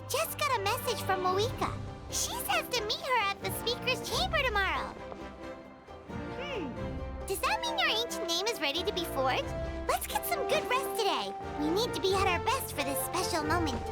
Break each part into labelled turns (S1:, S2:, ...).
S1: just got a message from Mavuika. She says to meet her at the Speaker's Chamber tomorrow. Does that mean your ancient name is ready to be forged? Let's get some good rest today. We need to be at our best for this special moment.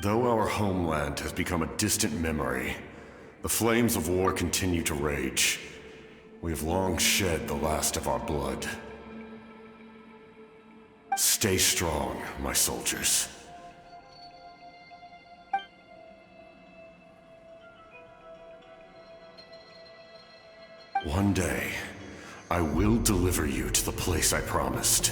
S2: Though our homeland has become a distant memory, the flames of war continue to rage. We have long shed the last of our blood. Stay strong, my soldiers. One day, I will deliver you to the place I promised.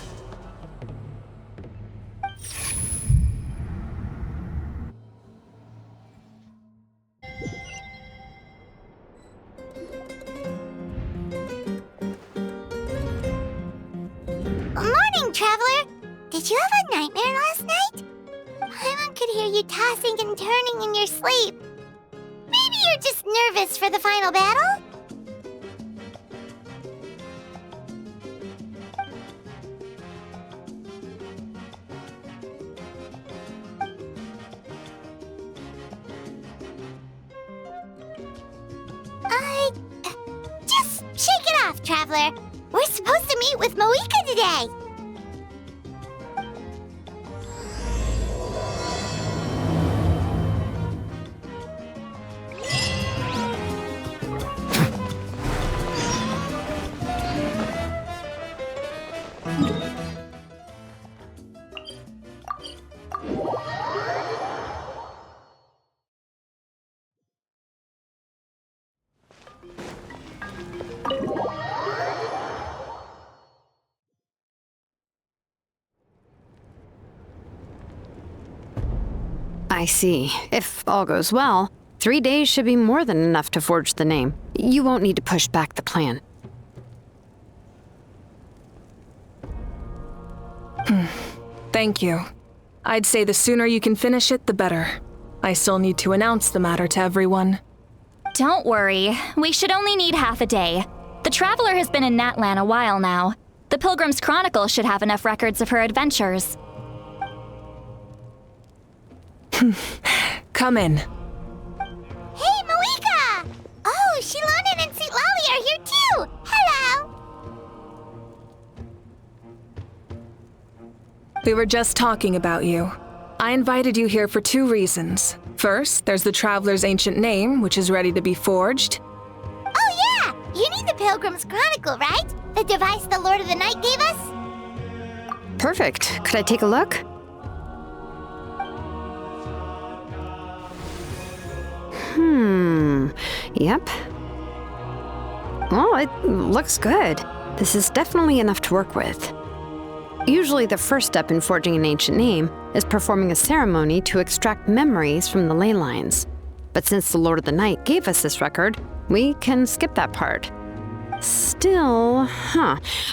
S1: Morning, Traveler! Did you have a nightmare last night? Paimon could hear you tossing and turning in your sleep. Maybe you're just nervous for the final battle? Just shake it off, Traveler. We're supposed to meet with Mavuika today.
S3: I see. If all goes well, 3 days should be more than enough to forge the name. You won't need to push back the plan.
S4: Thank you. I'd say the sooner you can finish it, the better. I still need to announce the matter to everyone.
S5: Don't worry, we should only need half a day. The Traveler has been in Natlan a while now. The Pilgrim's Chronicle should have enough records of her adventures.
S4: Come in.
S1: Hey, Mavuika! Oh, Shilonen and St. Lolly are here too! Hello!
S4: We were just talking about you. I invited you here for 2 reasons. First, there's the Traveler's ancient name, which is ready to be forged.
S1: Oh yeah! You need the Pilgrim's Chronicle, right? The device the Lord of the Night gave us?
S3: Perfect. Could I take a look? Yep. Well, it looks good. This is definitely enough to work with. Usually the first step in forging an ancient name is performing a ceremony to extract memories from the ley lines. But since the Lord of the Night gave us this record, we can skip that part. Still,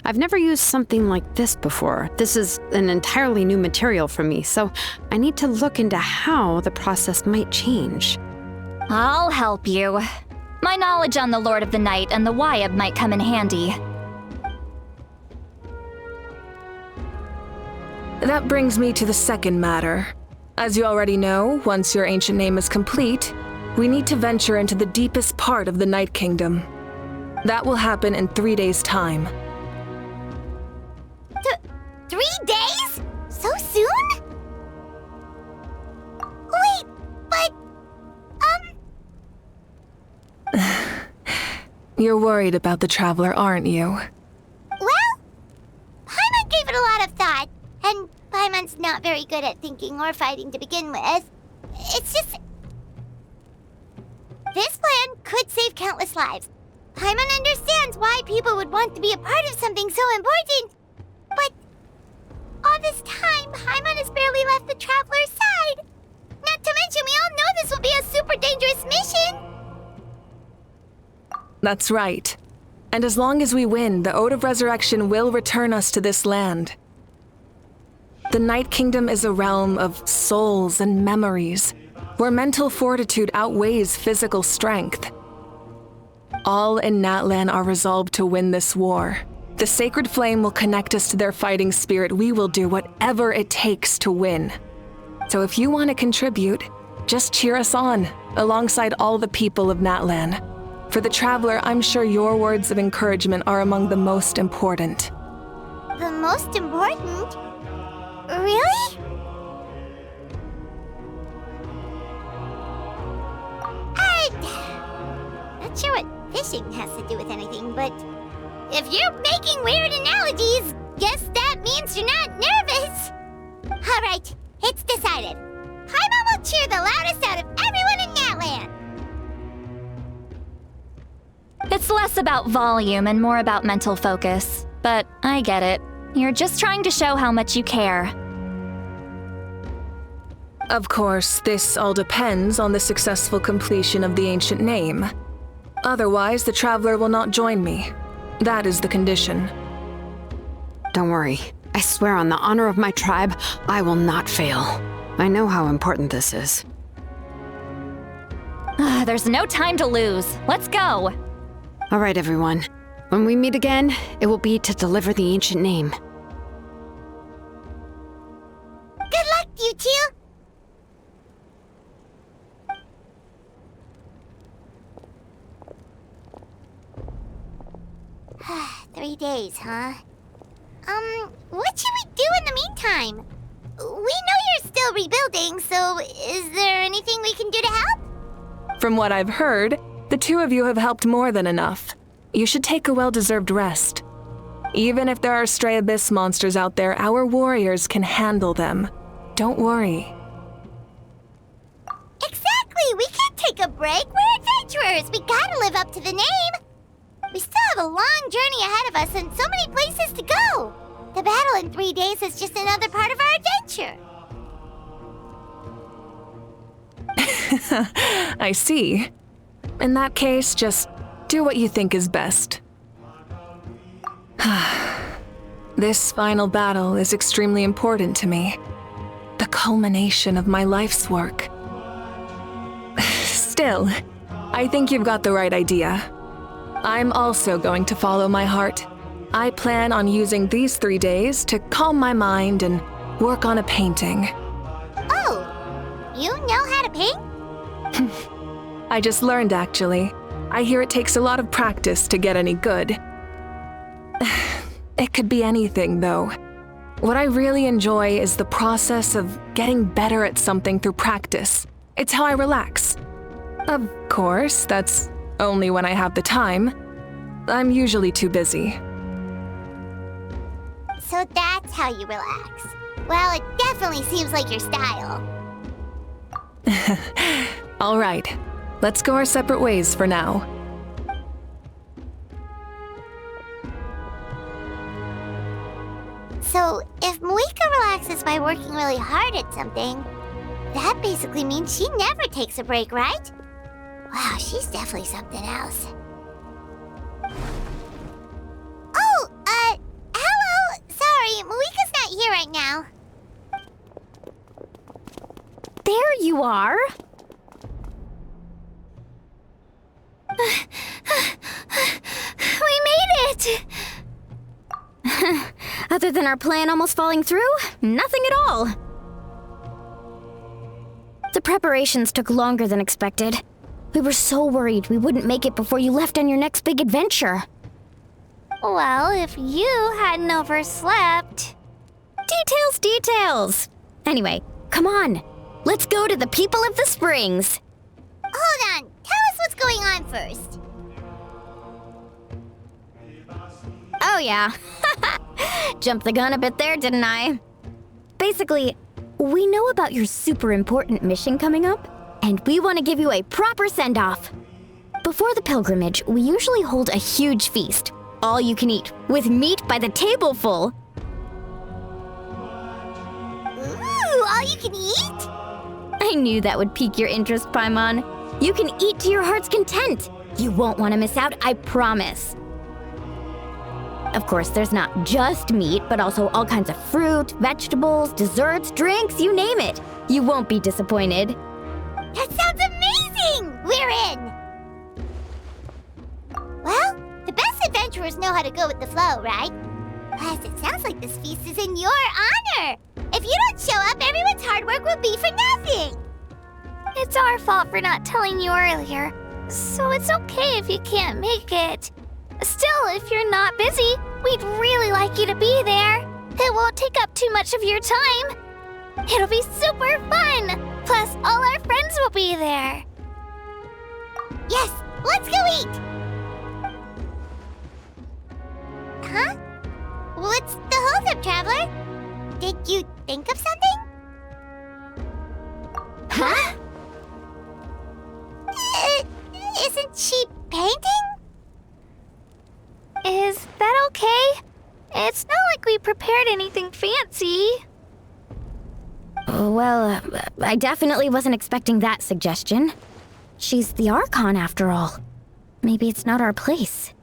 S3: I've never used something like this before. This is an entirely new material for me, so I need to look into how the process might change.
S5: I'll help you. My knowledge on the Lord of the Night and the Wyab might come in handy.
S4: That brings me to the second matter. As you already know, once your ancient name is complete, we need to venture into the deepest part of the Night Kingdom. That will happen in 3 days' time.
S1: 3 days? So soon? Wait, but...
S4: You're worried about the Traveler, aren't you?
S1: Well, Paimon gave it a lot of thought, and Paimon's not very good at thinking or fighting to begin with. It's just... This plan could save countless lives. Paimon understands why people would want to be a part of something so important. But all this time, Paimon has barely left the Traveler's side. Not to mention, we all know this will be a super dangerous mission.
S4: That's right. And as long as we win, the Ode of Resurrection will return us to this land. The Night Kingdom is a realm of souls and memories, where mental fortitude outweighs physical strength. All in Natlan are resolved to win this war. The sacred flame will connect us to their fighting spirit. We will do whatever it takes to win. So if you want to contribute, just cheer us on, alongside all the people of Natlan. For the Traveler, I'm sure your words of encouragement are among the most important.
S1: The most important? Really? Not sure what fishing has to do with anything, but if you're making weird analogies, guess that means you're not nervous. All right, it's decided. Paimon will cheer the loudest out of everyone in Natlan.
S5: It's less about volume and more about mental focus. But I get it. You're just trying to show how much you care.
S4: Of course, this all depends on the successful completion of the ancient name. Otherwise, the Traveler will not join me. That is the condition.
S3: Don't worry. I swear on the honor of my tribe, I will not fail. I know how important this is.
S5: There's no time to lose. Let's go.
S3: All right, everyone. When we meet again, it will be to deliver the ancient name.
S1: Good luck, you two. 3 days, huh? What should we do in the meantime? We know you're still rebuilding, so is there anything we can do to help?
S4: From what I've heard, the 2 of you have helped more than enough. You should take a well-deserved rest. Even if there are stray abyss monsters out there, our warriors can handle them. Don't worry.
S1: Exactly! We can't take a break. We're adventurers. We gotta live up to the name. We still have a long journey ahead of us and so many places to go. The battle in 3 days is just another part of our adventure.
S4: I see. In that case, just do what you think is best. This final battle is extremely important to me. The culmination of my life's work. Still, I think you've got the right idea. I'm also going to follow my heart. I plan on using these 3 days to calm my mind and work on a painting.
S1: Oh, you know how to paint?
S4: I just learned, actually. I hear it takes a lot of practice to get any good. It could be anything, though. What I really enjoy is the process of getting better at something through practice. It's how I relax. Of course, that's only when I have the time. I'm usually too busy.
S1: So that's how you relax. Well, it definitely seems like your style.
S4: All right, let's go our separate ways for now.
S1: So, if Mavuika relaxes by working really hard at something, that basically means she never takes a break, right? Wow, she's definitely something else. Oh, hello! Sorry, Mavuika's not here right now.
S5: There you are.
S1: We made it!
S5: Other than our plan almost falling through, nothing at all. The preparations took longer than expected. We were so worried we wouldn't make it before you left on your next big adventure.
S1: Well, if you hadn't overslept...
S5: Details! Anyway, come on. Let's go to the people of the springs.
S1: Hold on, tell us what's going on first.
S5: Oh yeah. Jumped the gun a bit there, didn't I? Basically, we know about your super important mission coming up, and we want to give you a proper send-off. Before the pilgrimage, we usually hold a huge feast, all you can eat, with meat by the tableful.
S1: Ooh, all you can eat?
S5: I knew that would pique your interest, Paimon. You can eat to your heart's content. You won't want to miss out, I promise. Of course, there's not just meat, but also all kinds of fruit, vegetables, desserts, drinks, you name it. You won't be disappointed.
S1: That sounds amazing! We're in! Well, the best adventurers know how to go with the flow, right? Plus, it sounds like this feast is in your honor! If you don't show up, everyone's hard work will be for nothing! It's our fault for not telling you earlier, so it's okay if you can't make it. Still, if you're not busy, we'd really like you to be there. It won't take up too much of your time. It'll be super fun! Plus, all our friends will be there. Yes, let's go eat! Huh? What's the holdup, Traveler? Did you think of something? Huh? Isn't she painting? Is that okay? It's not like we prepared anything fancy.
S5: Well, I definitely wasn't expecting that suggestion. She's the Archon, after all. Maybe it's not our place.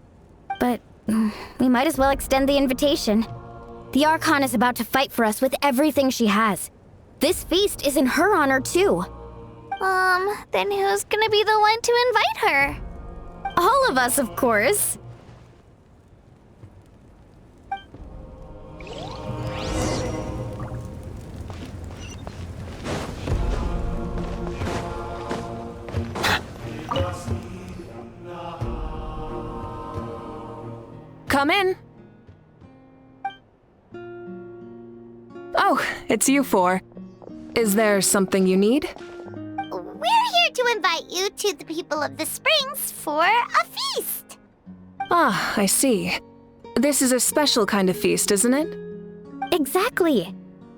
S5: But we might as well extend the invitation. The Archon is about to fight for us with everything she has. This feast is in her honor, too.
S1: Then who's gonna be the one to invite her?
S5: All of us, of course.
S4: Come in. Oh, it's you four. Is there something you need?
S1: We're here to invite you to the people of the Springs for a feast.
S4: Ah, I see. This is a special kind of feast, isn't it?
S5: Exactly.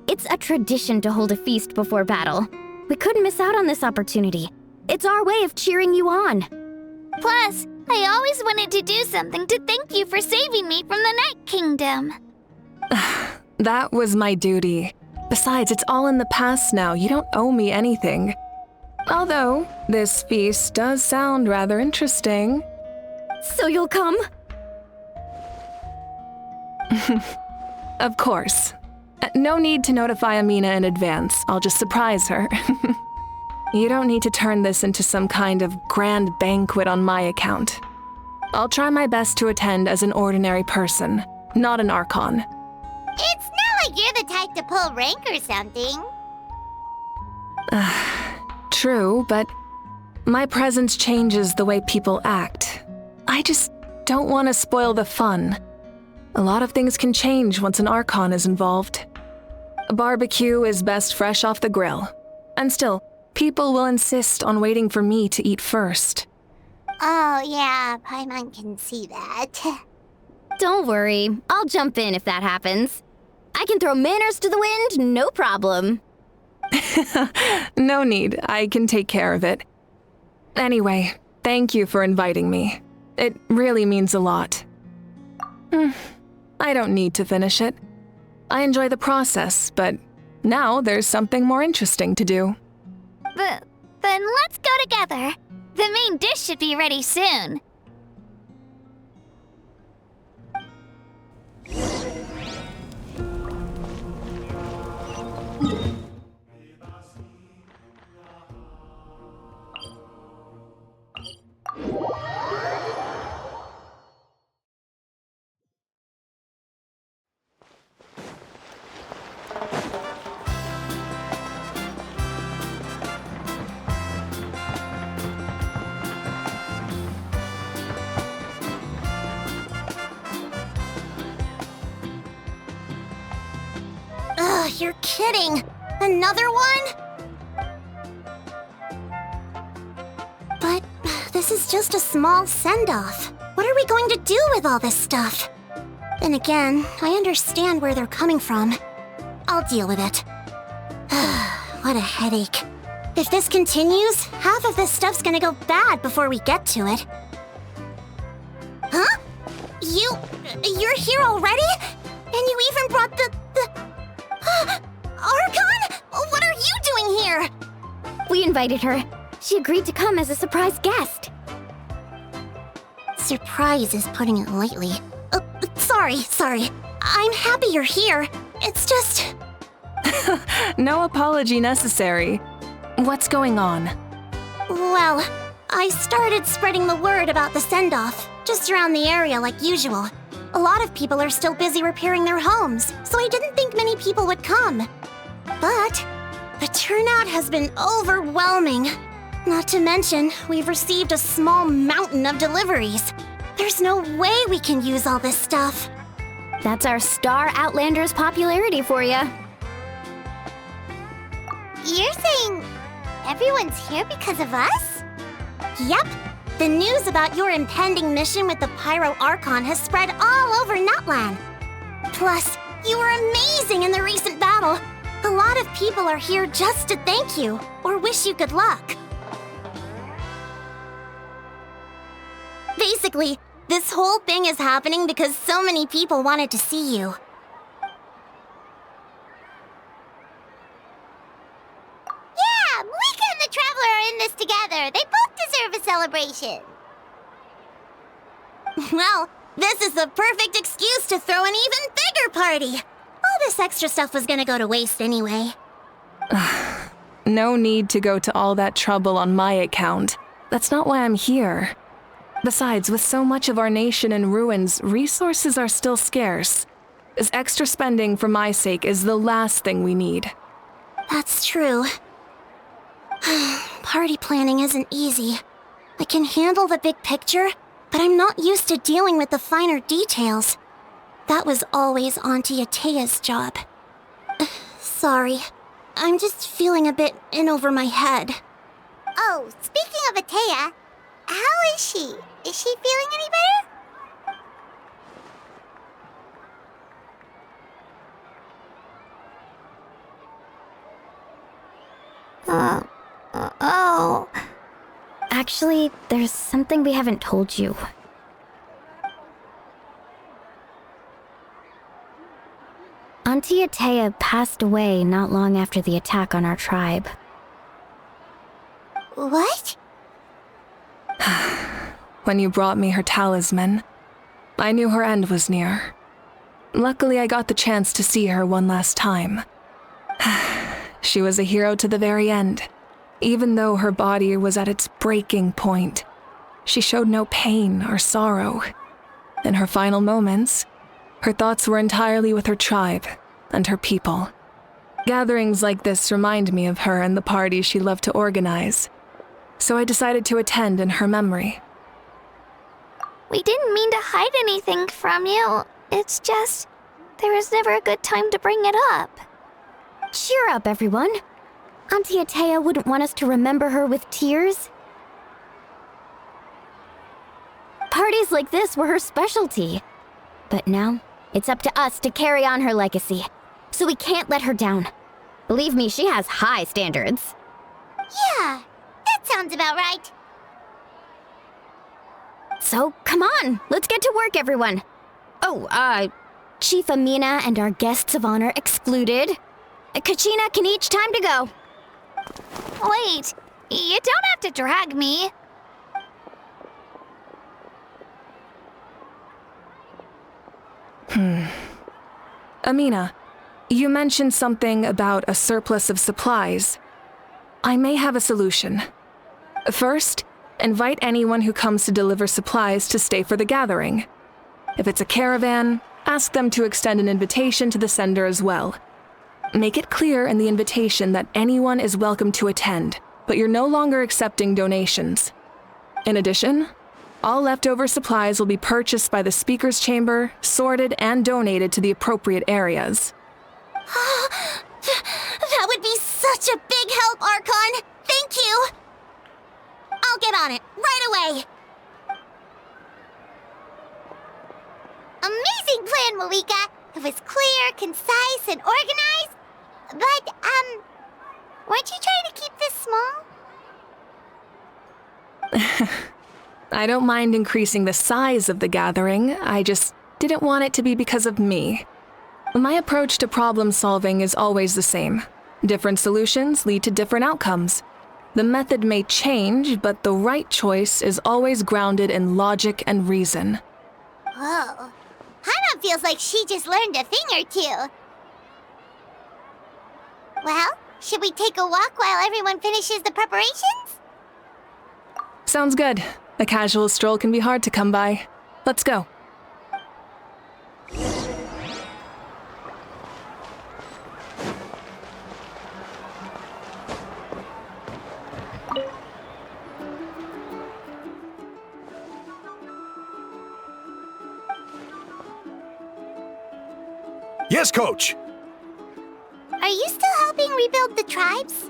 S5: It's a tradition to hold a feast before battle. We couldn't miss out on this opportunity. It's our way of cheering you on.
S1: Plus, I always wanted to do something to thank you for saving me from the Night Kingdom.
S4: That was my duty. Besides, it's all in the past now. You don't owe me anything. Although, this feast does sound rather interesting.
S5: So you'll come?
S4: Of course. No need to notify Amina in advance. I'll just surprise her. You don't need to turn this into some kind of grand banquet on my account. I'll try my best to attend as an ordinary person, not an Archon.
S1: It's not like you're the type to pull rank or something.
S4: True, but my presence changes the way people act. I just don't want to spoil the fun. A lot of things can change once an Archon is involved. A barbecue is best fresh off the grill. And still, people will insist on waiting for me to eat first.
S1: Oh yeah, Paimon can see that.
S5: Don't worry, I'll jump in if that happens. I can throw manners to the wind, no problem.
S4: No need, I can take care of it. Anyway, thank you for inviting me. It really means a lot. I don't need to finish it. I enjoy the process, but now there's something more interesting to do.
S1: Then let's go together. The main dish should be ready soon. Ugh, you're kidding. Another one? But this is just a small send-off. What are we going to do with all this stuff? Then again, I understand where they're coming from. I'll deal with it. What a headache. If this continues, half of this stuff's gonna go bad before we get to it. Huh? You're here already? And you even brought the... Archon? What are you doing here?
S5: We invited her. She agreed to come as a surprise guest.
S1: Surprise is putting it lightly. Sorry. I'm happy you're here. It's just...
S4: No apology necessary. What's going on?
S1: Well, I started spreading the word about the send-off, just around the area like usual. A lot of people are still busy repairing their homes, so I didn't think many people would come. But the turnout has been overwhelming. Not to mention, we've received a small mountain of deliveries. There's no way we can use all this stuff.
S5: That's our Star Outlander's popularity for ya.
S1: You're saying everyone's here because of us? Yep. The news about your impending mission with the Pyro Archon has spread all over Nutland. Plus, you were amazing in the recent battle. A lot of people are here just to thank you, or wish you good luck. Basically, this whole thing is happening because so many people wanted to see you. Yeah, Mavuika and the Traveler are in this together. They both deserve a celebration. Well, this is the perfect excuse to throw an even bigger party. All this extra stuff was gonna go to waste anyway.
S4: No need to go to all that trouble on my account. That's not why I'm here. Besides, with so much of our nation in ruins, resources are still scarce. This extra spending for my sake is the last thing we need.
S1: That's true. Party planning isn't easy. I can handle the big picture, but I'm not used to dealing with the finer details. That was always Auntie Atea's job. Sorry. I'm just feeling a bit in over my head. Oh, speaking of Atea, how is she? Is she feeling any better? Oh.
S5: Actually, there's something we haven't told you. Auntie Atea passed away not long after the attack on our tribe.
S1: What?
S4: When you brought me her talisman, I knew her end was near. Luckily, I got the chance to see her one last time. She was a hero to the very end, Even though her body was at its breaking point, she showed no pain or sorrow. In her final moments, her thoughts were entirely with her tribe and her people. Gatherings like this remind me of her and the parties she loved to organize, so I decided to attend in her memory.
S1: We didn't mean to hide anything from you. It's just, there was never a good time to bring it up.
S5: Cheer up, everyone. Auntie Atea wouldn't want us to remember her with tears. Parties like this were her specialty. But now, it's up to us to carry on her legacy. So we can't let her down. Believe me, she has high standards.
S1: Yeah, that sounds about right.
S5: So, come on, let's get to work, everyone. Oh, Chief Amina and our guests of honor excluded. Kachina can each time to go.
S1: Wait, you don't have to drag me.
S4: Amina, you mentioned something about a surplus of supplies. I may have a solution. First, invite anyone who comes to deliver supplies to stay for the gathering. If it's a caravan, ask them to extend an invitation to the sender as well. Make it clear in the invitation that anyone is welcome to attend, but you're no longer accepting donations. In addition, all leftover supplies will be purchased by the speaker's chamber, sorted, and donated to the appropriate areas.
S1: That would be such a big help, Archon. Thank you. I'll get on it right away. Amazing plan, Mavuika. It was clear, concise, and organized. But, weren't you trying to keep this small?
S4: I don't mind increasing the size of the gathering, I just didn't want it to be because of me. My approach to problem solving is always the same. Different solutions lead to different outcomes. The method may change, but the right choice is always grounded in logic and reason.
S1: Whoa. Paimon feels like she just learned a thing or two. Well, should we take a walk while everyone finishes the preparations?
S4: Sounds good. A casual stroll can be hard to come by. Let's go.
S6: Yes, Coach!
S1: Are you still helping rebuild the tribes?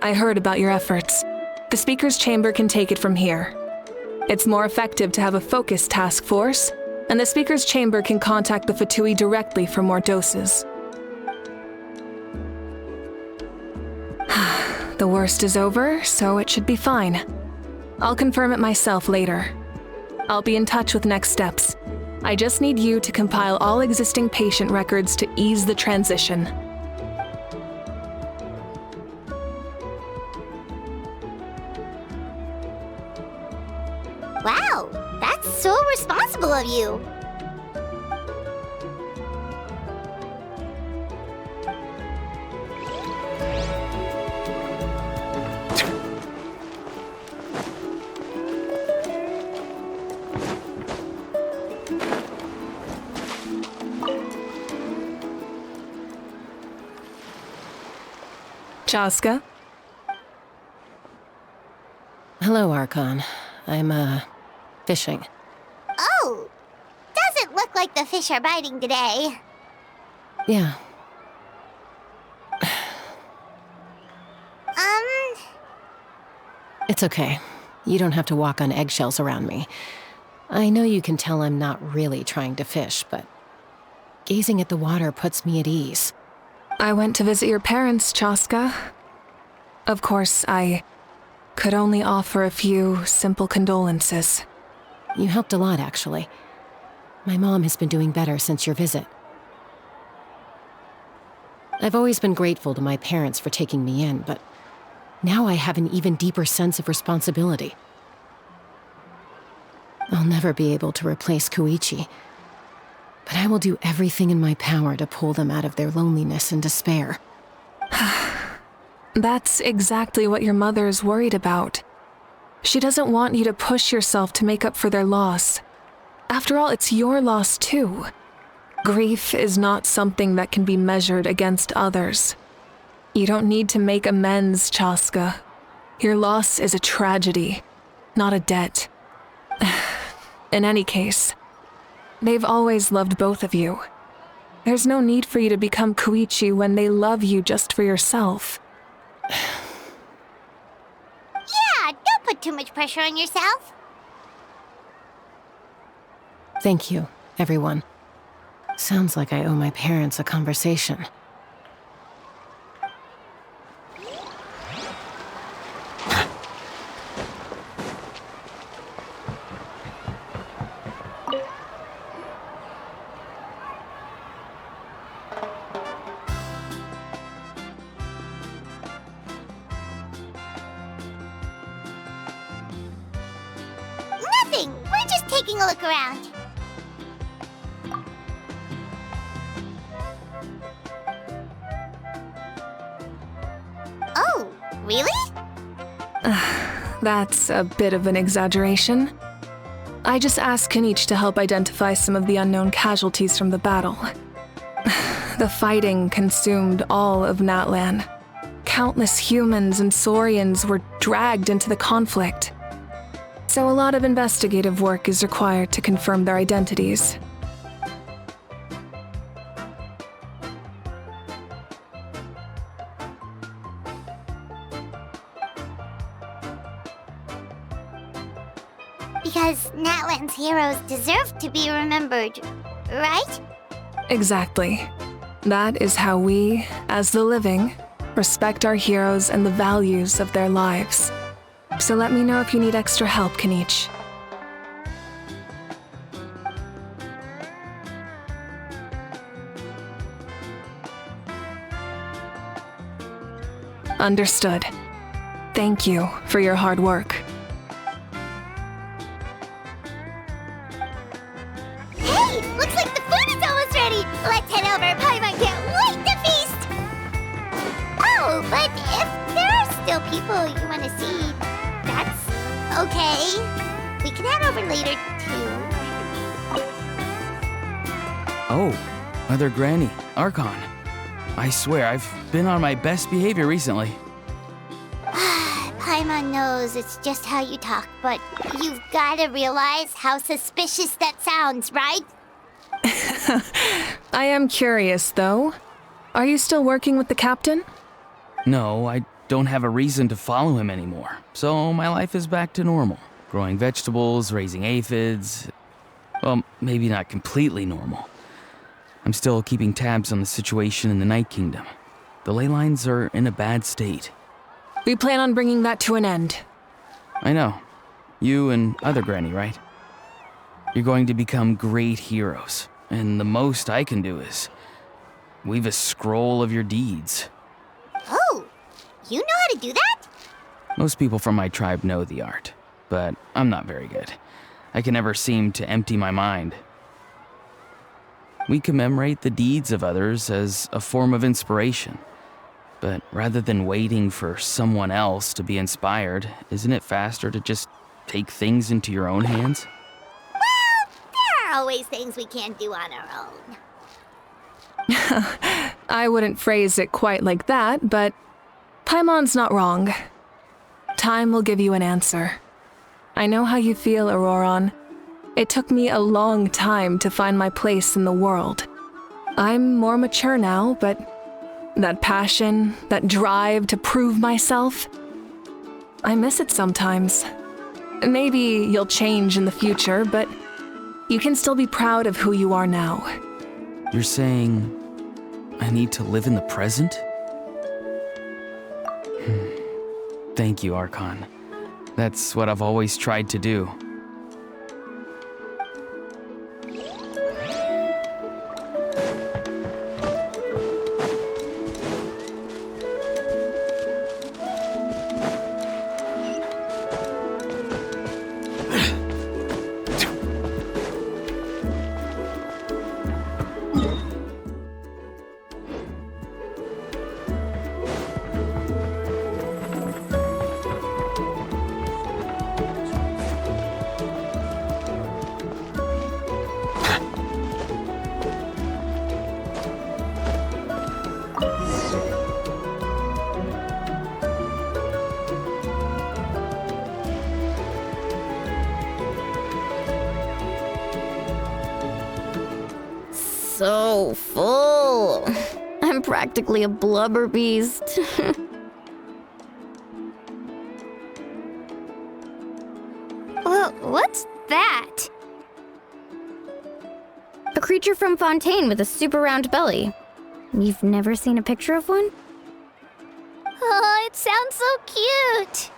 S4: I heard about your efforts. The speaker's chamber can take it from here. It's more effective to have a focused task force, and the speaker's chamber can contact the Fatui directly for more doses. The worst is over, so it should be fine. I'll confirm it myself later. I'll be in touch with next steps. I just need you to compile all existing patient records to ease the transition.
S1: Wow, that's so responsible of you.
S4: Chaska?
S7: Hello, Archon. I'm, fishing.
S1: Oh, doesn't look like the fish are biting today.
S7: Yeah. It's okay. You don't have to walk on eggshells around me. I know you can tell I'm not really trying to fish, but gazing at the water puts me at ease.
S4: I went to visit your parents, Chaska. Of course, I could only offer a few simple condolences.
S7: You helped a lot, actually. My mom has been doing better since your visit. I've always been grateful to my parents for taking me in, but now I have an even deeper sense of responsibility. I'll never be able to replace Koichi, but I will do everything in my power to pull them out of their loneliness and despair.
S4: That's exactly what your mother is worried about. She doesn't want you to push yourself to make up for their loss. After all, it's your loss too. Grief is not something that can be measured against others. You don't need to make amends, Chaska. Your loss is a tragedy, not a debt. In any case, they've always loved both of you. There's no need for you to become Koichi when they love you just for yourself.
S1: Yeah, don't put too much pressure on yourself.
S7: Thank you, everyone. Sounds like I owe my parents a conversation.
S1: Nothing. We're just taking a look around. Oh, really?
S4: That's a bit of an exaggeration. I just asked Kenichi to help identify some of the unknown casualties from the battle. The fighting consumed all of Natlan. Countless humans and Saurians were dragged into the conflict. So a lot of investigative work is required to confirm their identities.
S1: Because Natlan's heroes deserve to be remembered, right?
S4: Exactly. That is how we, as the living, respect our heroes and the values of their lives. So let me know if you need extra help, Kenichi. Understood. Thank you for your hard work.
S1: Hey, looks like the food is almost ready. Let's head over. Paimon can't wait to feast. Oh, but if there are still people you want to see, that's okay. We can head over later, too.
S6: Oh, Mother Granny, Archon. I swear, I've been on my best behavior recently.
S1: Paimon knows it's just how you talk, but you've got to realize how suspicious that sounds, right?
S4: I am curious, though. Are you still working with the captain?
S6: No, I don't have a reason to follow him anymore, so my life is back to normal. Growing vegetables, raising aphids. Well, maybe not completely normal. I'm still keeping tabs on the situation in the Night Kingdom. The ley lines are in a bad state.
S4: We plan on bringing that to an end.
S6: I know. You and Other Granny, right? You're going to become great heroes, and the most I can do is weave a scroll of your deeds.
S1: Oh, you know how to do that?
S6: Most people from my tribe know the art, but I'm not very good. I can never seem to empty my mind. We commemorate the deeds of others as a form of inspiration. But rather than waiting for someone else to be inspired, isn't it faster to just take things into your own hands?
S1: Well, there are always things we can't do on our own.
S4: I wouldn't phrase it quite like that, but Paimon's not wrong. Time will give you an answer. I know how you feel, Auroron. It took me a long time to find my place in the world. I'm more mature now, but that passion, that drive to prove myself, I miss it sometimes. Maybe you'll change in the future, but you can still be proud of who you are now.
S6: You're saying I need to live in the present? Thank you, Archon. That's what I've always tried to do.
S5: so full. I'm practically a blubber beast.
S1: Well, what's that?
S5: A creature from Fontaine with a super round belly. You've never seen a picture of one?
S1: Oh, it sounds so cute.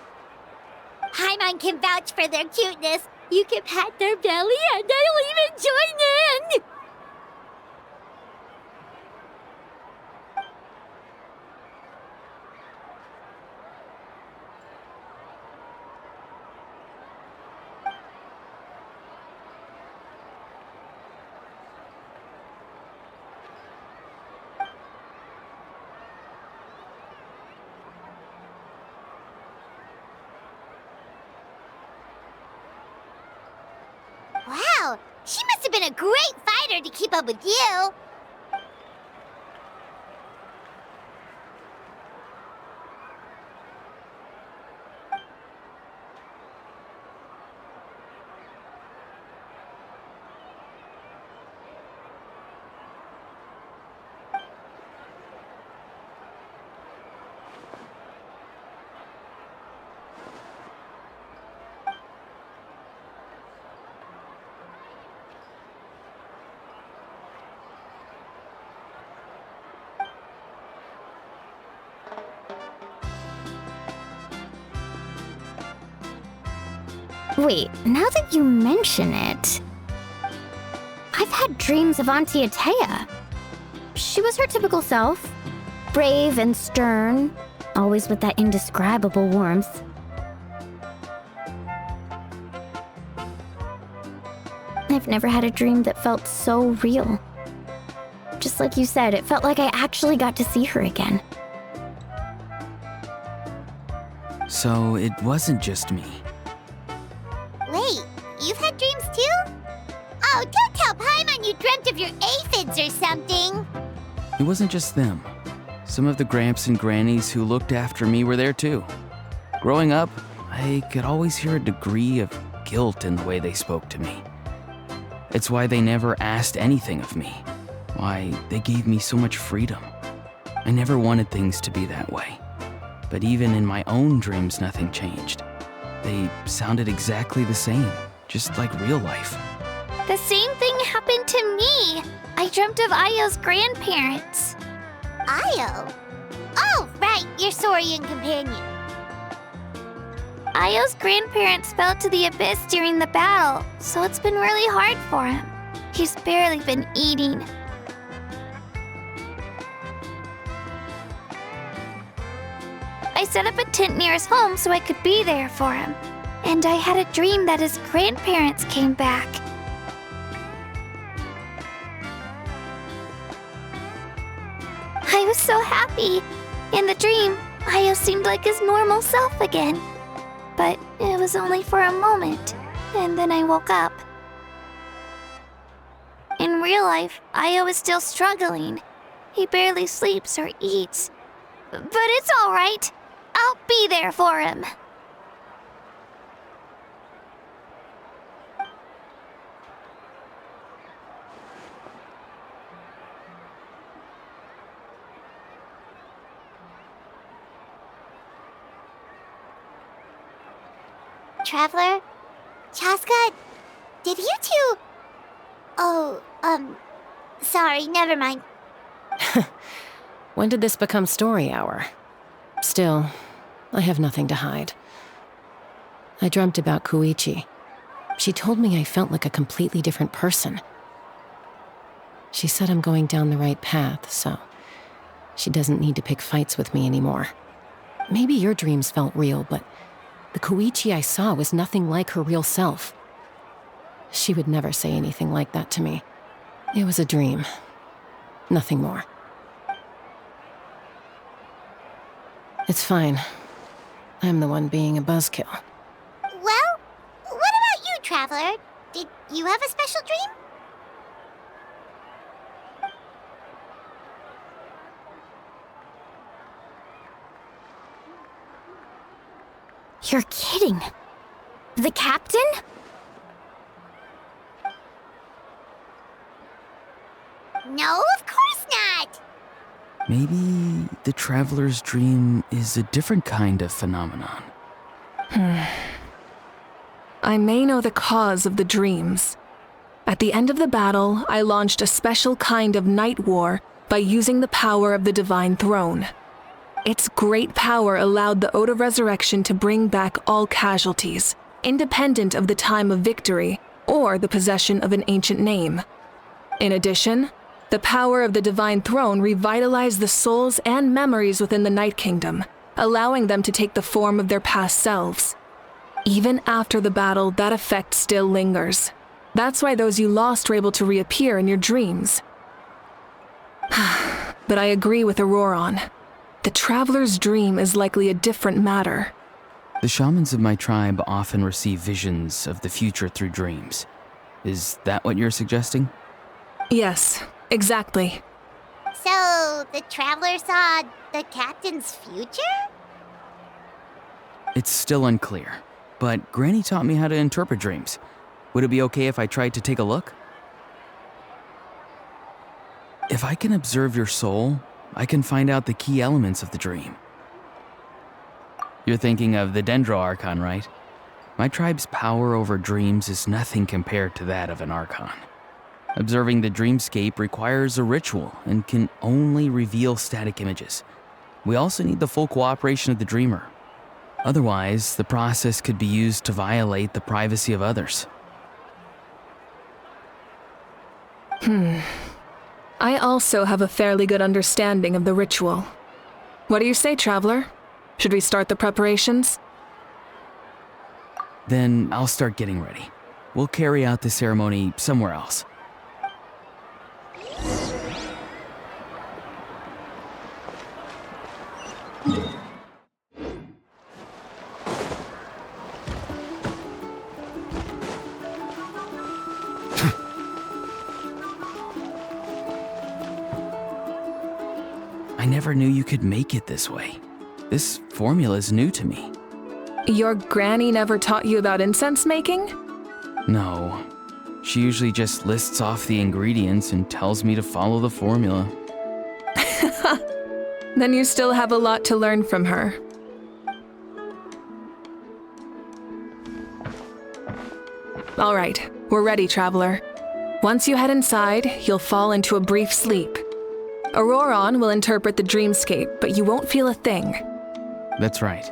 S1: Paimon can vouch for their cuteness. You can pat their belly and I'll even join in. Wow, she must have been a great fighter to keep up with you.
S5: Wait, now that you mention it, I've had dreams of Auntie Atea. She was her typical self, brave and stern, always with that indescribable warmth. I've never had a dream that felt so real. Just like you said, it felt like I actually got to see her again.
S6: So it wasn't just me.
S1: Wait, you've had dreams too? Oh, don't tell Paimon you dreamt of your aphids or something.
S6: It wasn't just them. Some of the Gramps and Grannies who looked after me were there too. Growing up, I could always hear a degree of guilt in the way they spoke to me. It's why they never asked anything of me. Why they gave me so much freedom. I never wanted things to be that way. But even in my own dreams, nothing changed. They sounded exactly the same, just like real life.
S1: The same thing happened to me. I dreamt of Io's grandparents. Io? Oh, right, your Saurian companion. Io's grandparents fell to the abyss during the battle, so it's been really hard for him. He's barely been eating. I set up a tent near his home so I could be there for him. And I had a dream that his grandparents came back. I was so happy. In the dream, Io seemed like his normal self again. But it was only for a moment, and then I woke up. In real life, Io is still struggling. He barely sleeps or eats. But it's all right. I'll be there for him. Traveler? Chaska? Did you two... Oh, sorry, never mind.
S7: When did this become story hour? Still, I have nothing to hide. I dreamt about Koichi. She told me I felt like a completely different person. She said I'm going down the right path, so she doesn't need to pick fights with me anymore. Maybe your dreams felt real, but the Koichi I saw was nothing like her real self. She would never say anything like that to me. It was a dream. Nothing more. It's fine. I'm the one being a buzzkill.
S1: Well, what about you, Traveler? Did you have a special dream?
S5: You're kidding. The captain?
S1: No, of course not!
S6: Maybe the traveler's dream is a different kind of phenomenon.
S4: I may know the cause of the dreams. At the end of the battle, I launched a special kind of night war by using the power of the Divine Throne. Its great power allowed the Ode of Resurrection to bring back all casualties, independent of the time of victory or the possession of an ancient name. In addition, the power of the Divine Throne revitalized the souls and memories within the Night Kingdom, allowing them to take the form of their past selves. Even after the battle, that effect still lingers. That's why those you lost were able to reappear in your dreams. But I agree with Auroron. The traveler's dream is likely a different matter.
S6: The shamans of my tribe often receive visions of the future through dreams. Is that what you're suggesting?
S4: Yes, exactly.
S1: So, the traveler saw the captain's future?
S6: It's still unclear, but Granny taught me how to interpret dreams. Would it be okay if I tried to take a look? If I can observe your soul, I can find out the key elements of the dream. You're thinking of the Dendro Archon, right? My tribe's power over dreams is nothing compared to that of an Archon. Observing the dreamscape requires a ritual and can only reveal static images. We also need the full cooperation of the dreamer. Otherwise, the process could be used to violate the privacy of others.
S4: I also have a fairly good understanding of the ritual. What do you say, Traveler? Should we start the preparations?
S6: Then I'll start getting ready. We'll carry out the ceremony somewhere else. I never knew you could make it this way. This formula is new to me.
S4: Your granny never taught you about incense making?
S6: No. She usually just lists off the ingredients and tells me to follow the formula.
S4: Then you still have a lot to learn from her. All right, we're ready, Traveler. Once you head inside, you'll fall into a brief sleep. Auroron will interpret the dreamscape, but you won't feel a thing.
S6: That's right.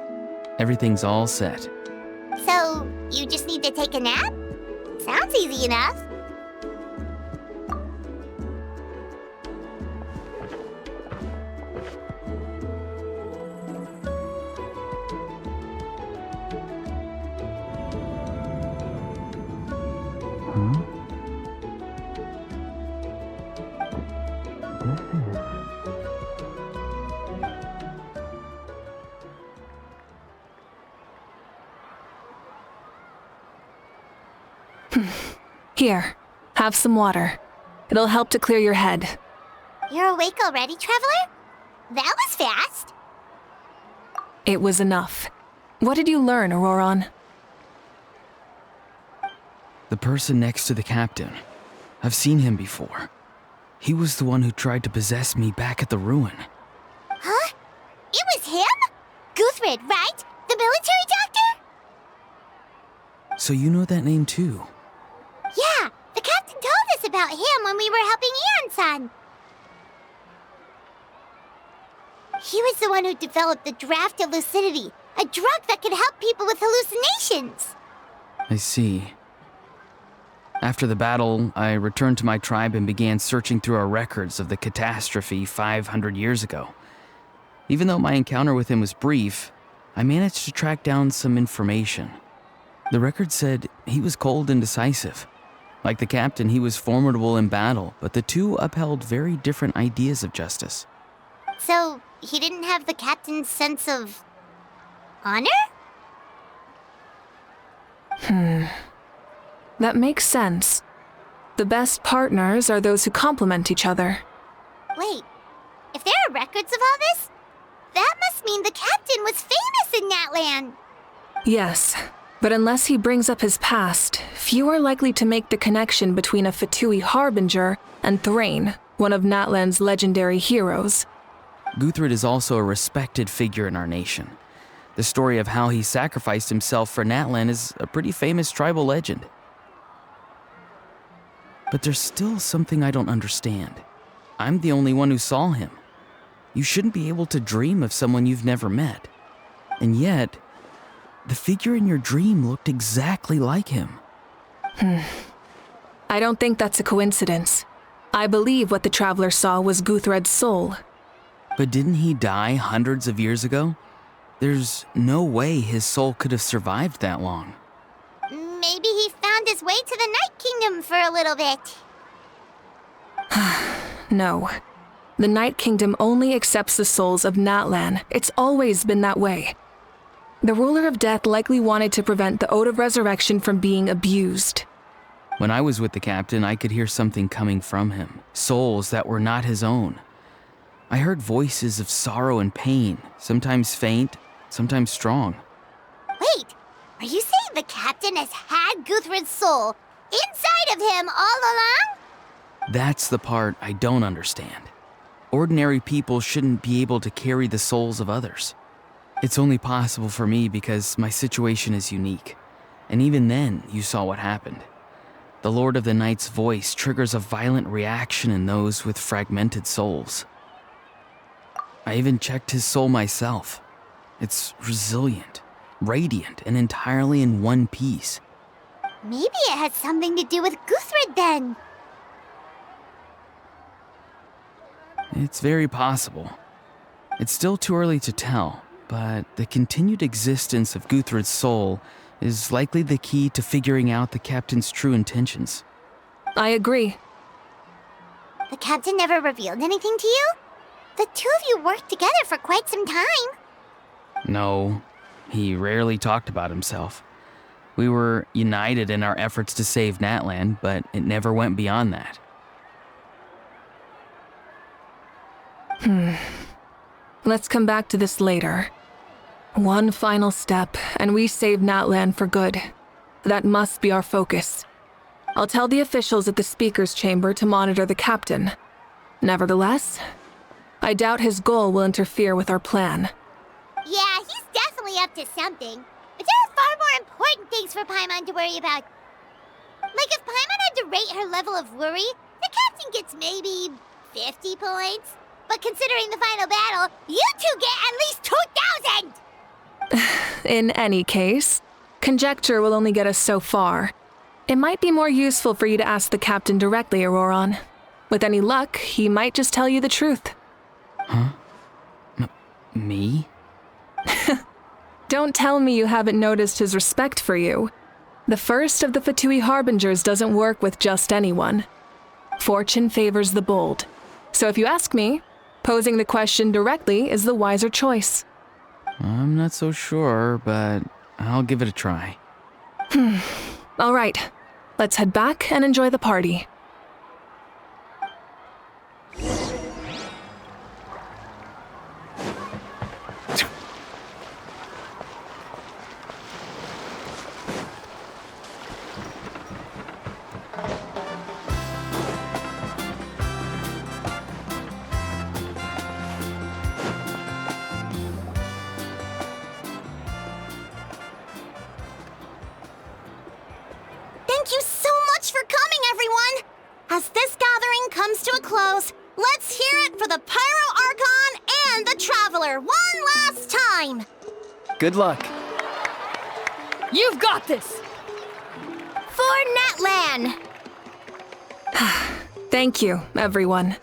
S6: Everything's all set.
S1: So, you just need to take a nap? Sounds easy enough.
S4: Here, have some water. It'll help to clear your head.
S1: You're awake already, Traveler? That was fast.
S4: It was enough. What did you learn, Auroron?
S6: The person next to the captain. I've seen him before. He was the one who tried to possess me back at the ruin.
S1: Huh? It was him? Guthred, right? The military doctor?
S6: So you know that name too?
S1: Yeah, the captain told us about him when we were helping Eon-san. He was the one who developed the draft of lucidity, a drug that could help people with hallucinations.
S6: I see. After the battle, I returned to my tribe and began searching through our records of the catastrophe 500 years ago. Even though my encounter with him was brief, I managed to track down some information. The record said he was cold and decisive. Like the captain, he was formidable in battle, but the two upheld very different ideas of justice.
S1: So, he didn't have the captain's sense of honor?
S4: That makes sense. The best partners are those who complement each other.
S1: Wait, if there are records of all this, that must mean the captain was famous in that land.
S4: Yes, but unless he brings up his past, few are likely to make the connection between a Fatui harbinger and Thrain, one of Natlan's legendary heroes.
S6: Guthred is also a respected figure in our nation. The story of how he sacrificed himself for Natlan is a pretty famous tribal legend. But there's still something I don't understand. I'm the only one who saw him. You shouldn't be able to dream of someone you've never met. And yet, the figure in your dream looked exactly like him.
S4: I don't think that's a coincidence. I believe what the traveler saw was Guthred's soul.
S6: But didn't he die hundreds of years ago? There's no way his soul could have survived that long.
S1: Maybe he found his way to the Night Kingdom for a little bit.
S4: No. The Night Kingdom only accepts the souls of Natlan. It's always been that way. The ruler of death likely wanted to prevent the Ode of Resurrection from being abused.
S6: When I was with the captain, I could hear something coming from him. Souls that were not his own. I heard voices of sorrow and pain, sometimes faint, sometimes strong.
S1: Wait, are you saying the captain has had Guthred's soul inside of him all along?
S6: That's the part I don't understand. Ordinary people shouldn't be able to carry the souls of others. It's only possible for me because my situation is unique. And even then, you saw what happened. The Lord of the Night's voice triggers a violent reaction in those with fragmented souls. I even checked his soul myself. It's resilient, radiant, and entirely in one piece.
S1: Maybe it has something to do with Guthred then.
S6: It's very possible. It's still too early to tell, but the continued existence of Guthred's soul is likely the key to figuring out the captain's true intentions.
S4: I agree.
S1: The captain never revealed anything to you? The two of you worked together for quite some time.
S6: No, he rarely talked about himself. We were united in our efforts to save Natlan, but it never went beyond that.
S4: Let's come back to this later. One final step, and we save Natlan for good. That must be our focus. I'll tell the officials at the speaker's chamber to monitor the captain. Nevertheless, I doubt his goal will interfere with our plan.
S1: Yeah, he's definitely up to something. But there are far more important things for Paimon to worry about. Like if Paimon had to rate her level of worry, the captain gets maybe 50 points. But considering the final battle, you two get at least 2,000!
S4: In any case, conjecture will only get us so far. It might be more useful for you to ask the captain directly, Auroron. With any luck, he might just tell you the truth.
S6: Huh? Me?
S4: Don't tell me you haven't noticed his respect for you. The first of the Fatui Harbingers doesn't work with just anyone. Fortune favors the bold. So if you ask me, posing the question directly is the wiser choice.
S6: I'm not so sure, but I'll give it a try.
S4: All right, let's head back and enjoy the party.
S1: Thank you so much for coming, everyone! As this gathering comes to a close, let's hear it for the Pyro Archon and the Traveler one last time!
S6: Good luck.
S5: You've got this! For Natlan!
S4: Thank you, everyone.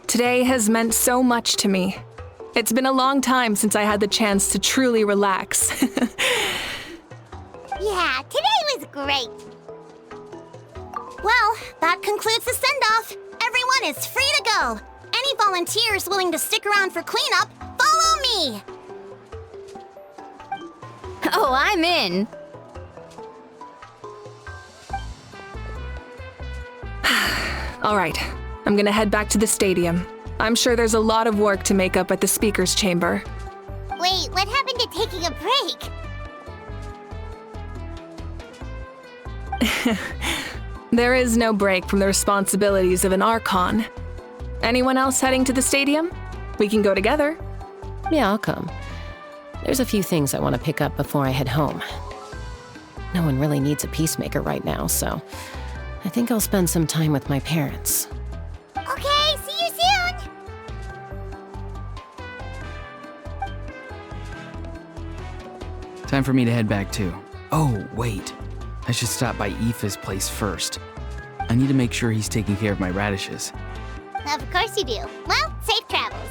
S4: Today has meant so much to me. It's been a long time since I had the chance to truly relax.
S1: Yeah, today was great. Well, that concludes the send-off. Everyone is free to go. Any volunteers willing to stick around for cleanup, follow me!
S5: Oh, I'm in.
S4: All right, I'm gonna head back to the stadium. I'm sure there's a lot of work to make up at the speaker's chamber.
S1: Wait, what happened to taking a break?
S4: There is no break from the responsibilities of an Archon. Anyone else heading to the stadium? We can go together.
S7: Yeah, I'll come. There's a few things I want to pick up before I head home. No one really needs a peacemaker right now, so I think I'll spend some time with my parents.
S1: Okay, see you soon!
S6: Time for me to head back too. Oh, wait. I should stop by Aoife's place first. I need to make sure he's taking care of my radishes.
S1: Of course you do. Well, safe travels.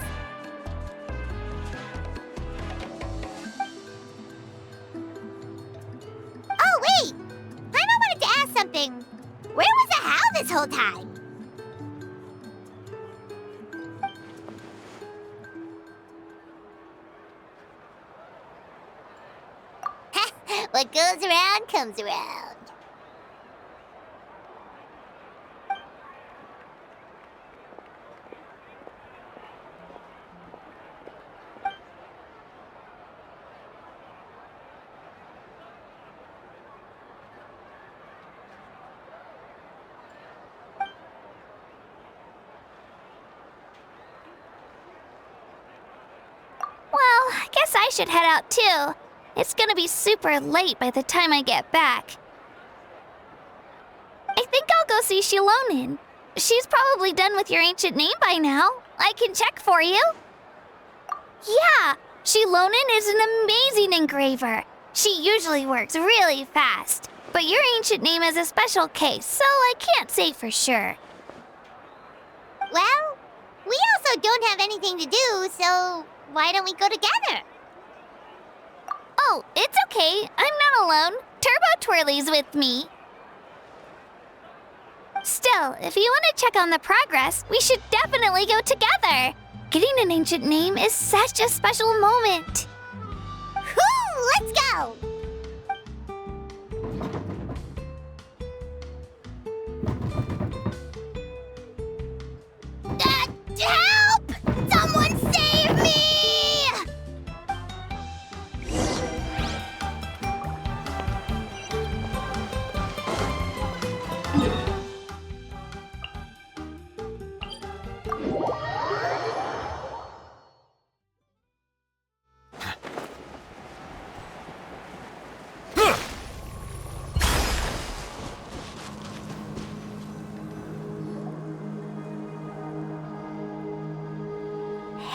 S1: Oh, wait! Paimon wanted to ask something. Where was the How this whole time? What goes around comes around.
S5: Well, I guess I should head out too. It's gonna be super late by the time I get back. I think I'll go see Shilonin. She's probably done with your ancient name by now. I can check for you. Yeah, Shilonin is an amazing engraver. She usually works really fast. But your ancient name is a special case, so I can't say for sure.
S1: Well, we also don't have anything to do, so why don't we go together?
S5: Oh, it's okay. I'm not alone. Turbo Twirly's with me. Still, if you want to check on the progress, we should definitely go together. Getting an ancient name is such a special moment.
S1: Whoo! Let's go! Help! Someone save me!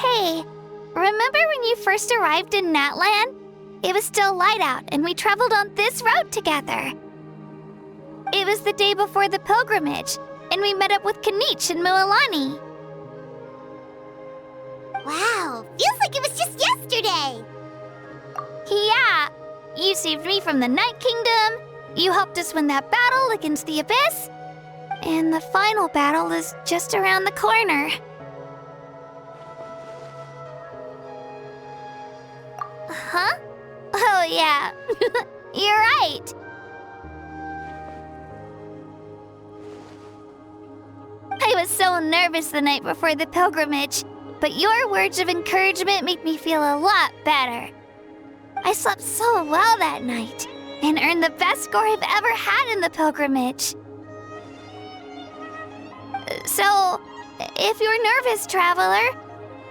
S5: Hey, remember when you first arrived in Natlan? It was still light out, and we traveled on this road together. It was the day before the pilgrimage, and we met up with Kanich and Mualani.
S1: Wow, feels like it was just yesterday.
S5: Yeah, you saved me from the Night Kingdom, you helped us win that battle against the Abyss, and the final battle is just around the corner. Huh? Oh yeah, you're right. I was so nervous the night before the pilgrimage, but your words of encouragement made me feel a lot better. I slept so well that night, and earned the best score I've ever had in the pilgrimage. So, if you're nervous, traveler,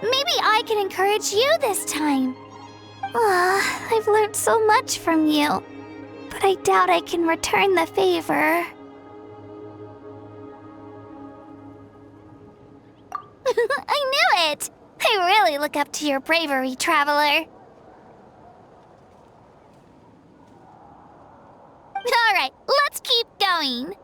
S5: maybe I can encourage you this time. I've learned so much from you, but I doubt I can return the favor. I knew it! I really look up to your bravery, traveler. Alright, let's keep going.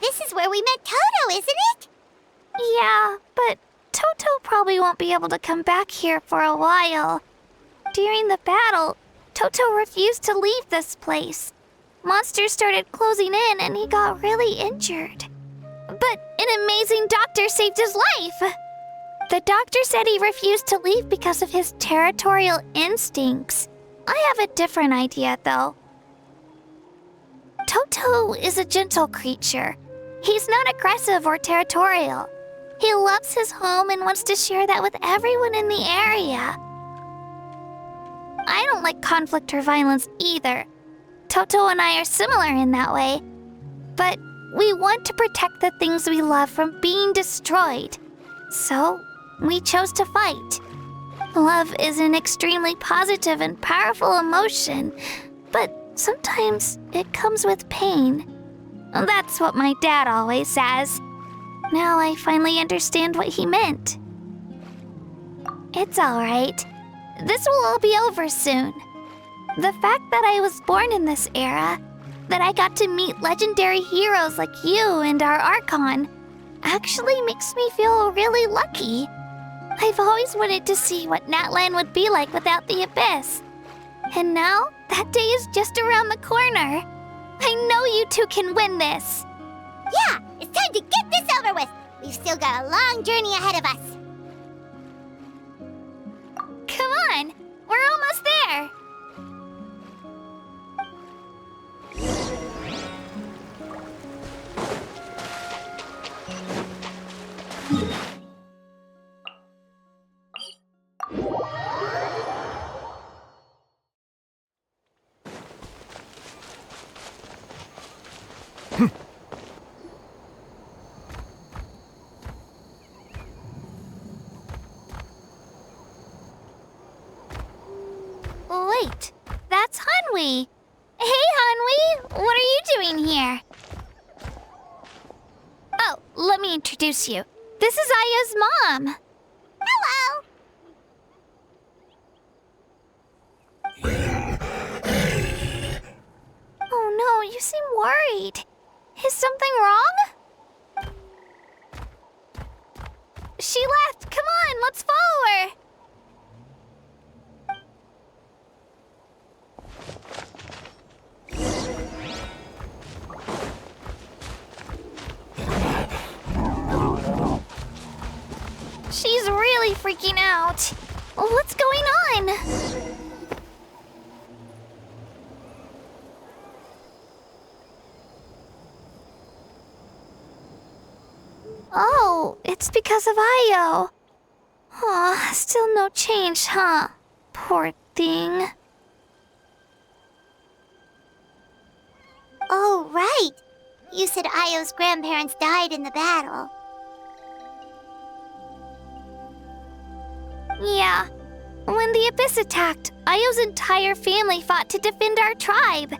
S1: this is where we met Toto, isn't it?
S8: Yeah, but Toto probably won't be able to come back here for a while. During the battle, Toto refused to leave this place. Monsters started closing in and he got really injured. But an amazing doctor saved his life. The doctor said he refused to leave because of his territorial instincts. I have a different idea, though. Toto is a gentle creature. He's not aggressive or territorial. He loves his home and wants to share that with everyone in the area. I don't like conflict or violence either. Toto and I are similar in that way. But we want to protect the things we love from being destroyed. So, we chose to fight. Love is an extremely positive and powerful emotion, but sometimes it comes with pain. That's what my dad always says. Now I finally understand what he meant. It's alright. This will all be over soon. The fact that I was born in this era, that I got to meet legendary heroes like you and our Archon, actually makes me feel really lucky. I've always wanted to see what Natlan would be like without the Abyss. And now, that day is just around the corner. I know you two can win this.
S1: Yeah, it's time to get this over with. We've still got a long journey ahead of us.
S8: Come on, we're almost there. Wait, that's Hanwi. Hey, Hanwi, what are you doing here? Oh, let me introduce you. This is Aya's mom.
S1: Hello!
S8: Oh no, you seem worried. Is something wrong? She left. Come on, let's follow her. She's really freaking out. What's going on? Oh, it's because of Io. Aw, still no change, huh? Poor thing.
S1: Oh, right. You said Io's grandparents died in the battle.
S8: Yeah. When the Abyss attacked, Io's entire family fought to defend our tribe.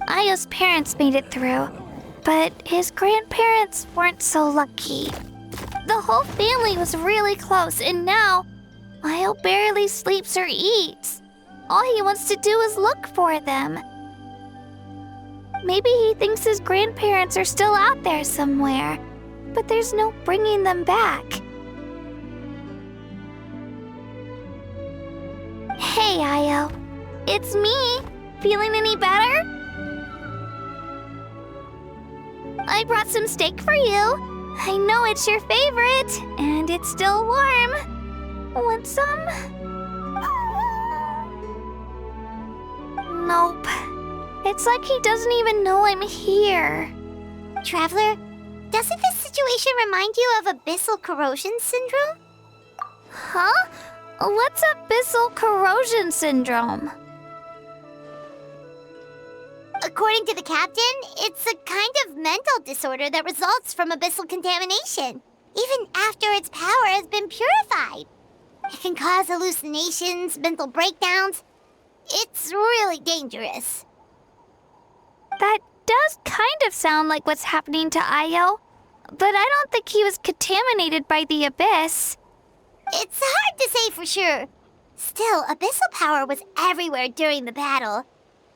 S8: Io's parents made it through, but his grandparents weren't so lucky. The whole family was really close, and now Io barely sleeps or eats. All he wants to do is look for them. Maybe he thinks his grandparents are still out there somewhere, but there's no bringing them back. Hey, Io. It's me. Feeling any better? I brought some steak for you. I know it's your favorite, and it's still warm. Want some? Nope. It's like he doesn't even know I'm here.
S1: Traveler, doesn't this situation remind you of abyssal corrosion syndrome?
S8: Huh? What's abyssal corrosion syndrome?
S1: According to the captain, it's a kind of mental disorder that results from abyssal contamination, even after its power has been purified. It can cause hallucinations, mental breakdowns. It's really dangerous.
S8: That does kind of sound like what's happening to Io, but I don't think he was contaminated by the Abyss.
S1: It's hard to say for sure. Still, abyssal power was everywhere during the battle.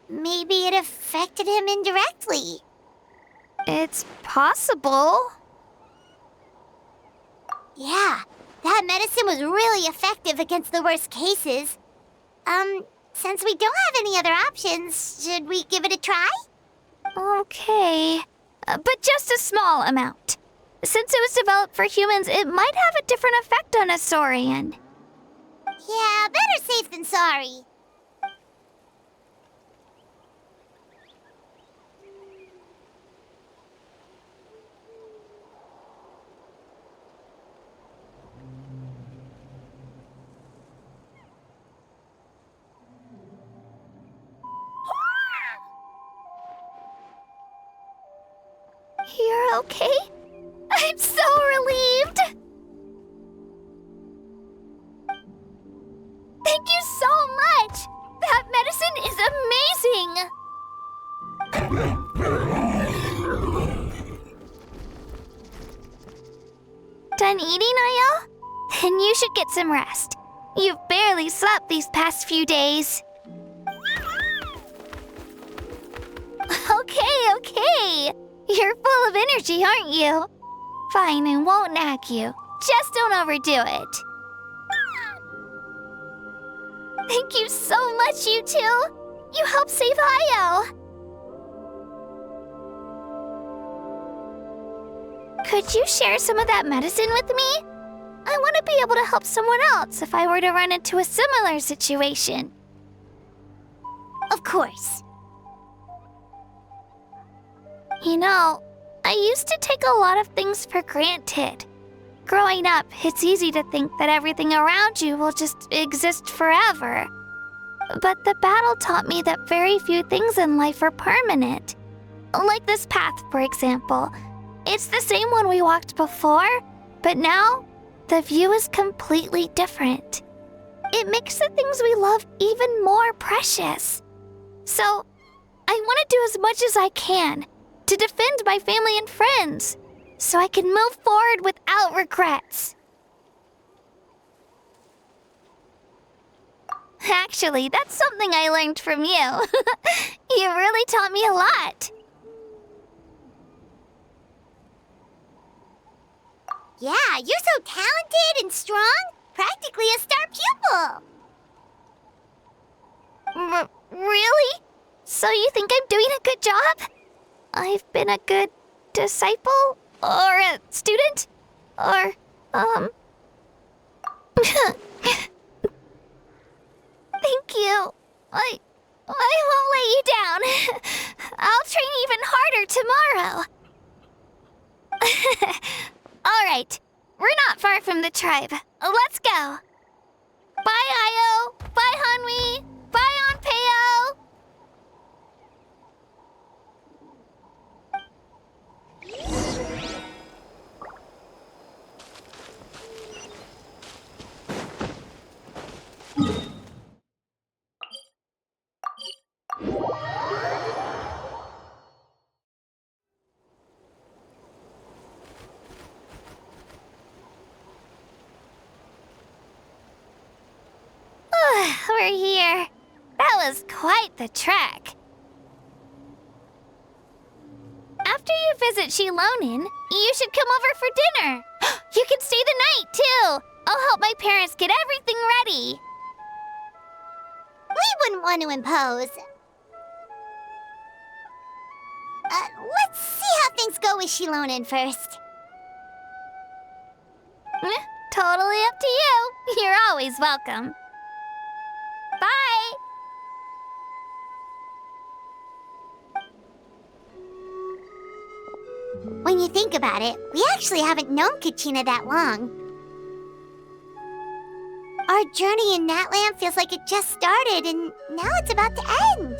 S1: Maybe it affected him indirectly.
S8: It's possible.
S1: Yeah, that medicine was really effective against the worst cases. Since we don't have any other options, should we give it a try?
S8: Okay, but just a small amount. Since it was developed for humans, it might have a different effect on a Saurian.
S1: Yeah, better safe than sorry.
S8: You're okay? I'm so relieved! Thank you so much! That medicine is amazing! Done eating, Ayel? Then you should get some rest. You've barely slept these past few days. Okay. You're full of energy, aren't you? Fine, I won't nag you. Just don't overdo it. Thank you so much, you two. You helped save Ayel. Could you share some of that medicine with me? I want to be able to help someone else if I were to run into a similar situation.
S1: Of course.
S8: You know, I used to take a lot of things for granted. Growing up, it's easy to think that everything around you will just exist forever. But the battle taught me that very few things in life are permanent. Like this path, for example. It's the same one we walked before, but now the view is completely different. It makes the things we love even more precious. So, I want to do as much as I can to defend my family and friends, so I can move forward without regrets. Actually, that's something I learned from you. You really taught me a lot.
S1: Yeah, you're so talented and strong. Practically a star pupil.
S8: Really? So you think I'm doing a good job? I've been a good disciple? Or a student? Or, Thank you. I won't let you down. I'll train even harder tomorrow. All right, we're not far from the tribe. Let's go. Bye, Io. Bye, Hanwi. Bye, Onpeo. We're here. That was quite the trek. After you visit Shilonin, you should come over for dinner. You can stay the night, too. I'll help my parents get everything ready.
S1: We wouldn't want to impose. Let's see how things go with Shilonin first.
S8: Totally up to you. You're always welcome. Bye!
S1: When you think about it, we actually haven't known Kachina that long. Our journey in Natland feels like it just started, and now it's about to end.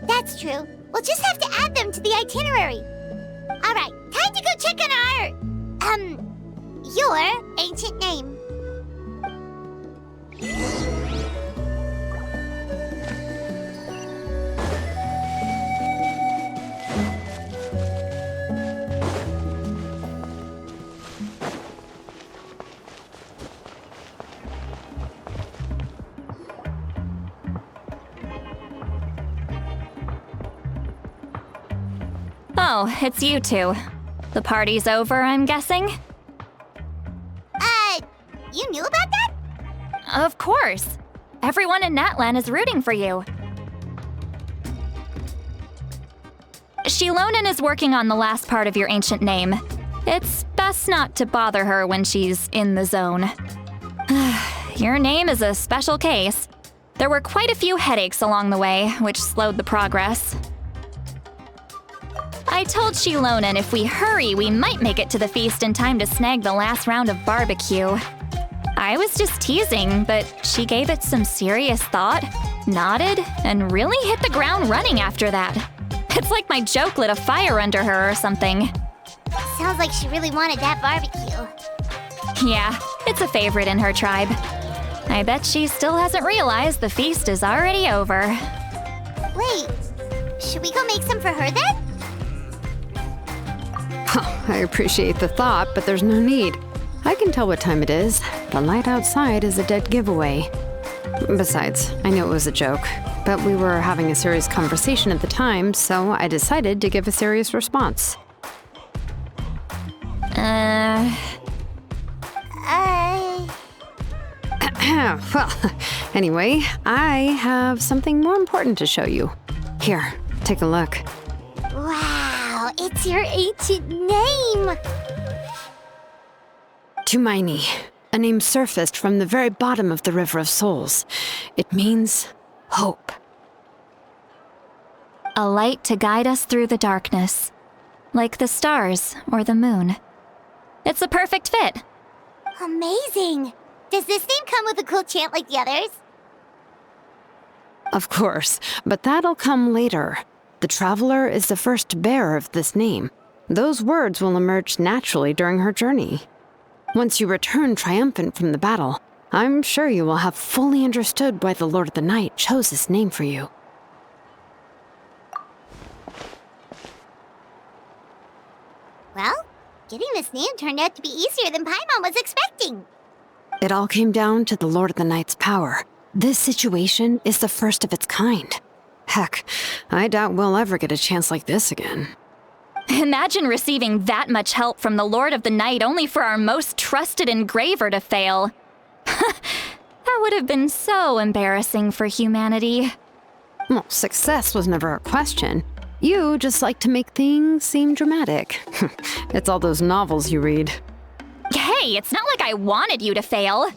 S1: That's true. We'll just have to add them to the itinerary. All right, time to go check on your ancient name.
S9: Oh, it's you two. The party's over, I'm guessing?
S1: You knew about that?
S9: Of course. Everyone in Natlan is rooting for you. Shilonen is working on the last part of your ancient name. It's best not to bother her when she's in the zone. Your name is a special case. There were quite a few headaches along the way, which slowed the progress. I told Shilonen if we hurry, we might make it to the feast in time to snag the last round of barbecue. I was just teasing, but she gave it some serious thought, nodded, and really hit the ground running after that. It's like my joke lit a fire under her or something.
S1: Sounds like she really wanted that barbecue.
S9: Yeah, it's a favorite in her tribe. I bet she still hasn't realized the feast is already over.
S1: Wait, should we go make some for her then?
S3: I appreciate the thought, but there's no need. I can tell what time it is. The light outside is a dead giveaway. Besides, I knew it was a joke, but we were having a serious conversation at the time, so I decided to give a serious response. Well, anyway, I have something more important to show you. Here, take a look.
S1: Wow, it's your ancient name!
S3: Tumaini, a name surfaced from the very bottom of the River of Souls. It means hope.
S9: A light to guide us through the darkness, like the stars or the moon. It's a perfect fit.
S1: Amazing! Does this name come with a cool chant like the others?
S3: Of course, but that'll come later. The Traveler is the first bearer of this name. Those words will emerge naturally during her journey. Once you return triumphant from the battle, I'm sure you will have fully understood why the Lord of the Night chose this name for you.
S1: Well, getting this name turned out to be easier than Paimon was expecting.
S3: It all came down to the Lord of the Night's power. This situation is the first of its kind. Heck, I doubt we'll ever get a chance like this again.
S9: Imagine receiving that much help from the Lord of the Night only for our most trusted engraver to fail. That would have been so embarrassing for humanity.
S3: Well, success was never a question. You just like to make things seem dramatic. It's all those novels you read.
S9: Hey, it's not like I wanted you to fail.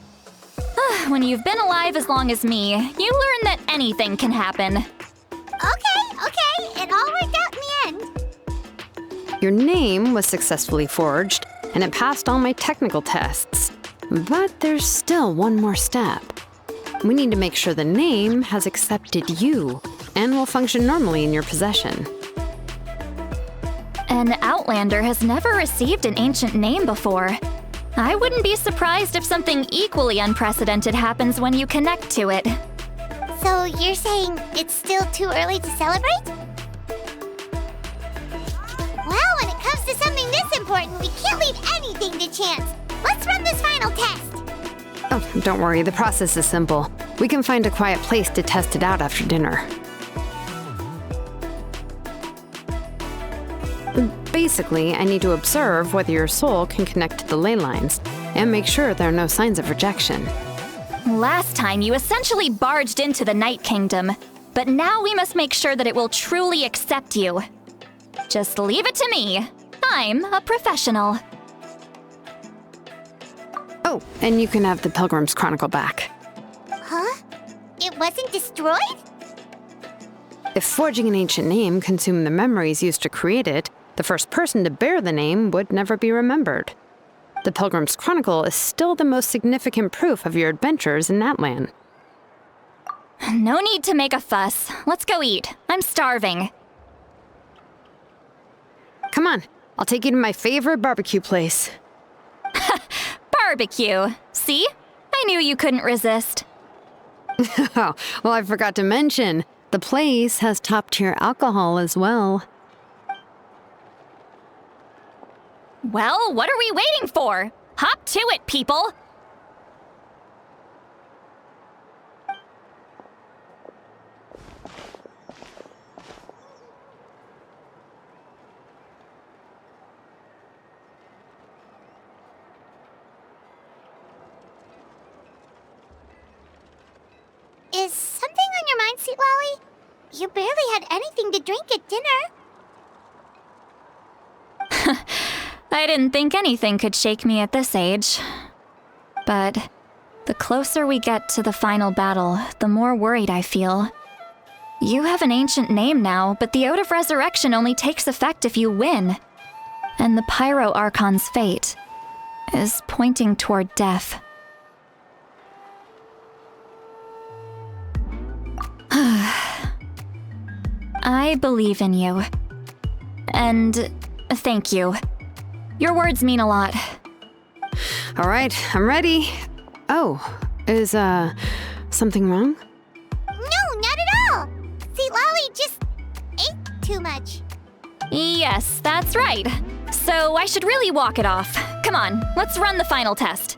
S9: When you've been alive as long as me, you learn that anything can happen.
S1: Okay, it all worked out in the end.
S3: Your name was successfully forged, and it passed all my technical tests. But there's still one more step. We need to make sure the name has accepted you, and will function normally in your possession.
S9: An Outlander has never received an ancient name before. I wouldn't be surprised if something equally unprecedented happens when you connect to it.
S1: So you're saying it's still too early to celebrate? Well, when it comes to something this important, we can't leave anything to chance. Let's run this final test.
S3: Oh, don't worry, the process is simple. We can find a quiet place to test it out after dinner. Basically, I need to observe whether your soul can connect to the ley lines, and make sure there are no signs of rejection.
S9: Last time, you essentially barged into the Night Kingdom, but now we must make sure that it will truly accept you. Just leave it to me. I'm a professional.
S3: Oh, and you can have the Pilgrim's Chronicle back.
S1: Huh? It wasn't destroyed?
S3: If forging an ancient name consumed the memories used to create it, the first person to bear the name would never be remembered. The Pilgrim's Chronicle is still the most significant proof of your adventures in Natlan.
S9: No need to make a fuss. Let's go eat. I'm starving.
S3: Come on, I'll take you to my favorite barbecue place.
S9: Barbecue. See? I knew you couldn't resist.
S3: Oh, well, I forgot to mention, the place has top-tier alcohol as well.
S9: Well, what are we waiting for? Hop to it, people!
S1: Is something on your mind, Sweet Lolly? You barely had anything to drink at dinner.
S9: I didn't think anything could shake me at this age. But the closer we get to the final battle, the more worried I feel. You have an ancient name now, but the Ode of Resurrection only takes effect if you win. And the Pyro Archon's fate is pointing toward death. I believe in you. And thank you. Your words mean a lot.
S3: All right, I'm ready. Oh, is, something wrong?
S1: No, not at all. Sweet Lolly just ate too much.
S9: Yes, that's right. So I should really walk it off. Come on, let's run the final test.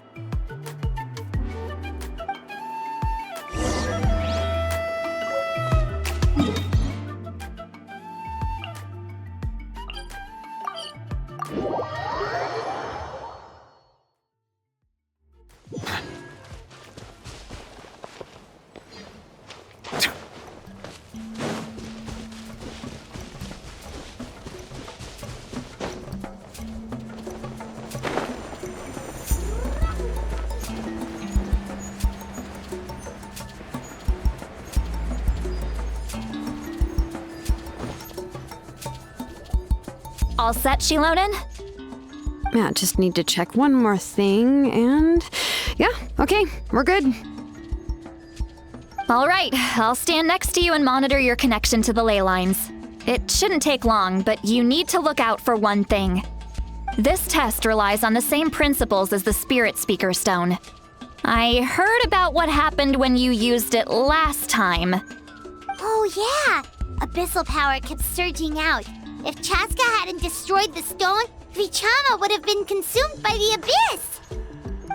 S9: All set, Shilonen?
S3: Yeah, just need to check one more thing, and yeah, okay, we're good.
S9: All right, I'll stand next to you and monitor your connection to the ley lines. It shouldn't take long, but you need to look out for one thing. This test relies on the same principles as the Spirit Speaker Stone. I heard about what happened when you used it last time.
S1: Oh yeah! Abyssal power kept surging out. If Chaska hadn't destroyed the stone, Vichama would have been consumed by the abyss!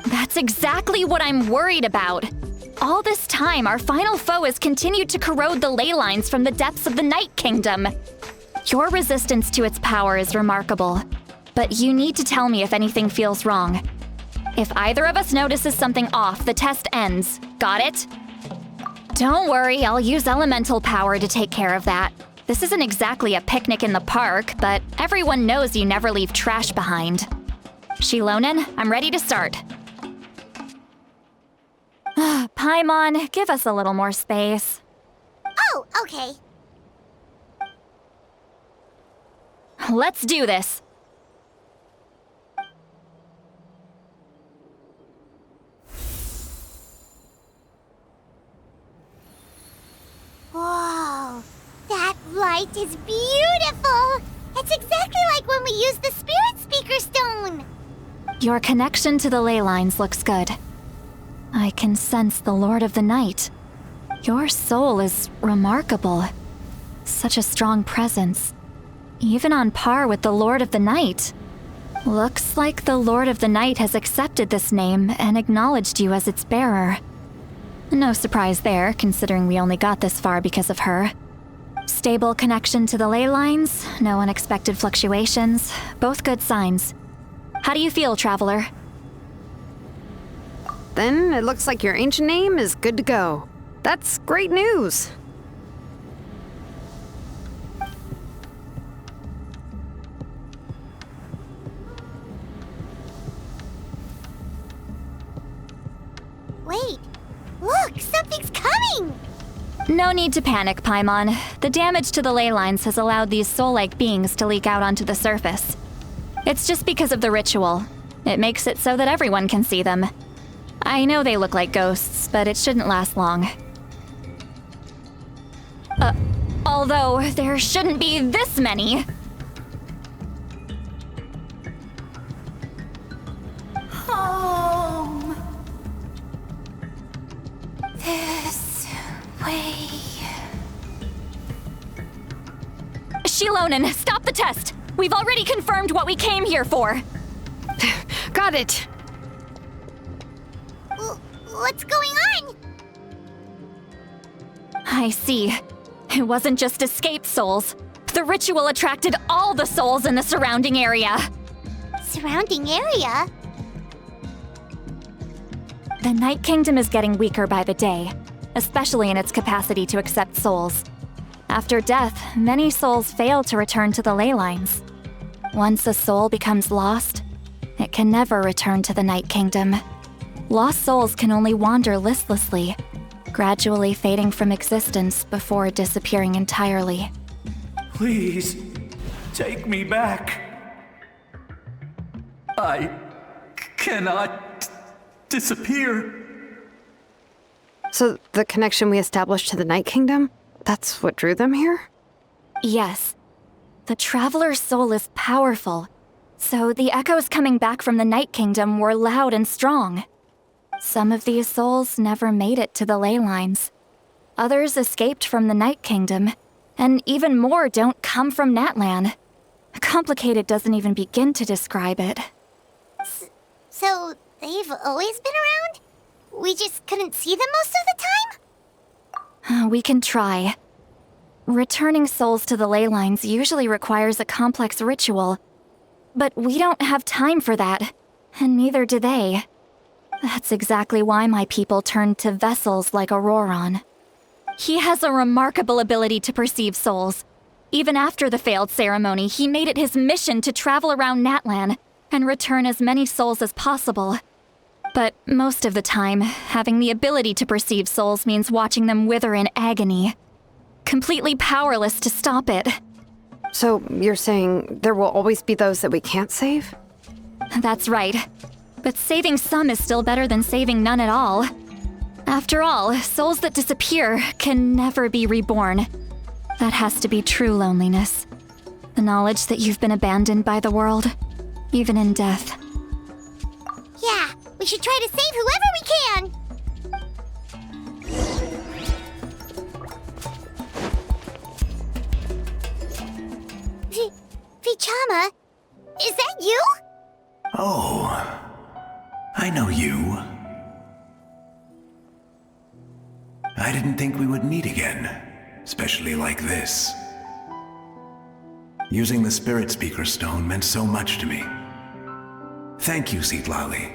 S9: That's exactly what I'm worried about. All this time, our final foe has continued to corrode the ley lines from the depths of the Night Kingdom. Your resistance to its power is remarkable, but you need to tell me if anything feels wrong. If either of us notices something off, the test ends. Got it? Don't worry, I'll use elemental power to take care of that. This isn't exactly a picnic in the park, but everyone knows you never leave trash behind. Shilonen, I'm ready to start. Paimon, give us a little more space.
S1: Oh, okay.
S9: Let's do this.
S1: Whoa, that light is beautiful! It's exactly like when we used the Spirit Speaker Stone!
S9: Your connection to the ley lines looks good. I can sense the Lord of the Night. Your soul is remarkable. Such a strong presence. Even on par with the Lord of the Night. Looks like the Lord of the Night has accepted this name and acknowledged you as its bearer. No surprise there, considering we only got this far because of her. Stable connection to the ley lines, no unexpected fluctuations, both good signs. How do you feel, Traveler?
S3: Then it looks like your ancient name is good to go. That's great news.
S1: Wait, look, something's coming!
S9: No need to panic, Paimon. The damage to the ley lines has allowed these soul-like beings to leak out onto the surface. It's just because of the ritual. It makes it so that everyone can see them. I know they look like ghosts, but it shouldn't last long. Although there shouldn't be this many.
S1: Home. This way.
S9: Shilonen, stop the test! We've already confirmed what we came here for.
S3: Got it.
S1: What's going on?
S9: I see. It wasn't just escaped souls. The ritual attracted all the souls in the surrounding area.
S1: Surrounding area?
S9: The Night Kingdom is getting weaker by the day, especially in its capacity to accept souls. After death, many souls fail to return to the ley lines. Once a soul becomes lost, it can never return to the Night Kingdom. Lost souls can only wander listlessly, gradually fading from existence before disappearing entirely.
S10: Please, take me back. I cannot disappear.
S3: So the connection we established to the Night Kingdom, that's what drew them here?
S9: Yes. The Traveler's soul is powerful, so the echoes coming back from the Night Kingdom were loud and strong. Some of these souls never made it to the ley lines. Others escaped from the Night Kingdom, and even more don't come from Natlan. Complicated doesn't even begin to describe it.
S1: So, they've always been around? We just couldn't see them most of the time?
S9: We can try. Returning souls to the ley lines usually requires a complex ritual, but we don't have time for that, and neither do they. That's exactly why my people turned to vessels like Auroron. He has a remarkable ability to perceive souls. Even after the failed ceremony, he made it his mission to travel around Natlan and return as many souls as possible. But most of the time, having the ability to perceive souls means watching them wither in agony. Completely powerless to stop it.
S3: So you're saying there will always be those that we can't save?
S9: That's right. But saving some is still better than saving none at all. After all, souls that disappear can never be reborn. That has to be true loneliness. The knowledge that you've been abandoned by the world, even in death.
S1: Yeah, we should try to save whoever we can! Vichama, is that you?
S10: Oh, I know you. I didn't think we would meet again, especially like this. Using the Spirit Speaker Stone meant so much to me. Thank you, Citlali.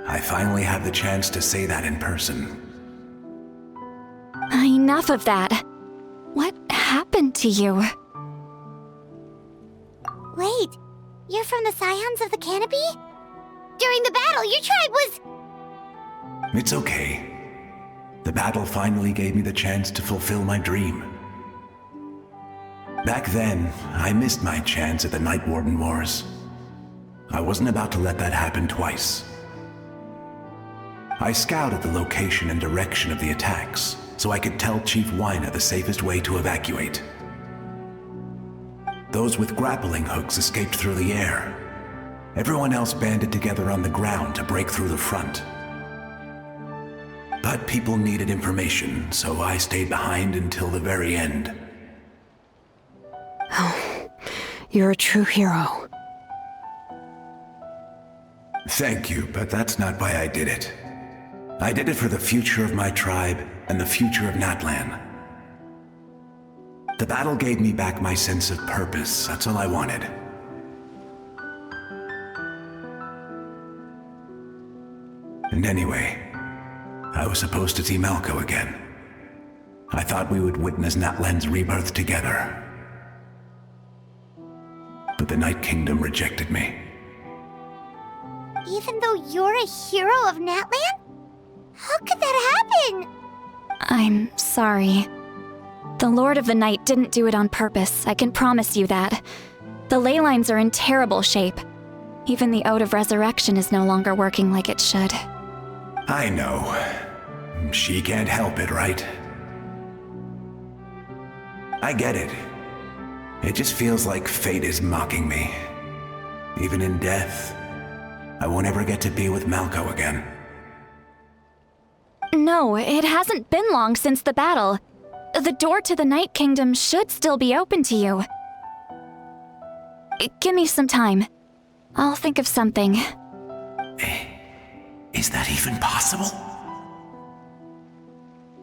S10: I finally have the chance to say that in person.
S9: Enough of that. What happened to you?
S1: Wait, you're from the Scions of the Canopy? During the battle, your tribe was...
S10: It's okay. The battle finally gave me the chance to fulfill my dream. Back then, I missed my chance at the Night Warden Wars. I wasn't about to let that happen twice. I scouted the location and direction of the attacks, so I could tell Chief Wyna the safest way to evacuate. Those with grappling hooks escaped through the air. Everyone else banded together on the ground to break through the front. But people needed information, so I stayed behind until the very end.
S3: Oh, you're a true hero.
S10: Thank you, but that's not why I did it. I did it for the future of my tribe and the future of Natlan. The battle gave me back my sense of purpose, that's all I wanted. And anyway, I was supposed to see Malco again. I thought we would witness Natlan's rebirth together. But the Night Kingdom rejected me.
S1: Even though you're a hero of Natlan? How could that happen?
S9: I'm sorry. The Lord of the Night didn't do it on purpose, I can promise you that. The ley lines are in terrible shape. Even the Ode of Resurrection is no longer working like it should.
S10: I know. She can't help it, right? I get it. It just feels like fate is mocking me. Even in death, I won't ever get to be with Malco again.
S9: No, it hasn't been long since the battle. The door to the Night Kingdom should still be open to you. Give me some time. I'll think of something.
S10: Is that even possible?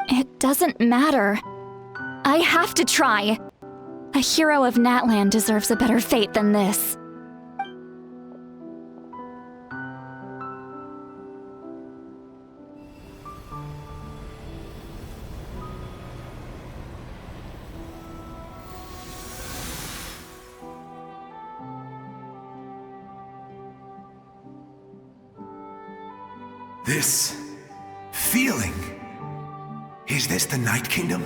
S9: It doesn't matter. I have to try. A hero of Natlan deserves a better fate than this.
S10: This feeling. Is this the Night Kingdom?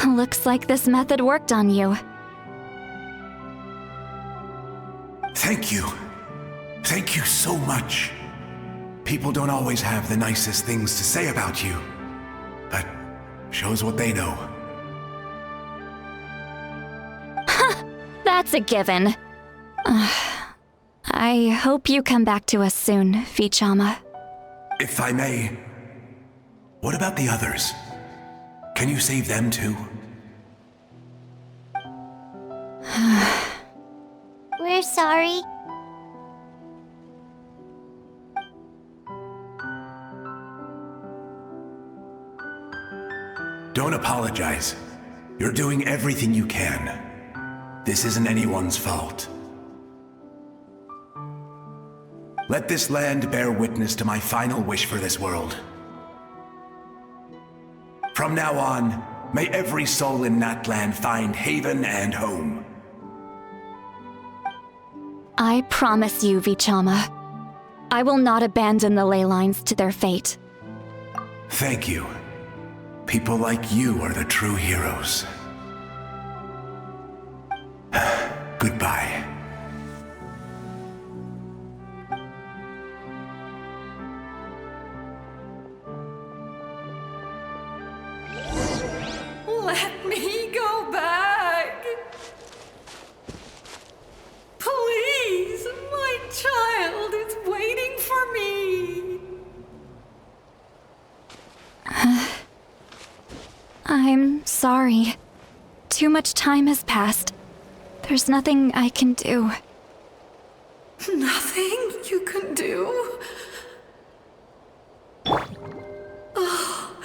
S9: Looks like this method worked on you.
S10: Thank you. Thank you so much. People don't always have the nicest things to say about you, but shows what they know.
S9: That's a given. I hope you come back to us soon, Vichama.
S10: If I may, what about the others? Can you save them too?
S1: We're sorry.
S10: Don't apologize. You're doing everything you can. This isn't anyone's fault. Let this land bear witness to my final wish for this world. From now on, may every soul in Natland find haven and home.
S9: I promise you, Vichama. I will not abandon the ley lines to their fate.
S10: Thank you. People like you are the true heroes. Goodbye.
S11: Let me go back. Please, my child is waiting for me.
S9: I'm sorry. Too much time has passed. There's nothing I can do.
S11: Nothing you can do? Oh,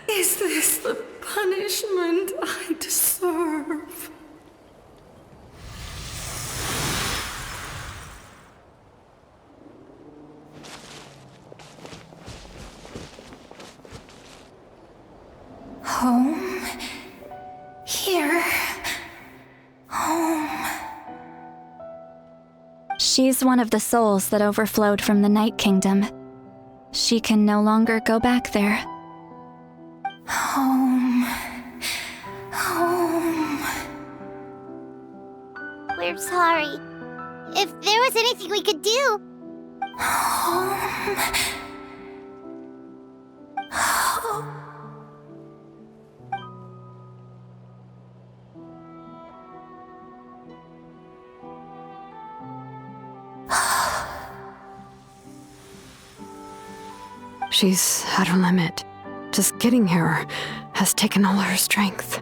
S11: is this the punishment I deserve? Home? Here? Home?
S9: She's one of the souls that overflowed from the Night Kingdom. She can no longer go back there.
S11: Home. Home.
S1: We're sorry. If there was anything we could do.
S11: Home. Home.
S3: She's at her limit. Just getting here has taken all her strength.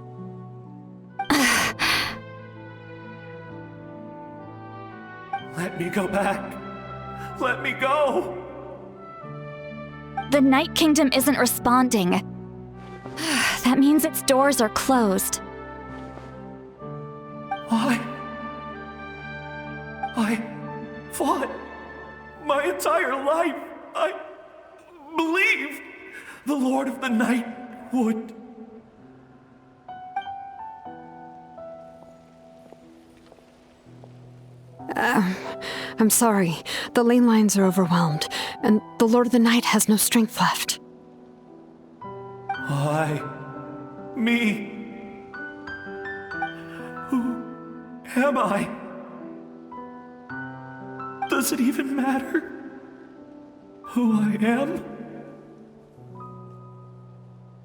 S10: Let me go back. Let me go.
S9: The Night Kingdom isn't responding. That means its doors are closed.
S10: I fought my entire life. I believed the Lord of the Night would.
S3: I'm sorry. The ley lines are overwhelmed, and the Lord of the Night has no strength left.
S10: Me. Who am I? Does it even matter who I am?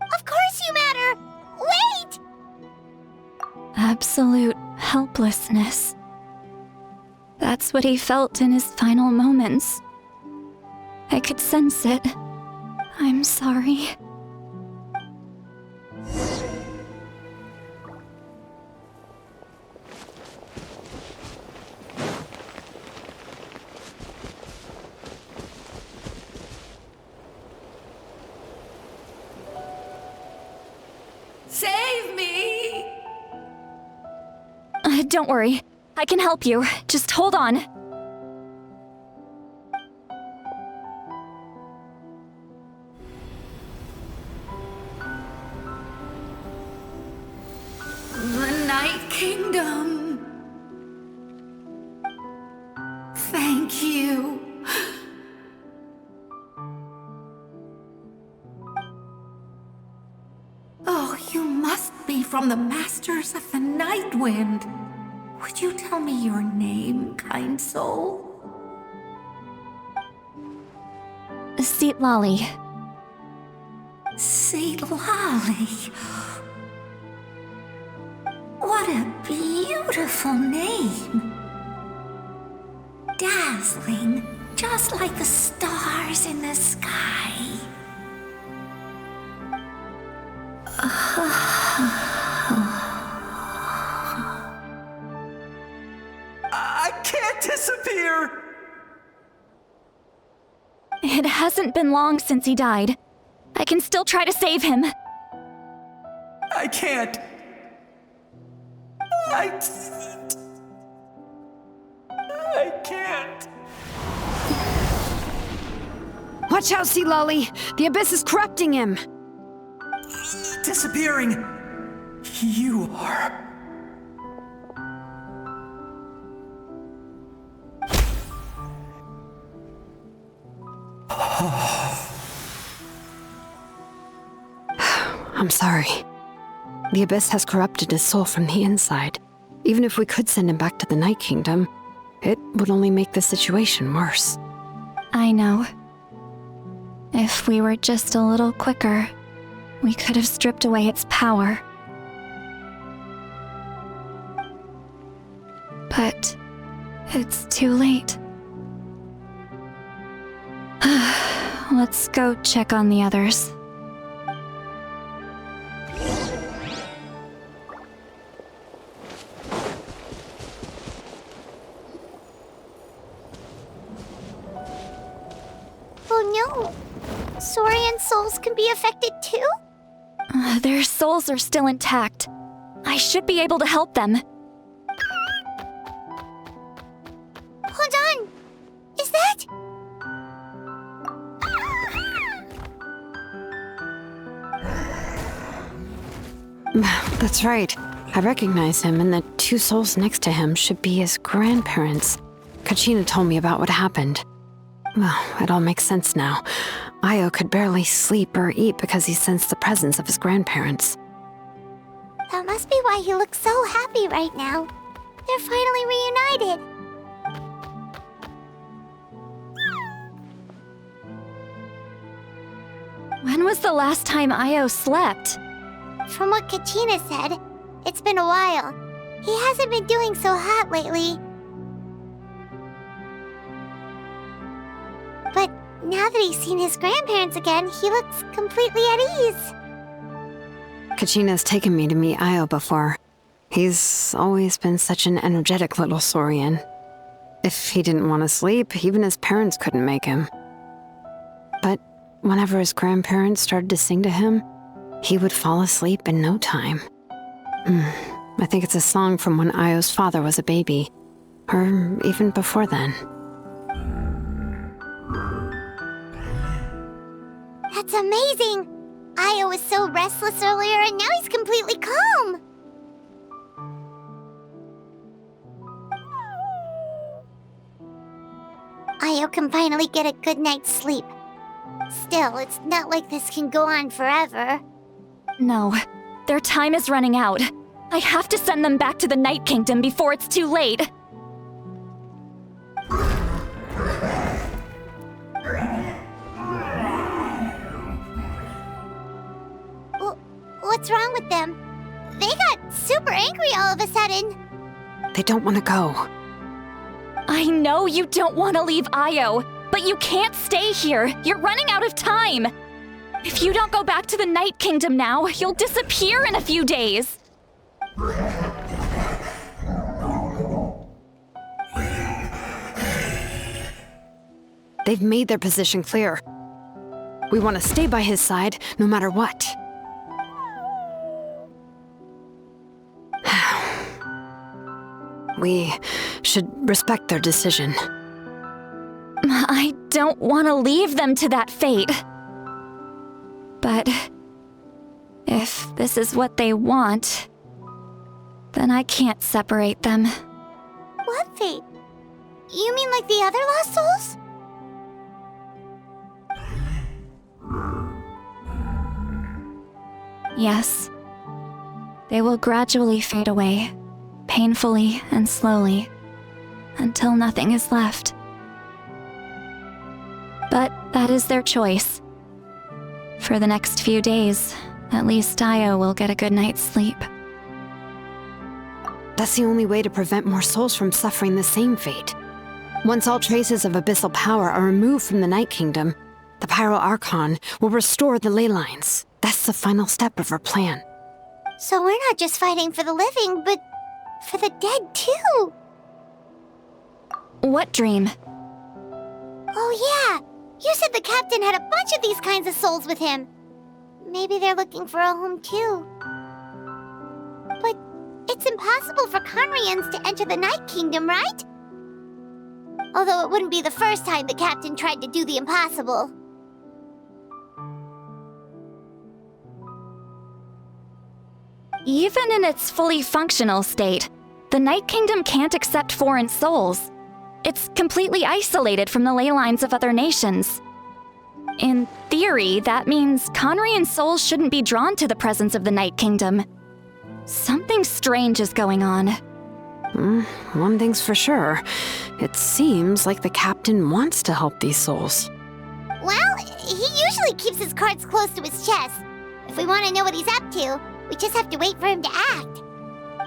S1: Of course you matter! Wait!
S9: Absolute helplessness. That's what he felt in his final moments. I could sense it. I'm sorry.
S11: Save me!
S9: Don't worry. I can help you. Just hold on.
S11: The Night Kingdom. Thank you. from the Masters of the Night Wind. Would you tell me your name, kind soul?
S9: Lolly.
S11: Lolly. What a beautiful name. Dazzling, just like the stars in the sky.
S12: I can't disappear!
S9: It hasn't been long since he died. I can still try to save him.
S12: I can't. I can't.
S3: Watch out, Sea Lolly! The Abyss is corrupting him!
S12: Disappearing. You are.
S3: I'm sorry. The Abyss has corrupted his soul from the inside. Even if we could send him back to the Night Kingdom, it would only make the situation worse.
S9: I know. If we were just a little quicker, we could have stripped away its power. But it's too late. Let's go check on the others.
S1: Oh no! Saurian souls can be affected too?
S9: Their souls are still intact. I should be able to help them.
S1: Hold on! Is that...
S3: That's right. I recognize him, and the two souls next to him should be his grandparents. Kachina told me about what happened. Well, it all makes sense now. Io could barely sleep or eat because he sensed the presence of his grandparents.
S1: That must be why he looks so happy right now. They're finally reunited.
S9: When was the last time Io slept?
S1: From what Kachina said, it's been a while. He hasn't been doing so hot lately. But now that he's seen his grandparents again, he looks completely at ease.
S3: Kachina's taken me to meet Io before. He's always been such an energetic little Saurian. If he didn't want to sleep, even his parents couldn't make him. But whenever his grandparents started to sing to him, he would fall asleep in no time. I think it's a song from when Io's father was a baby, or even before then.
S1: That's amazing! Io was so restless earlier and now he's completely calm! Io can finally get a good night's sleep. Still, it's not like this can go on forever.
S9: No, their time is running out. I have to send them back to the Night Kingdom before it's too late.
S1: What's wrong with them? They got super angry all of a sudden.
S3: They don't want to go.
S9: I know you don't want to leave Io, but you can't stay here. You're running out of time. If you don't go back to the Night Kingdom now, you'll disappear in a few days.
S3: They've made their position clear. We want to stay by his side, no matter what. We should respect their decision.
S9: I don't want to leave them to that fate. But if this is what they want, then I can't separate them.
S1: What fate? You mean like the other lost souls?
S9: Yes. They will gradually fade away, painfully and slowly, until nothing is left. But that is their choice. For the next few days, at least Io will get a good night's sleep.
S3: That's the only way to prevent more souls from suffering the same fate. Once all traces of abyssal power are removed from the Night Kingdom, the Pyro Archon will restore the ley lines. That's the final step of our plan.
S1: So we're not just fighting for the living, but for the dead too.
S9: What dream?
S1: Oh yeah, you said the captain had a bunch of these kinds of souls with him. Maybe they're looking for a home too. But it's impossible for Conrians to enter the Night Kingdom, right? Although it wouldn't be the first time the captain tried to do the impossible.
S9: Even in its fully functional state, the Night Kingdom can't accept foreign souls. It's completely isolated from the ley lines of other nations. In theory, that means Conrian souls shouldn't be drawn to the presence of the Night Kingdom. Something strange is going on.
S3: One thing's for sure. It seems like the captain wants to help these souls.
S1: Well, he usually keeps his cards close to his chest. If we want to know what he's up to, we just have to wait for him to act.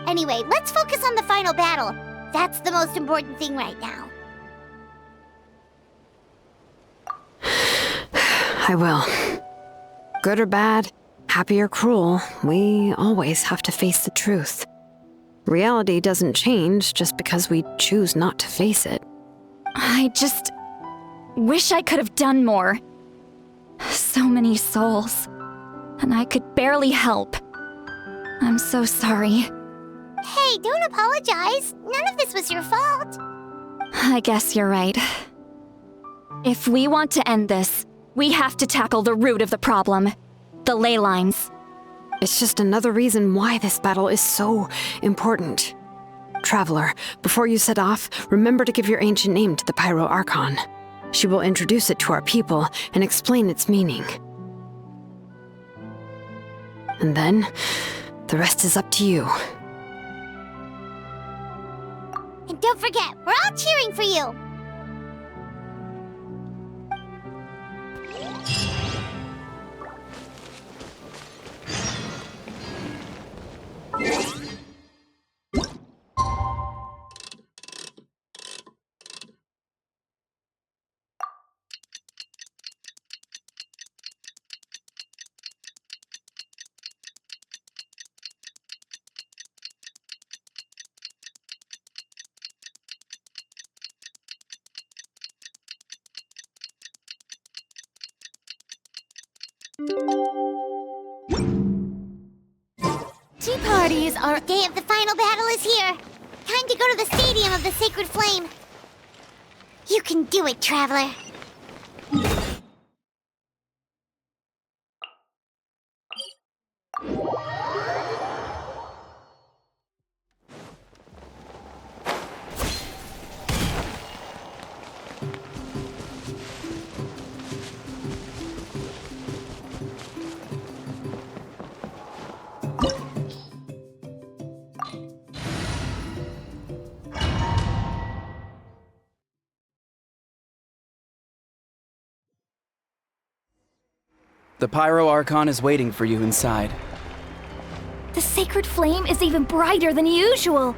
S1: Anyway, let's focus on the final battle. That's the most important thing right now.
S3: I will. Good or bad, happy or cruel, we always have to face the truth. Reality doesn't change just because we choose not to face it.
S9: I just wish I could have done more. So many souls, and I could barely help. I'm so sorry.
S1: Hey, don't apologize. None of this was your fault.
S9: I guess you're right. If we want to end this, we have to tackle the root of the problem. The ley lines.
S3: It's just another reason why this battle is so important. Traveler, before you set off, remember to give your ancient name to the Pyro Archon. She will introduce it to our people and explain its meaning. And then, the rest is up to you.
S1: And don't forget, we're all cheering for you. Tea parties are... Day of the final battle is here. Time to go to the Stadium of the Sacred Flame. You can do it, Traveler.
S13: The Pyro Archon is waiting for you inside.
S9: The sacred flame is even brighter than usual.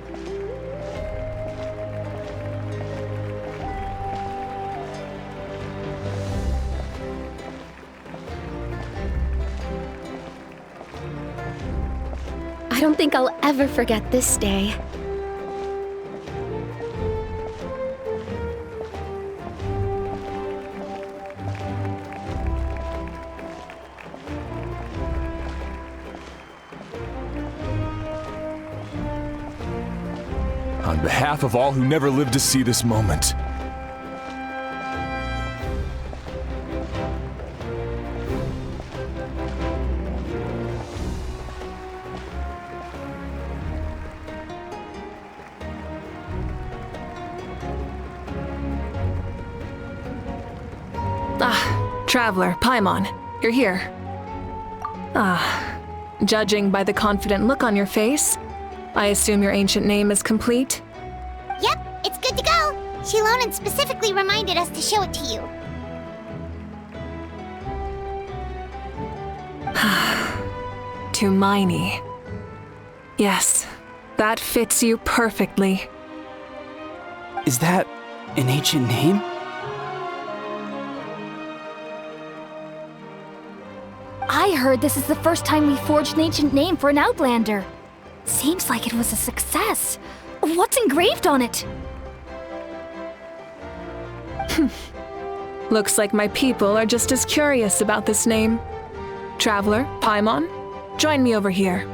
S5: I don't think I'll ever forget this day.
S14: On behalf of all who never lived to see this moment.
S4: Traveler, Paimon, you're here. Judging by the confident look on your face, I assume your ancient name is complete?
S1: Yep, it's good to go. Shilonen specifically reminded us to show it to you.
S4: Hermione. Yes, that fits you perfectly.
S13: Is that an ancient name?
S5: I heard this is the first time we forged an ancient name for an Outlander. Seems like it was a success. What's engraved on it?
S4: Looks like my people are just as curious about this name. Traveler, Paimon, join me over here.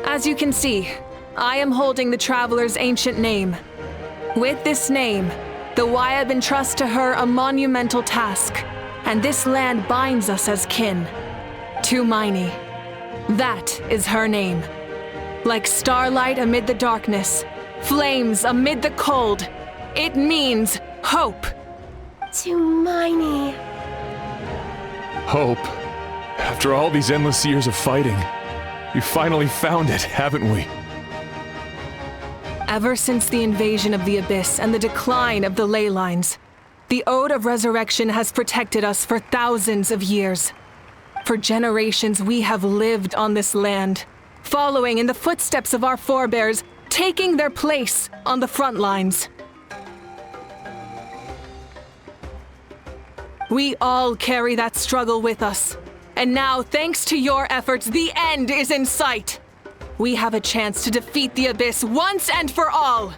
S4: As you can see, I am holding the Traveler's ancient name. With this name, the Wyab entrusts to her a monumental task, and this land binds us as kin. To Hermione. That is her name. Like starlight amid the darkness, flames amid the cold, it means hope.
S8: To Hermione.
S14: Hope. After all these endless years of fighting, we finally found it, haven't we?
S4: Ever since the invasion of the Abyss and the decline of the ley lines, the Ode of Resurrection has protected us for thousands of years. For generations, we have lived on this land, following in the footsteps of our forebears, taking their place on the front lines. We all carry that struggle with us. And now, thanks to your efforts, the end is in sight. We have a chance to defeat the Abyss once and for all.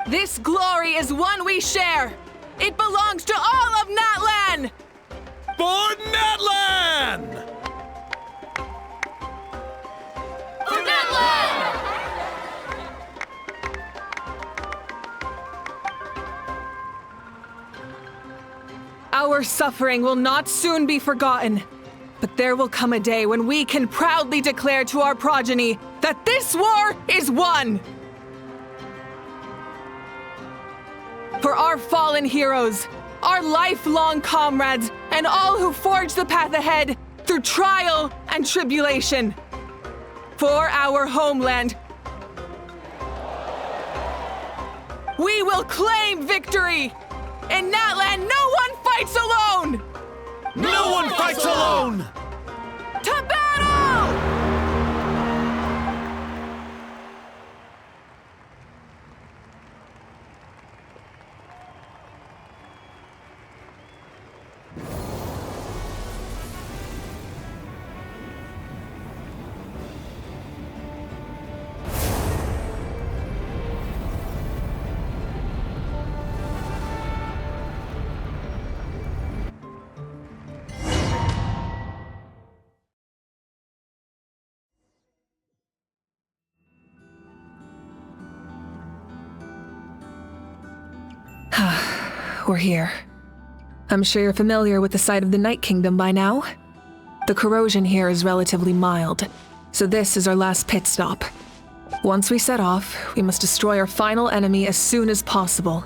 S4: This glory is one we share. It belongs to all of Natlan!
S15: For Natlan!
S1: For Natlan!
S4: Our suffering will not soon be forgotten. But there will come a day when we can proudly declare to our progeny that this war is won! For our fallen heroes, our lifelong comrades, and all who forge the path ahead through trial and tribulation. For our homeland, we will claim victory! In Natlan, no one fights alone!
S15: No one fights alone!
S4: To battle! We're here. I'm sure you're familiar with the site of the Night Kingdom by now. The corrosion here is relatively mild, so this is our last pit stop. Once we set off, we must destroy our final enemy as soon as possible.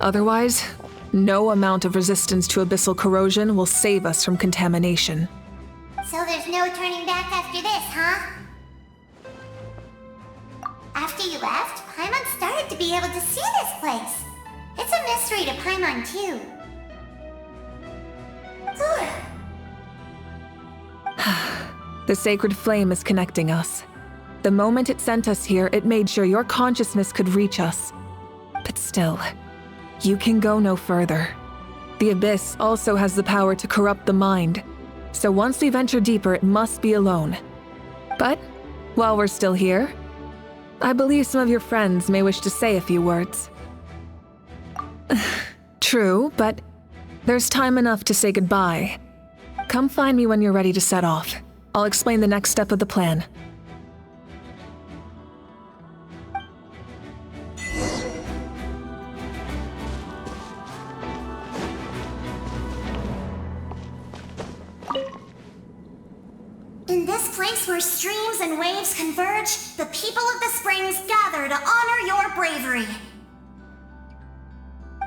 S4: Otherwise, no amount of resistance to abyssal corrosion will save us from contamination.
S1: So there's no turning back after this, huh? After you left, Paimon started to be able to see this place. It's a mystery to Paimon, too.
S4: The sacred flame is connecting us. The moment it sent us here, it made sure your consciousness could reach us. But still, you can go no further. The Abyss also has the power to corrupt the mind, so once we venture deeper, it must be alone. But, while we're still here, I believe some of your friends may wish to say a few words. True, but there's time enough to say goodbye. Come find me when you're ready to set off. I'll explain the next step of the plan.
S1: In this place where streams and waves converge, the people of the springs gather to honor your bravery.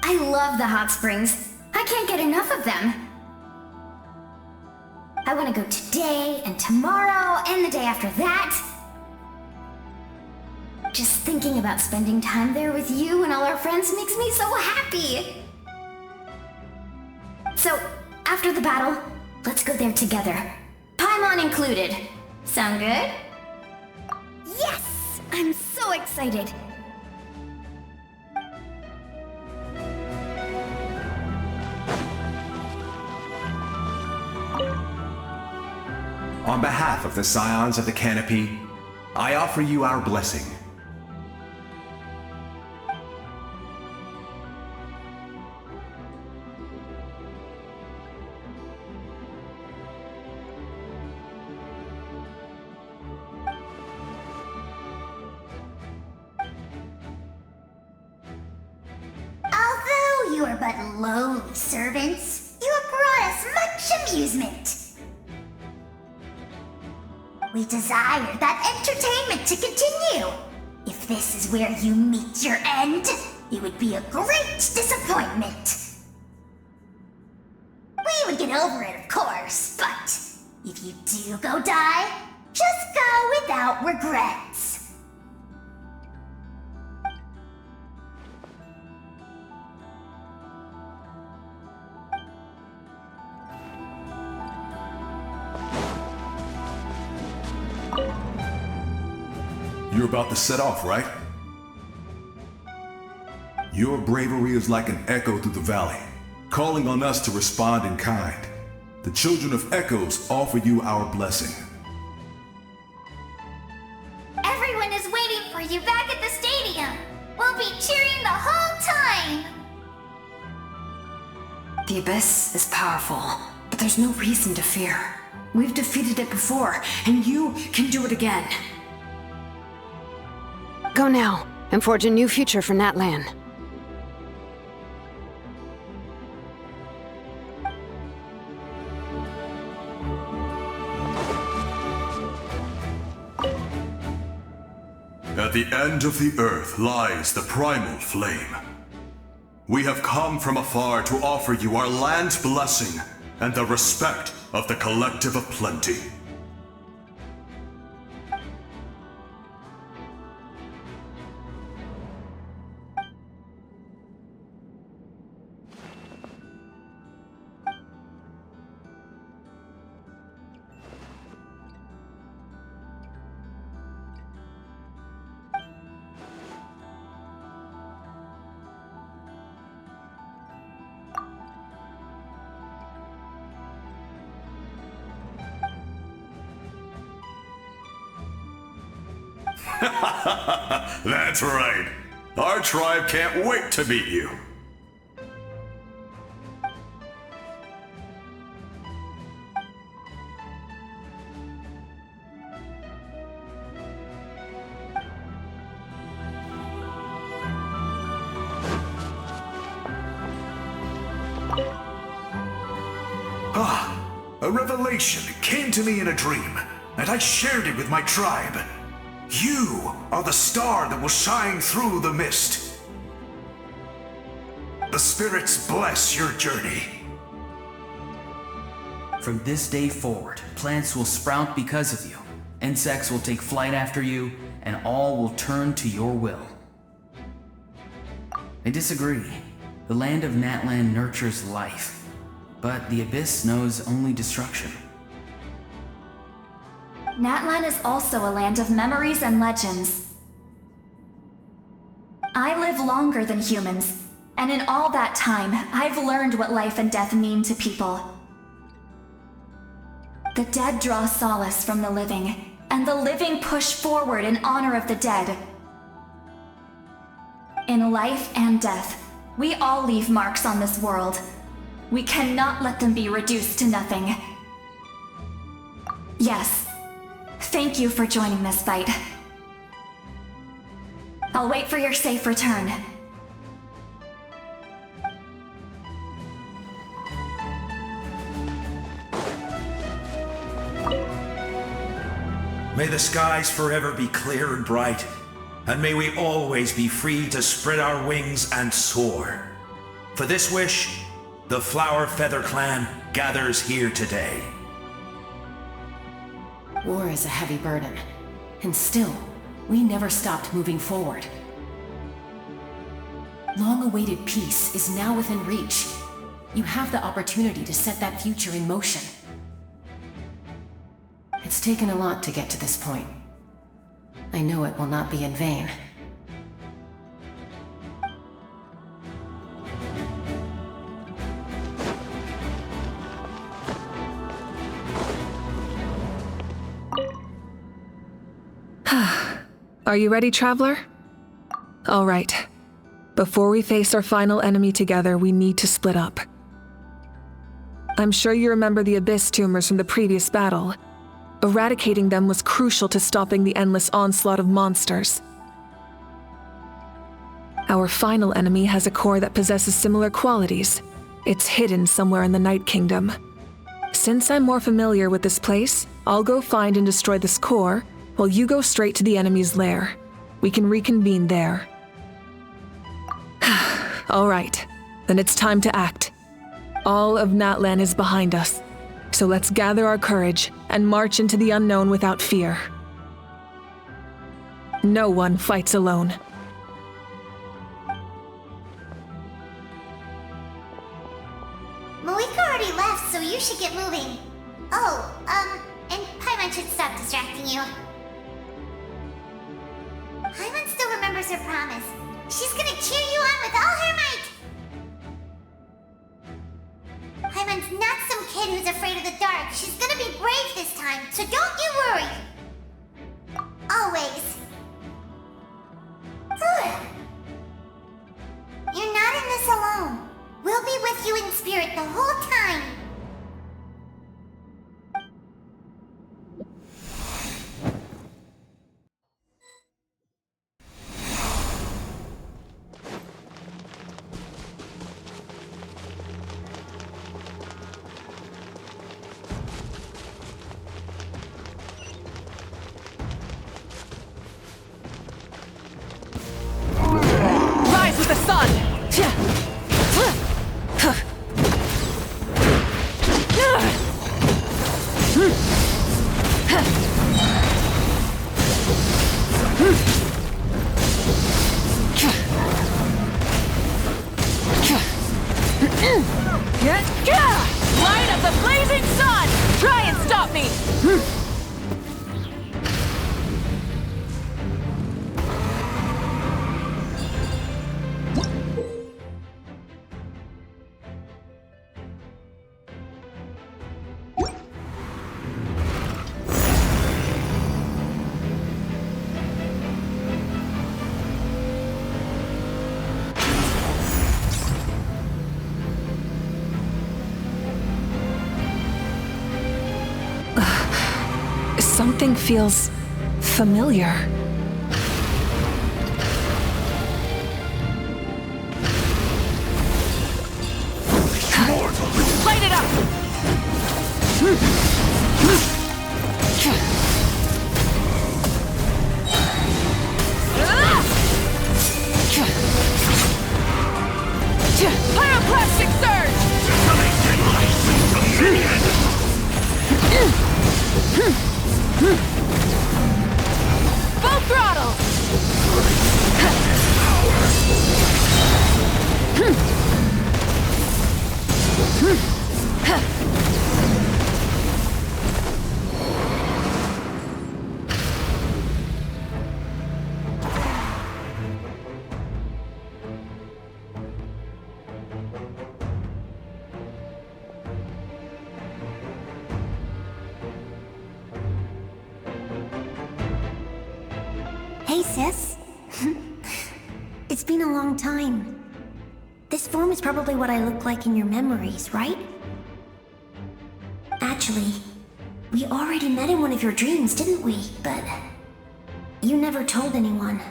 S5: I love the hot springs. I can't get enough of them. I want to go today and tomorrow and the day after that. Just thinking about spending time there with you and all our friends makes me so happy. So, after the battle, let's go there together. Paimon included. Sound good? Yes! I'm so excited.
S10: On behalf of the Scions of the Canopy, I offer you our blessing.
S1: Although you are but lowly servants, you have brought us much amusement. We desire that entertainment to continue. If this is where you meet your end, it would be a great disappointment. We would get over it, of course, but if you do go die, just go without regrets.
S10: You're about to set off, right? Your bravery is like an echo through the valley, calling on us to respond in kind. The children of Echoes offer you our blessing.
S1: Everyone is waiting for you back at the stadium. We'll be cheering the whole time.
S3: The Abyss is powerful, but there's no reason to fear. We've defeated it before, and you can do it again. Go now, and forge a new future for Natlan.
S2: At the end of the earth lies the primal flame. We have come from afar to offer you our land's blessing and the respect of the Collective of Plenty. That's right. Our tribe can't wait to meet you.
S10: A revelation came to me in a dream, and I shared it with my tribe. You are the star that will shine through the mist. The spirits bless your journey.
S6: From this day forward, plants will sprout because of you. Insects will take flight after you, and all will turn to your will. I disagree. The land of Natlan nurtures life, but the Abyss knows only destruction.
S9: Natlan is also a land of memories and legends. I live longer than humans, and in all that time, I've learned what life and death mean to people. The dead draw solace from the living, and the living push forward in honor of the dead. In life and death, we all leave marks on this world. We cannot let them be reduced to nothing. Yes. Thank you for joining this fight. I'll wait for your safe return.
S16: May the skies forever be clear and bright, and may we always be free to spread our wings and soar. For this wish, the Flower Feather Clan gathers here today.
S7: War is a heavy burden, and still, we never stopped moving forward. Long-awaited peace is now within reach. You have the opportunity to set that future in motion. It's taken a lot to get to this point. I know it will not be in vain.
S4: Are you ready, traveler? All right. Before we face our final enemy together, we need to split up. I'm sure you remember the Abyss tumors from the previous battle. Eradicating them was crucial to stopping the endless onslaught of monsters. Our final enemy has a core that possesses similar qualities. It's hidden somewhere in the Night Kingdom. Since I'm more familiar with this place, I'll go find and destroy this core, while you go straight to the enemy's lair. We can reconvene there. All right, then it's time to act. All of Natlan is behind us, so let's gather our courage and march into the unknown without fear. No one fights alone.
S1: Mavuika already left, so you should get moving. Oh, and Paimon should stop distracting you. Paimon still remembers her promise. She's gonna cheer you on with all her might! Paimon's not some kid who's afraid of the dark. She's gonna be brave this time, so don't you worry! Always. You're not in this alone. We'll be with you in spirit the whole time.
S4: Rise with the sun! Light of the blazing sun! Try and stop me! Something feels familiar. Light it up! Pyroclastic surge! Full throttle!
S1: Hey, sis. It's been a long time. This form is probably what I look like in your memories, right? Actually, we already met in one of your dreams, didn't we? But you never told anyone.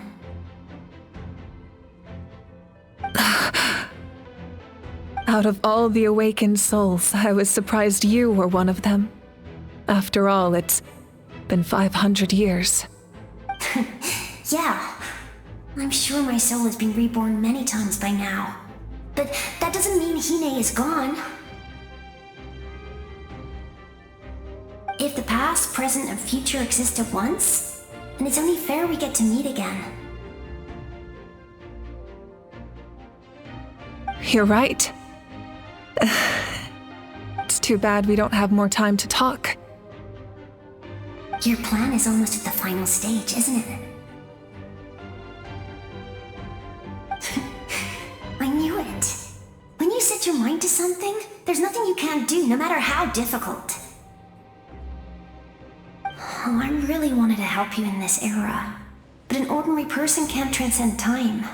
S4: Out of all the awakened souls, I was surprised you were one of them. After all, it's been 500 years.
S1: Yeah. I'm sure my soul has been reborn many times by now.
S17: But that doesn't mean Hine is gone. If the past, present, and future exist at once, then it's only fair we get to meet again.
S4: You're right. It's too bad we don't have more time to talk.
S17: Your plan is almost at the final stage, isn't it? I knew it. When you set your mind to something, there's nothing you can't do, no matter how difficult. Oh, I really wanted to help you in this era, but an ordinary person can't transcend time.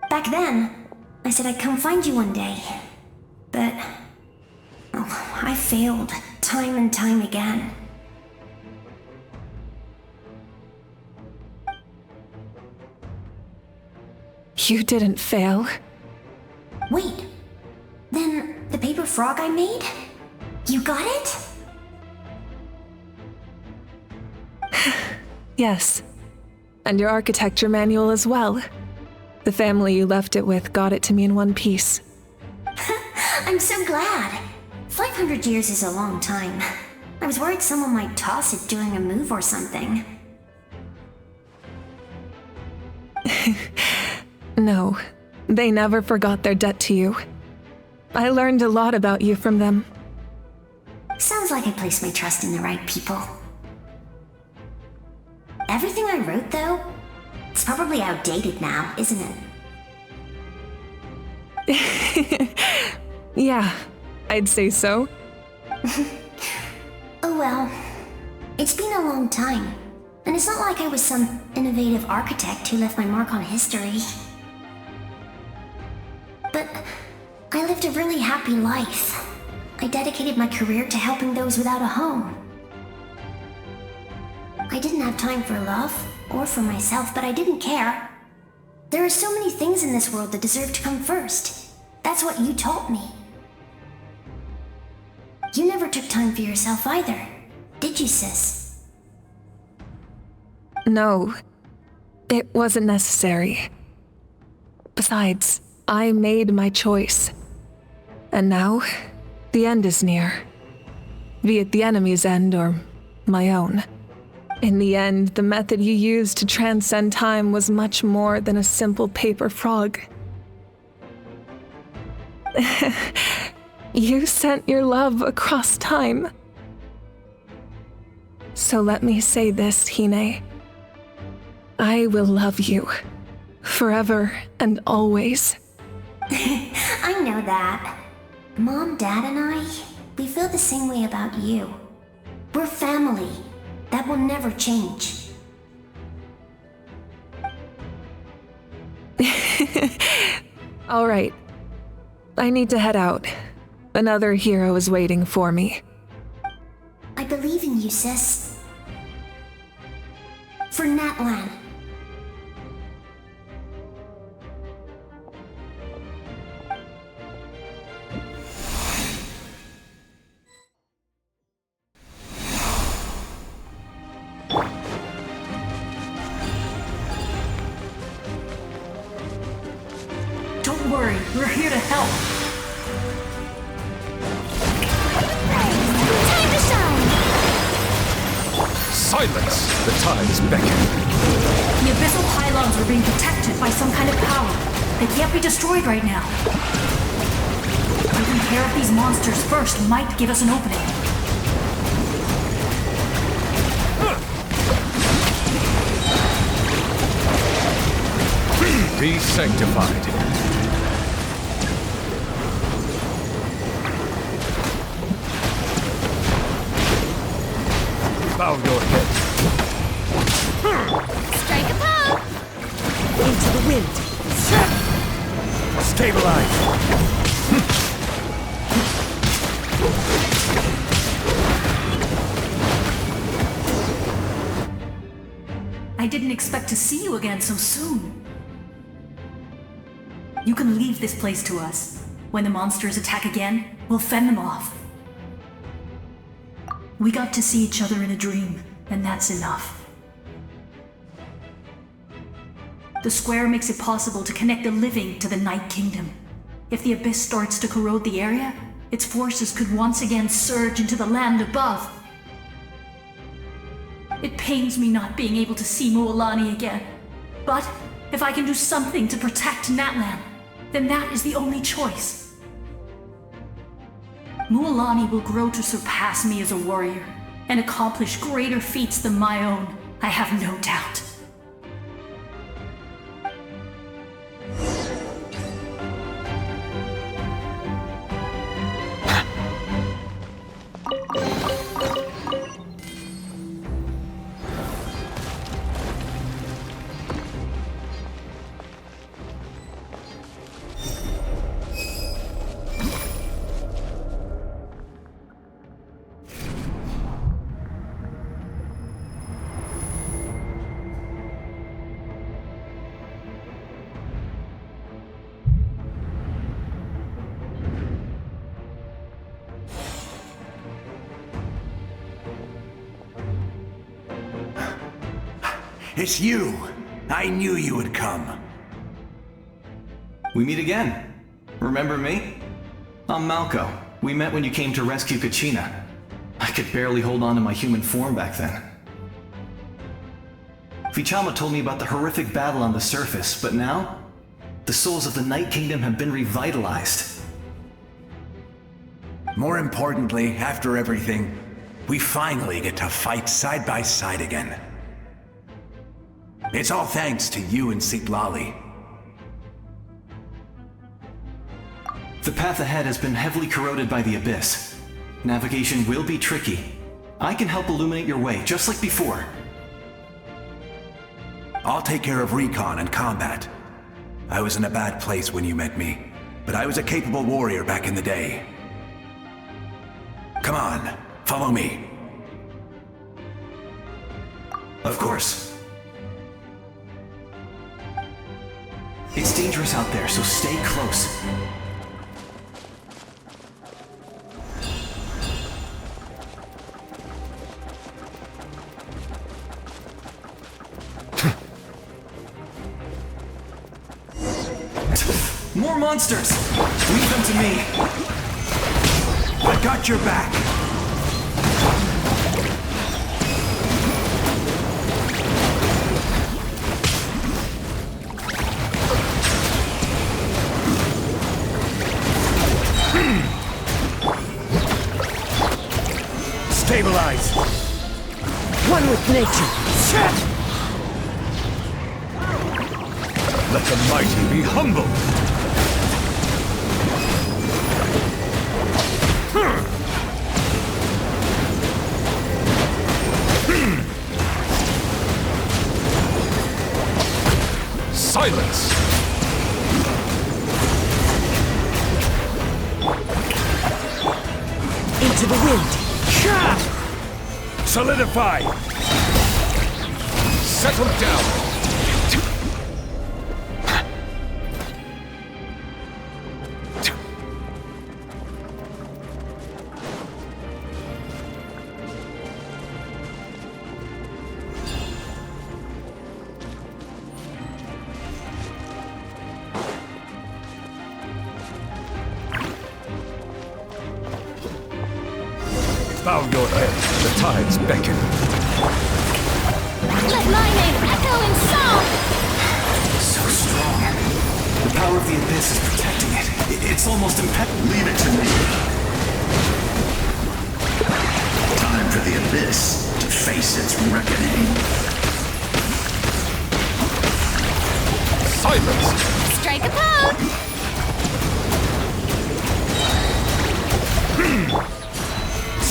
S17: Back then, I said I'd come find you one day, but I failed time and time again.
S4: You didn't fail.
S17: Wait, then the paper frog I made? You got it?
S4: Yes. And your architecture manual as well. The family you left it with got it to me in one piece.
S17: I'm so glad. 500 years is a long time. I was worried someone might toss it during a move or something.
S4: No, they never forgot their debt to you. I learned a lot about you from them.
S17: Sounds like I placed my trust in the right people. Everything I wrote, though, it's probably outdated now, isn't
S4: it? Yeah, I'd say so.
S17: Oh well, it's been a long time, and it's not like I was some innovative architect who left my mark on history. But I lived a really happy life. I dedicated my career to helping those without a home. I didn't have time for love, or for myself, but I didn't care. There are so many things in this world that deserve to come first. That's what you taught me. You never took time for yourself either, did you, sis?
S4: No, it wasn't necessary. Besides, I made my choice. And now, the end is near. Be it the enemy's end or my own. In the end, the method you used to transcend time was much more than a simple paper frog. You sent your love across time. So let me say this, Hine. I will love you. Forever and always.
S17: I know that. Mom, Dad, and I, we feel the same way about you. We're family. That will never change.
S4: All right. I need to head out. Another hero is waiting for me.
S17: I believe in you, sis. For Natlan.
S11: Don't worry, we're here to help.
S1: Time to shine!
S14: Silence! The tide is beckoning.
S11: The abyssal pylons are being protected by some kind of power. They can't be destroyed right now. Taking care of these monsters first might give us an opening.
S14: Be sanctified. Bow your head.
S1: Strike a pose!
S12: Into the wind.
S14: Stabilize.
S11: I didn't expect to see you again so soon. You can leave this place to us. When the monsters attack again, we'll fend them off. We got to see each other in a dream, and that's enough. the square makes it possible to connect the living to the Night Kingdom. If the abyss starts to corrode the area, its forces could once again surge into the land above. It pains me not being able to see Mualani again. But if I can do something to protect Natlan, then that is the only choice. Mualani will grow to surpass me as a warrior and accomplish greater feats than my own, I have no doubt.
S10: It's you! I knew you would come.
S18: We meet again. Remember me? I'm Malco. We met when you came to rescue Kachina. I could barely hold on to my human form back then. Vichama told me about the horrific battle on the surface, but now, the souls of the Night Kingdom have been revitalized.
S10: More importantly, after everything, we finally get to fight side by side again. It's all thanks to you and Sitlali.
S18: The path ahead has been heavily corroded by the abyss. Navigation will be tricky. I can help illuminate your way, just like before.
S10: I'll take care of recon and combat. I was in a bad place when you met me, but I was a capable warrior back in the day. Come on, follow me.
S18: Of course. It's dangerous out there, so stay close. More monsters! Leave them to me!
S10: I got your back!
S15: Stabilize!
S12: One with nature!
S15: Let the mighty be humble! Silence!
S12: Into the wind!
S15: Solidify! Settle down! Bow your head, the tides beckon.
S1: Let my name echo in song!
S18: So strong. The power of the abyss is protecting it. It's almost impenetrable.
S2: Leave it to me. Time for the abyss to face its reckoning.
S15: Silence!
S1: Strike a pose!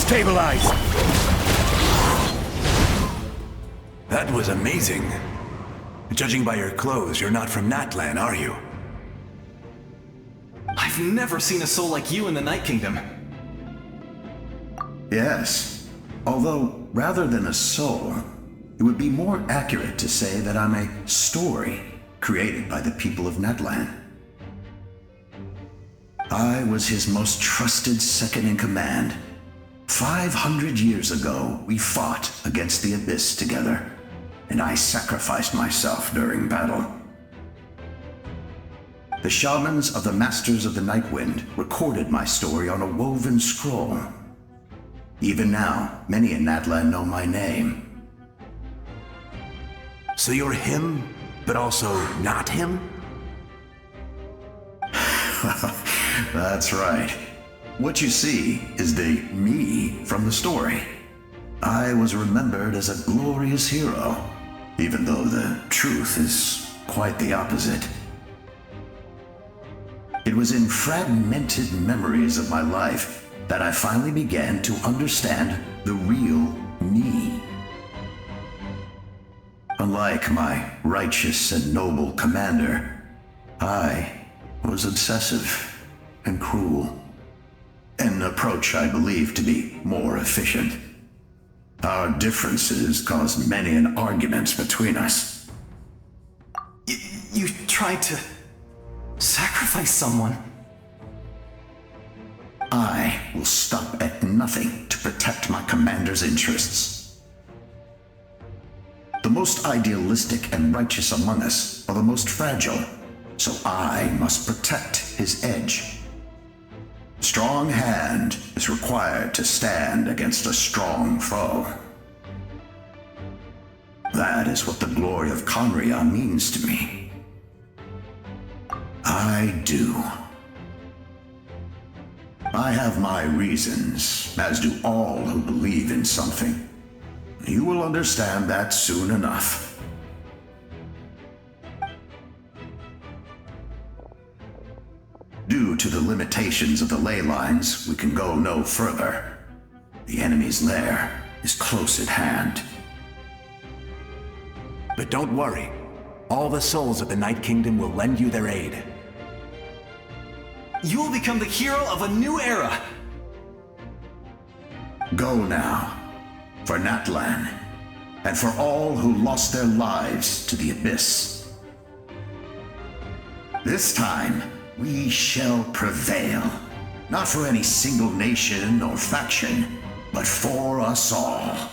S15: Stabilize!
S10: That was amazing. Judging by your clothes, you're not from Natlan, are you?
S18: I've never seen a soul like you in the Night Kingdom.
S2: Yes. Although, rather than a soul, it would be more accurate to say that I'm a story created by the people of Natlan. I was his most trusted second-in-command. 500 years ago, we fought against the Abyss together, and I sacrificed myself during battle.
S10: the shamans of the Masters of the Nightwind recorded my story on a woven scroll. Even now, many in Natlan know my name.
S16: So you're him, but also not him?
S10: That's right. What you see is the me from the story. I was remembered as a glorious hero, even though the truth is quite the opposite. It was in fragmented memories of my life that I finally began to understand the real me. Unlike my righteous and noble commander, I was obsessive and cruel. An approach I believe to be more efficient. Our differences caused many an arguments between us.
S18: You tried to sacrifice someone.
S10: I will stop at nothing to protect my commander's interests. The most idealistic and righteous among us are the most fragile, so I must protect his edge. Strong hand is required to stand against a strong foe. That is what the glory of Conria means to me. I do. I have my reasons, as do all who believe in something. You will understand that soon enough. Due to the limitations of the ley lines, we can go no further. The enemy's lair is close at hand.
S16: But don't worry. All the souls of the Night Kingdom will lend you their aid.
S18: You will become the hero of a new era!
S10: Go now, for Natlan, and for all who lost their lives to the Abyss. This time, we shall prevail, not for any single nation or faction, but for us all.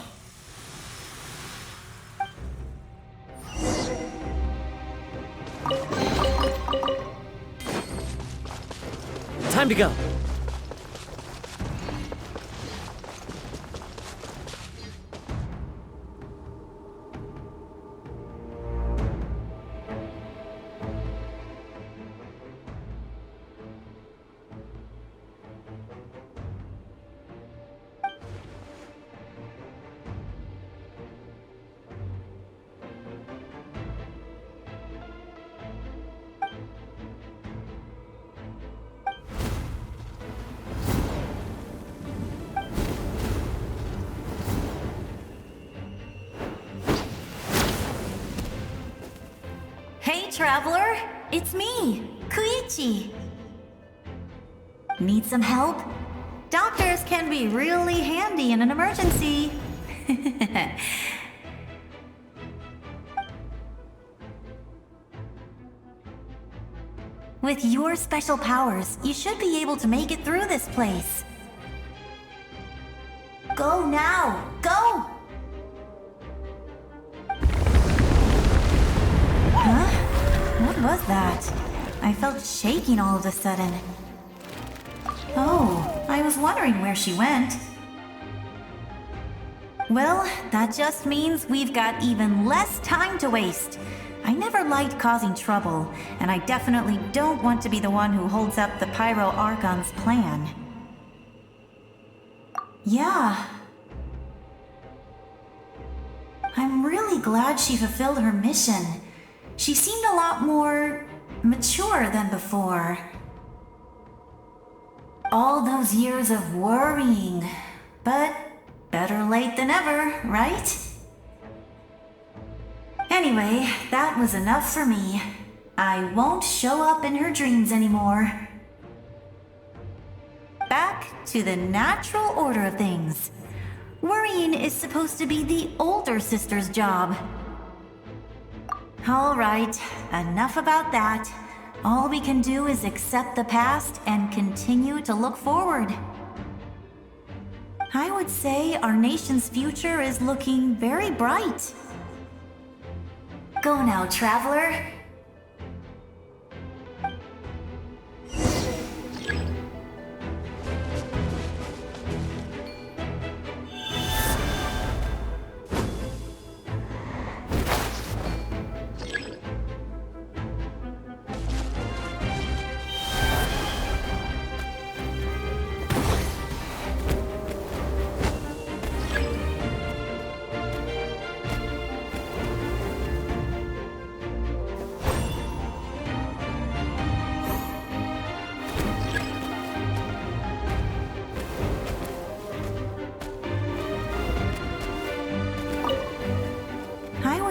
S12: Time to go.
S11: Traveler, it's me, Koichi. Need some help? Doctors can be really handy in an emergency. With your special powers, you should be able to make it through this place. Go now! Go! Huh? What was that? I felt shaking all of a sudden. Oh, I was wondering where she went. Well, that just means we've got even less time to waste. I never liked causing trouble, and I definitely don't want to be the one who holds up the Pyro Archon's plan. Yeah. I'm really glad she fulfilled her mission. She seemed a lot more mature than before. All those years of worrying, but better late than ever, right? Anyway, that was enough for me. I won't show up in her dreams anymore. Back to the natural order of things. Worrying is supposed to be the older sister's job. All right, enough about that. All we can do is accept the past and continue to look forward. I would say our nation's future is looking very bright. Go now, traveler.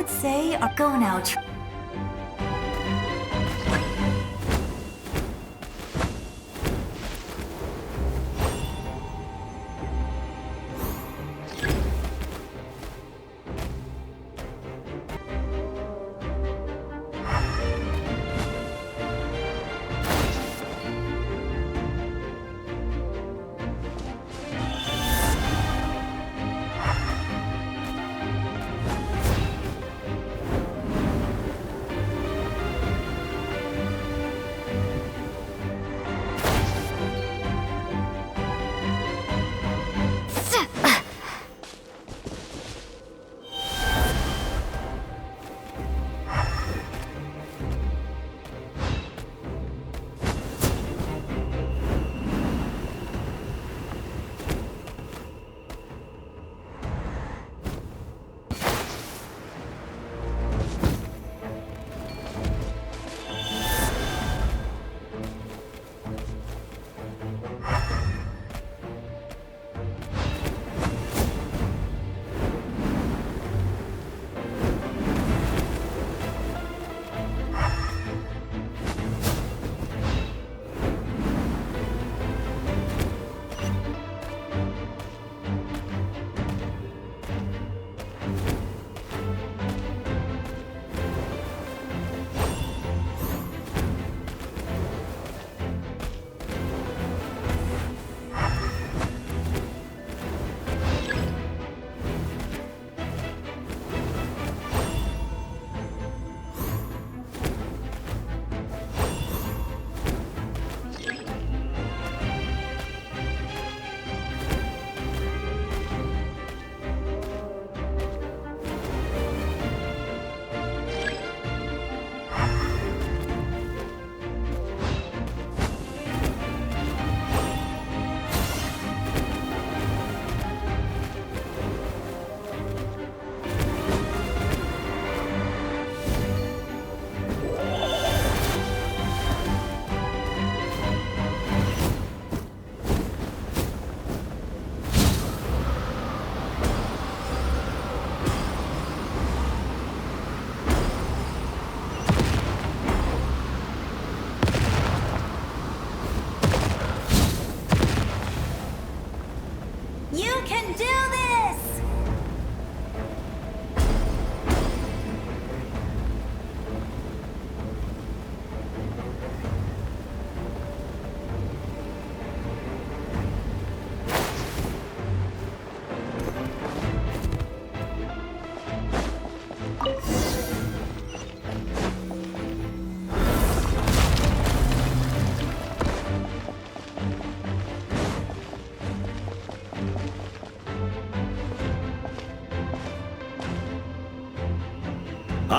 S11: would say are going out.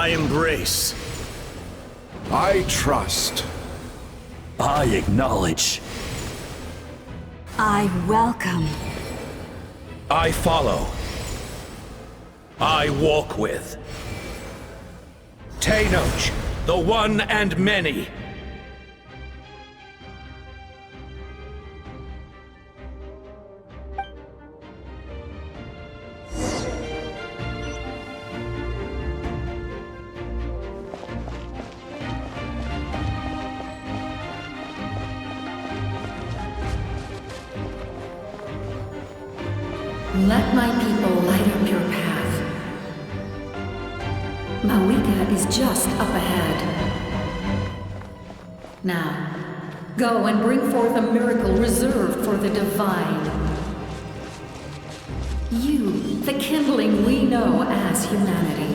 S15: I embrace.
S19: I trust.
S15: I acknowledge.
S20: I welcome.
S15: I follow. I walk with. Tenoch, the one and many.
S20: Let my people light up your path. Mavuika is just up ahead. Now, go and bring forth a miracle reserved for the divine. You, the kindling we know as humanity.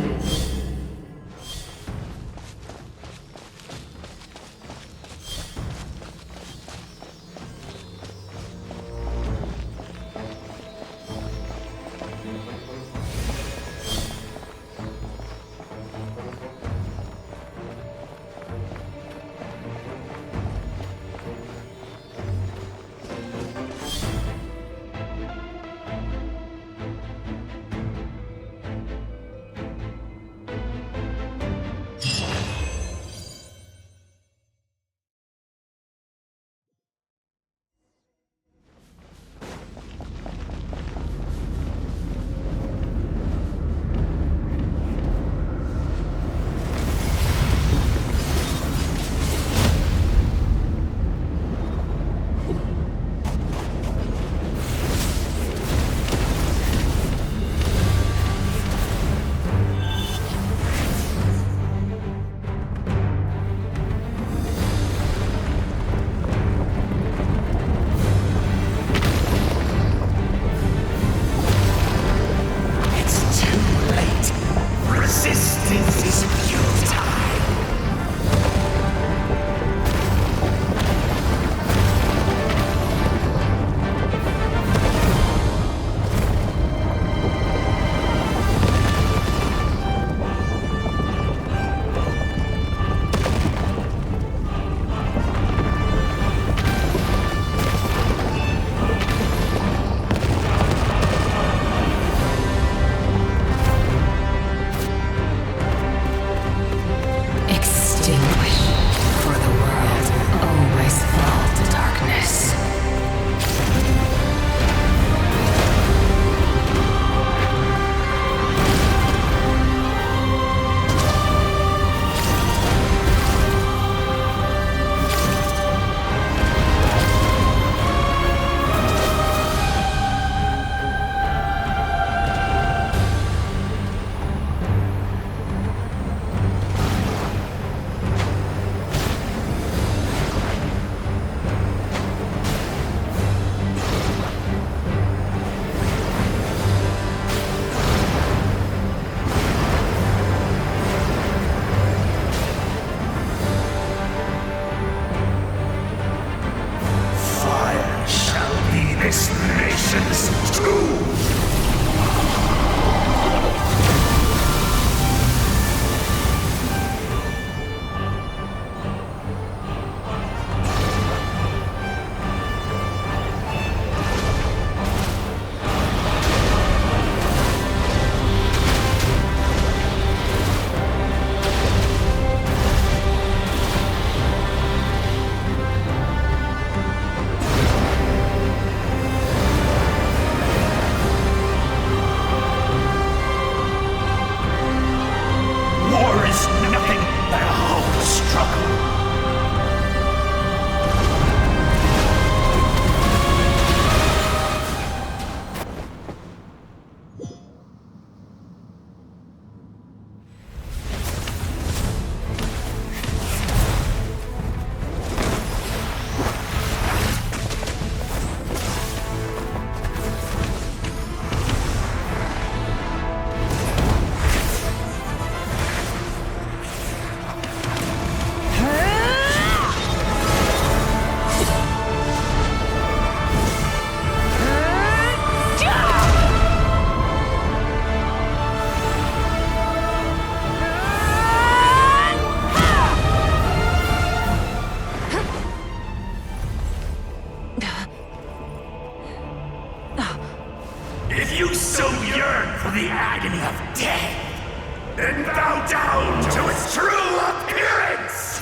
S15: You so yearn for the agony of death, and bow down to its true appearance!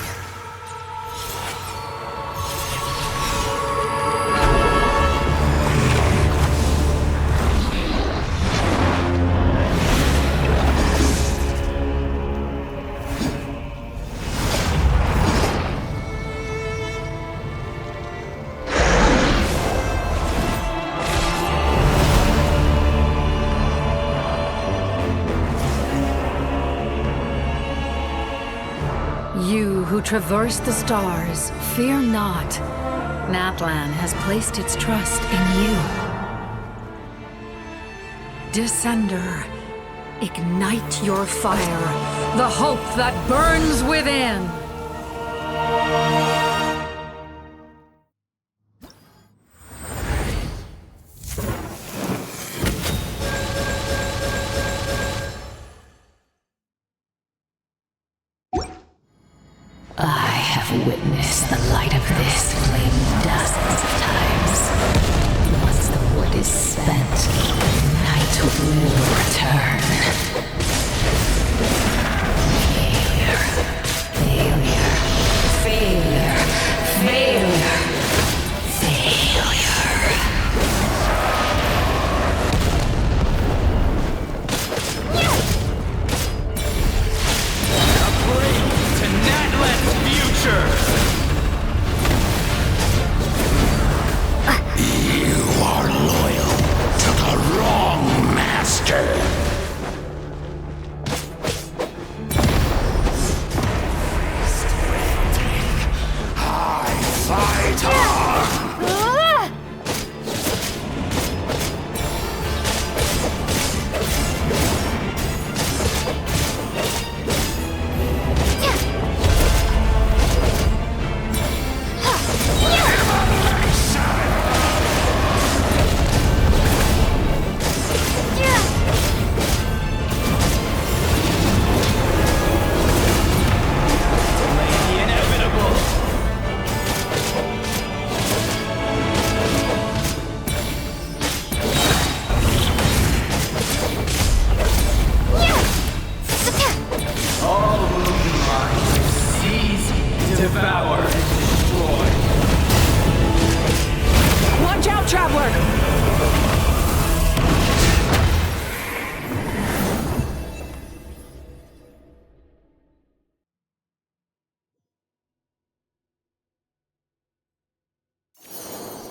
S20: You who traverse the stars, fear not. Natlan has placed its trust in you. Descender, ignite your fire, the hope that burns within!
S21: I have witnessed the light of this flame dozens of times. Once the wood is spent, night will return. Failure, failure, failure, failure, failure.
S15: You are loyal to the wrong master. I fight on.
S6: Devour and destroy.
S4: Watch out, Traveler!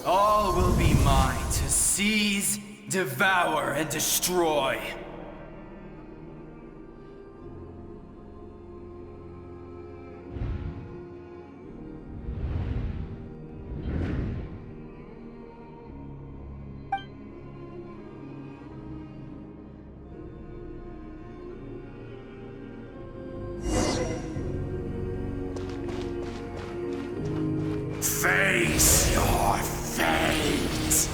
S6: All will be mine to seize, devour, and destroy.
S15: Face your fate.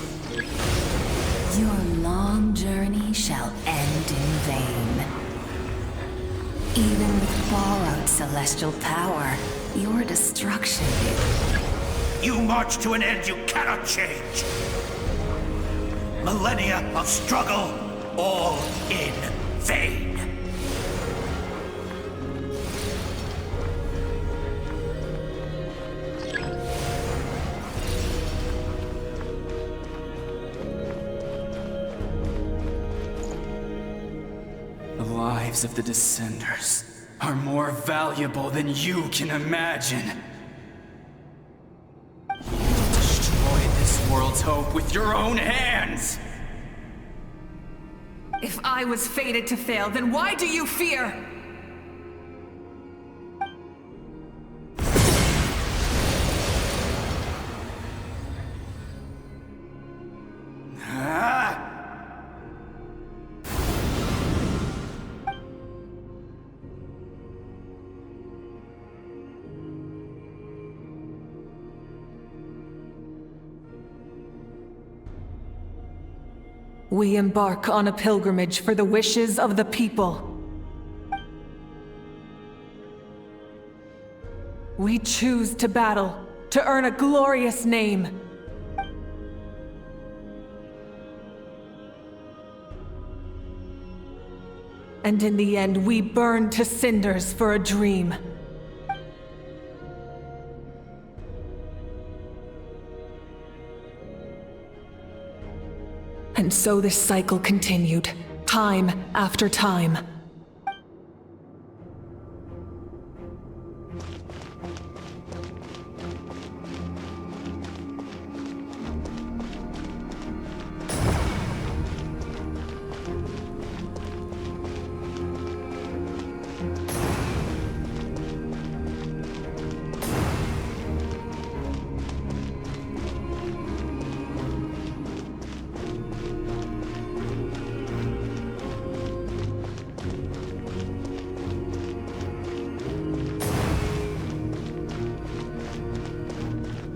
S21: Your long journey shall end in vain. Even with borrowed celestial power, your destruction
S15: You march to an end you cannot change. Millennia of struggle, all in vain.
S6: The lives of the Descenders are more valuable than you can imagine. You destroyed this world's hope with your own hands!
S20: If I was fated to fail, then why do you fear?
S4: We embark on a pilgrimage for the wishes of the people. We choose to battle, to earn a glorious name. And in the end, we burn to cinders for a dream. And so this cycle continued, time after time.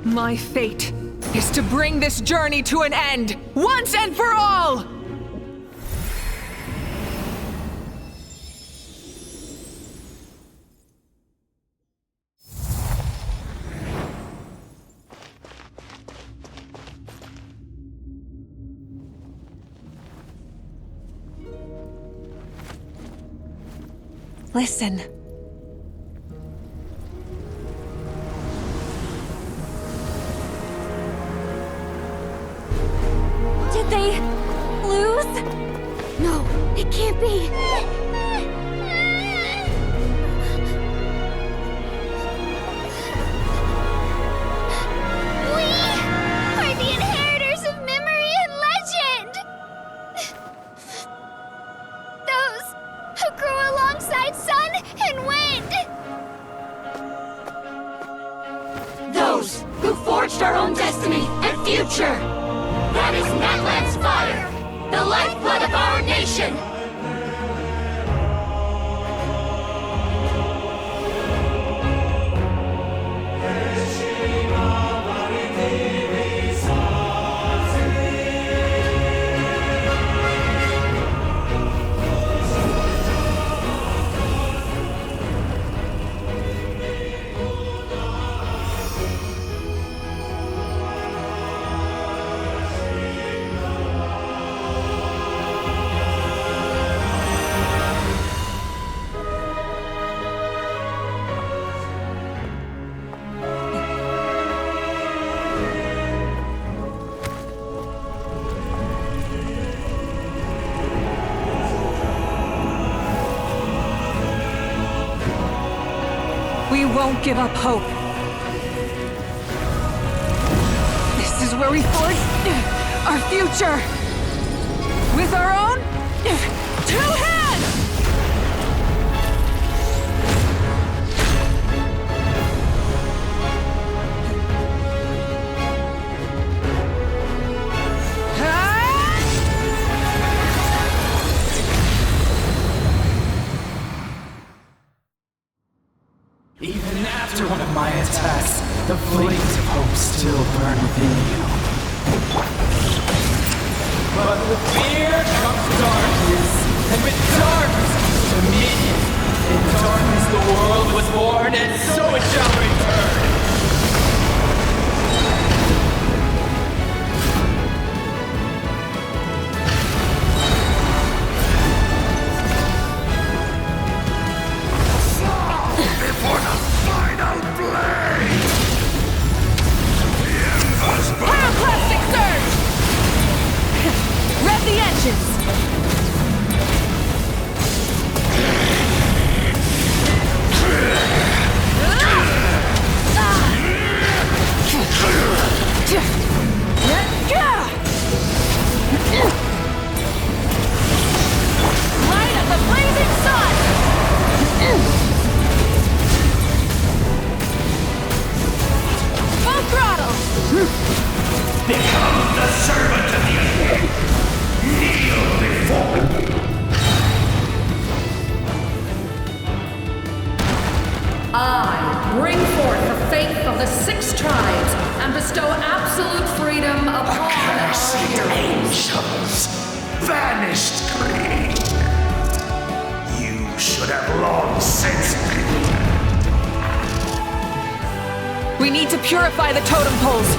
S4: My fate is to bring this journey to an end, once and for all! Listen.
S1: Did they lose? No, it can't be. We are the inheritors of memory and legend. Those who grew alongside sun and wind.
S13: Those who forged our own destiny and future. That is Natlan's fire, the lifeblood of our nation!
S4: We won't give up hope. This is where we forge our future. With our own 2 hands!
S22: Even after one of my attacks, the flames of hope still burn within you. But with fear comes darkness, and with darkness comes dominion. In darkness the world was born, and so it shall return.
S15: For the final blade!
S4: Pyroclastic surge! Rev the engines! Light of the blazing sun! Full throttle!
S15: Become the servant of the end! Kneel before me!
S20: I bring forth the faith of the 6 tribes and bestow absolute freedom upon our heroes.
S15: Angels! Vanished greed! You should have long since been.
S4: We need to purify the totem poles.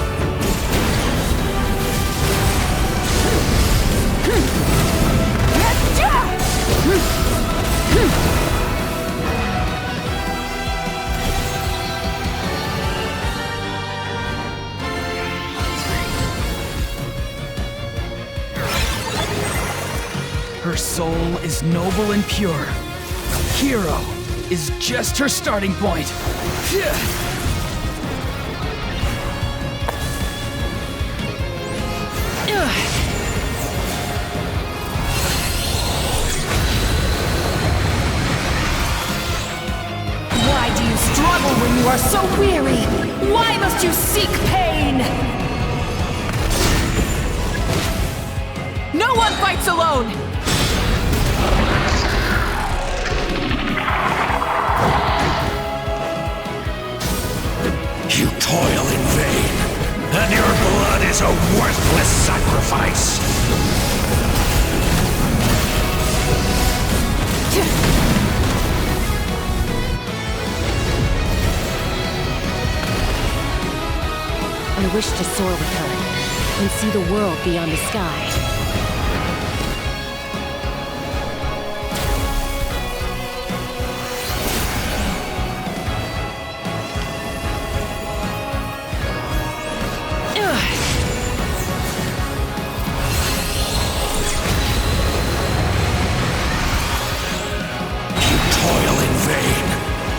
S6: Her soul is noble and pure. Hero is just her starting point.
S20: Why do you struggle when you are so weary? Why must you seek pain?
S4: No one fights alone!
S15: You toil in vain, and your blood is a worthless sacrifice.
S7: I wish to soar with her and see the world beyond the sky.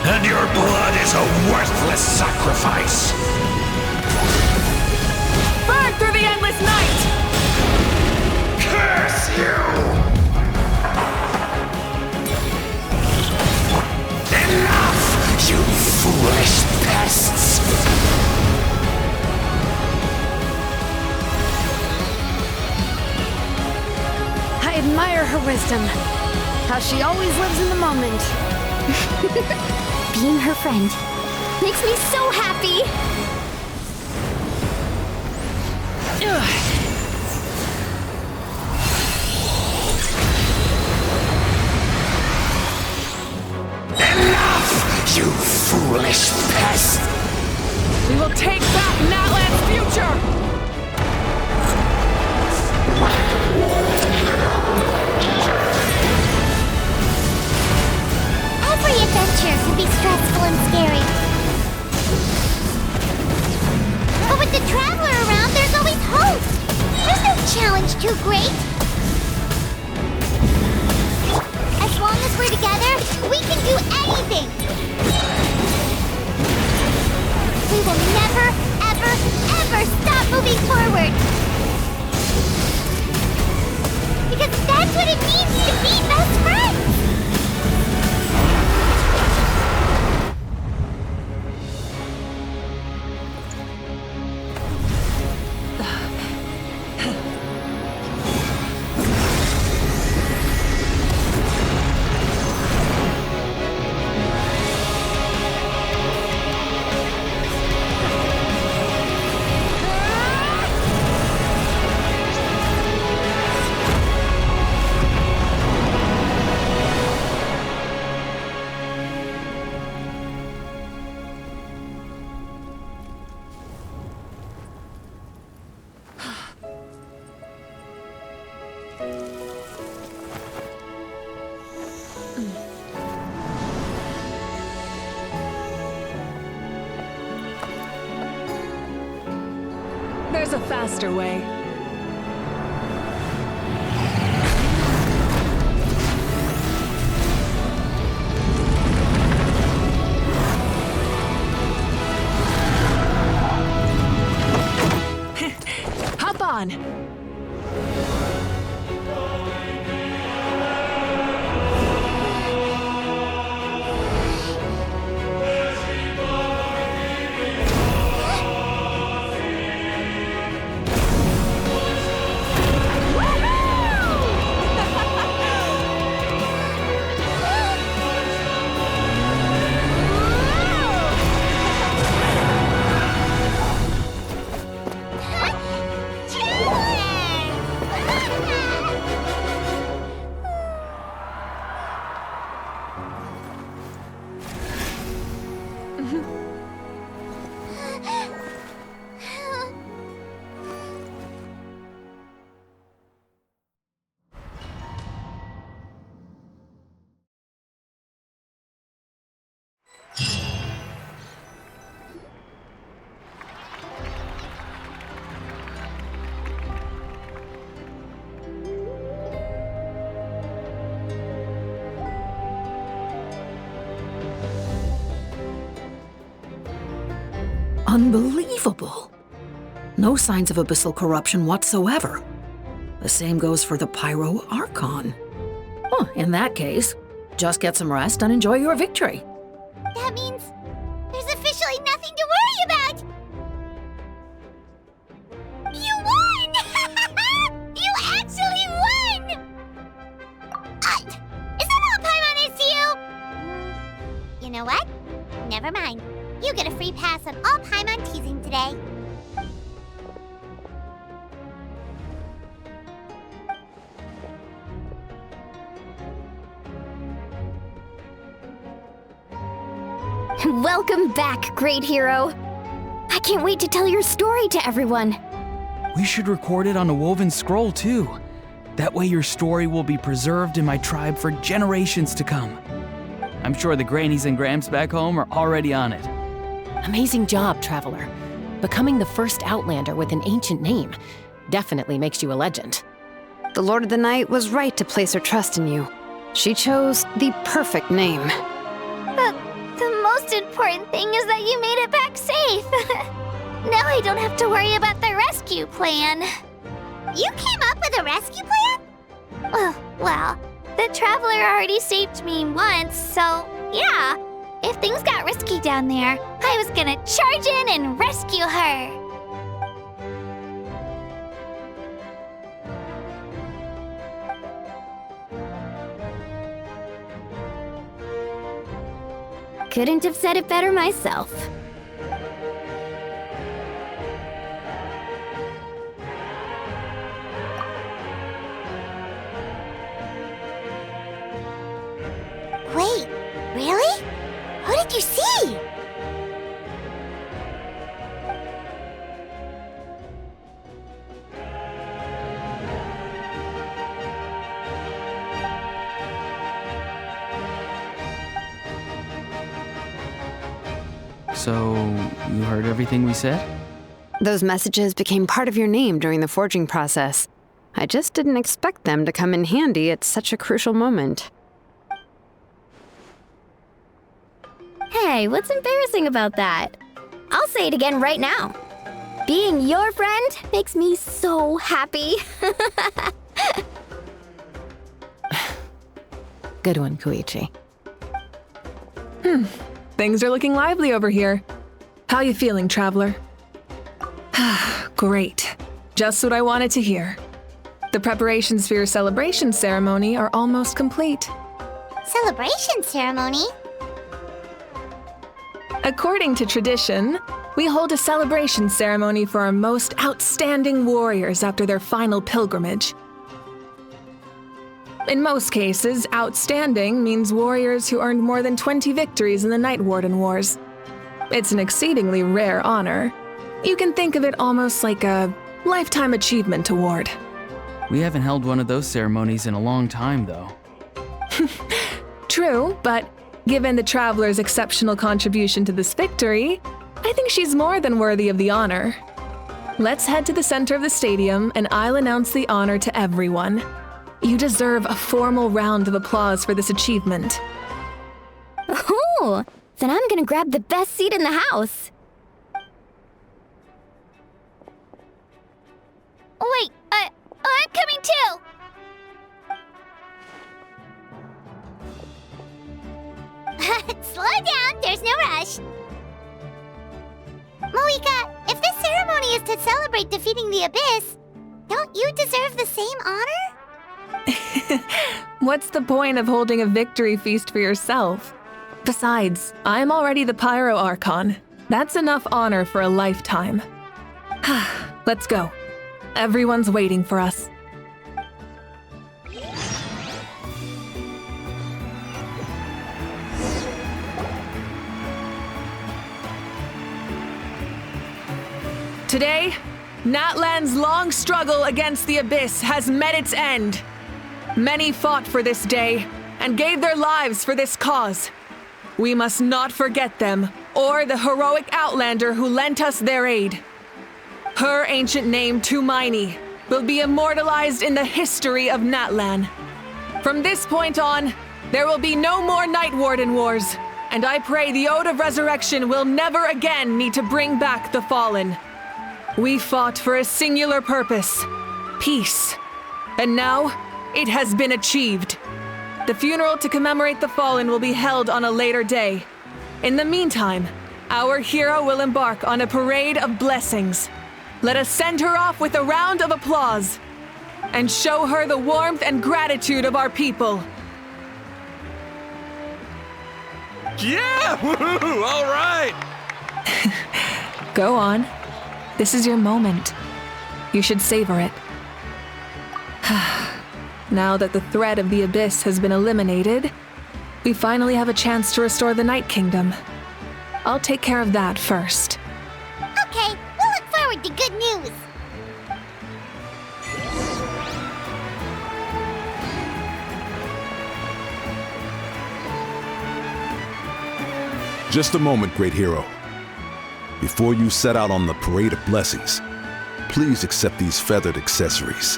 S15: And your blood is a worthless sacrifice!
S4: Burn through the endless night!
S15: Curse you! Enough, you foolish pests!
S3: I admire her wisdom. How she always lives in the moment.
S1: Being her friend makes me so happy!
S15: Enough, you foolish pest!
S4: We will take back Natlan's future!
S1: Every adventure can be stressful and scary. But with the Traveler around, there's always hope! There's no challenge too great! As long as we're together, we can do anything! We will never, ever, ever stop moving forward! Because that's what it means to be best friends!
S4: There's a faster way. Hop on!
S20: Unbelievable. No signs of abyssal corruption whatsoever. The same goes for the Pyro Archon. Oh, in that case, just get some rest and enjoy your victory.
S1: That means there's officially nothing to worry about! You won! You actually won! Is that all Paimon is to you? You know what? Never mind. You get a free pass on all Paimon teasing today.
S5: Welcome back, great hero. I can't wait to tell your story to everyone.
S6: We should record it on a woven scroll, too. That way your story will be preserved in my tribe for generations to come. I'm sure the grannies and gramps back home are already on it.
S7: Amazing job, Traveler. Becoming the first Outlander with an ancient name definitely makes you a legend.
S3: The Lord of the Night was right to place her trust in you. She chose the perfect name.
S1: The most important thing is that you made it back safe. Now I don't have to worry about the rescue plan. You came up with a rescue plan? Well, the Traveler already saved me once, so yeah. If things got risky down there, I was gonna charge in and rescue her.
S5: Couldn't have said it better myself.
S1: Wait, really? Who did you see?
S6: So, you heard everything we said?
S3: Those messages became part of your name during the forging process. I just didn't expect them to come in handy at such a crucial moment.
S5: Hey, what's embarrassing about that? I'll say it again right now. Being your friend makes me so happy.
S7: Good one, Koichi.
S4: Things are looking lively over here. How you feeling, Traveler? Great. Just what I wanted to hear. The preparations for your celebration ceremony are almost complete.
S1: Celebration ceremony?
S4: According to tradition, we hold a celebration ceremony for our most outstanding warriors after their final pilgrimage. In most cases, outstanding means warriors who earned more than 20 victories in the Night Warden Wars. It's an exceedingly rare honor. You can think of it almost like a lifetime achievement award.
S6: We haven't held one of those ceremonies in a long time, though.
S4: True, but given the Traveler's exceptional contribution to this victory, I think she's more than worthy of the honor. Let's head to the center of the stadium and I'll announce the honor to everyone. You deserve a formal round of applause for this achievement.
S5: Ooh, then I'm gonna grab the best seat in the house.
S1: Wait, I'm coming too! Slow down, there's no rush. Mavuika, if this ceremony is to celebrate defeating the Abyss, don't you deserve the same honor?
S4: What's the point of holding a victory feast for yourself? Besides, I'm already the Pyro Archon. That's enough honor for a lifetime. Let's go. Everyone's waiting for us. Today, Natlan's long struggle against the Abyss has met its end. Many fought for this day and gave their lives for this cause. We must not forget them or the heroic Outlander who lent us their aid. Her ancient name, Tumaini, will be immortalized in the history of Natlan. From this point on, there will be no more Night Warden Wars, And I pray the Ode of Resurrection will never again need to bring back the fallen. We fought for a singular purpose, peace. And now, it has been achieved. The funeral to commemorate the fallen will be held on a later day. In the meantime, our hero will embark on a parade of blessings. Let us send her off with a round of applause and show her the warmth and gratitude of our people.
S8: Yeah! Woohoo! All right!
S4: Go on. This is your moment. You should savor it. Now that the threat of the Abyss has been eliminated, we finally have a chance to restore the Night Kingdom. I'll take care of that first.
S1: Okay, we'll look forward to good news.
S19: Just a moment, great hero. Before you set out on the parade of blessings, please accept these feathered accessories.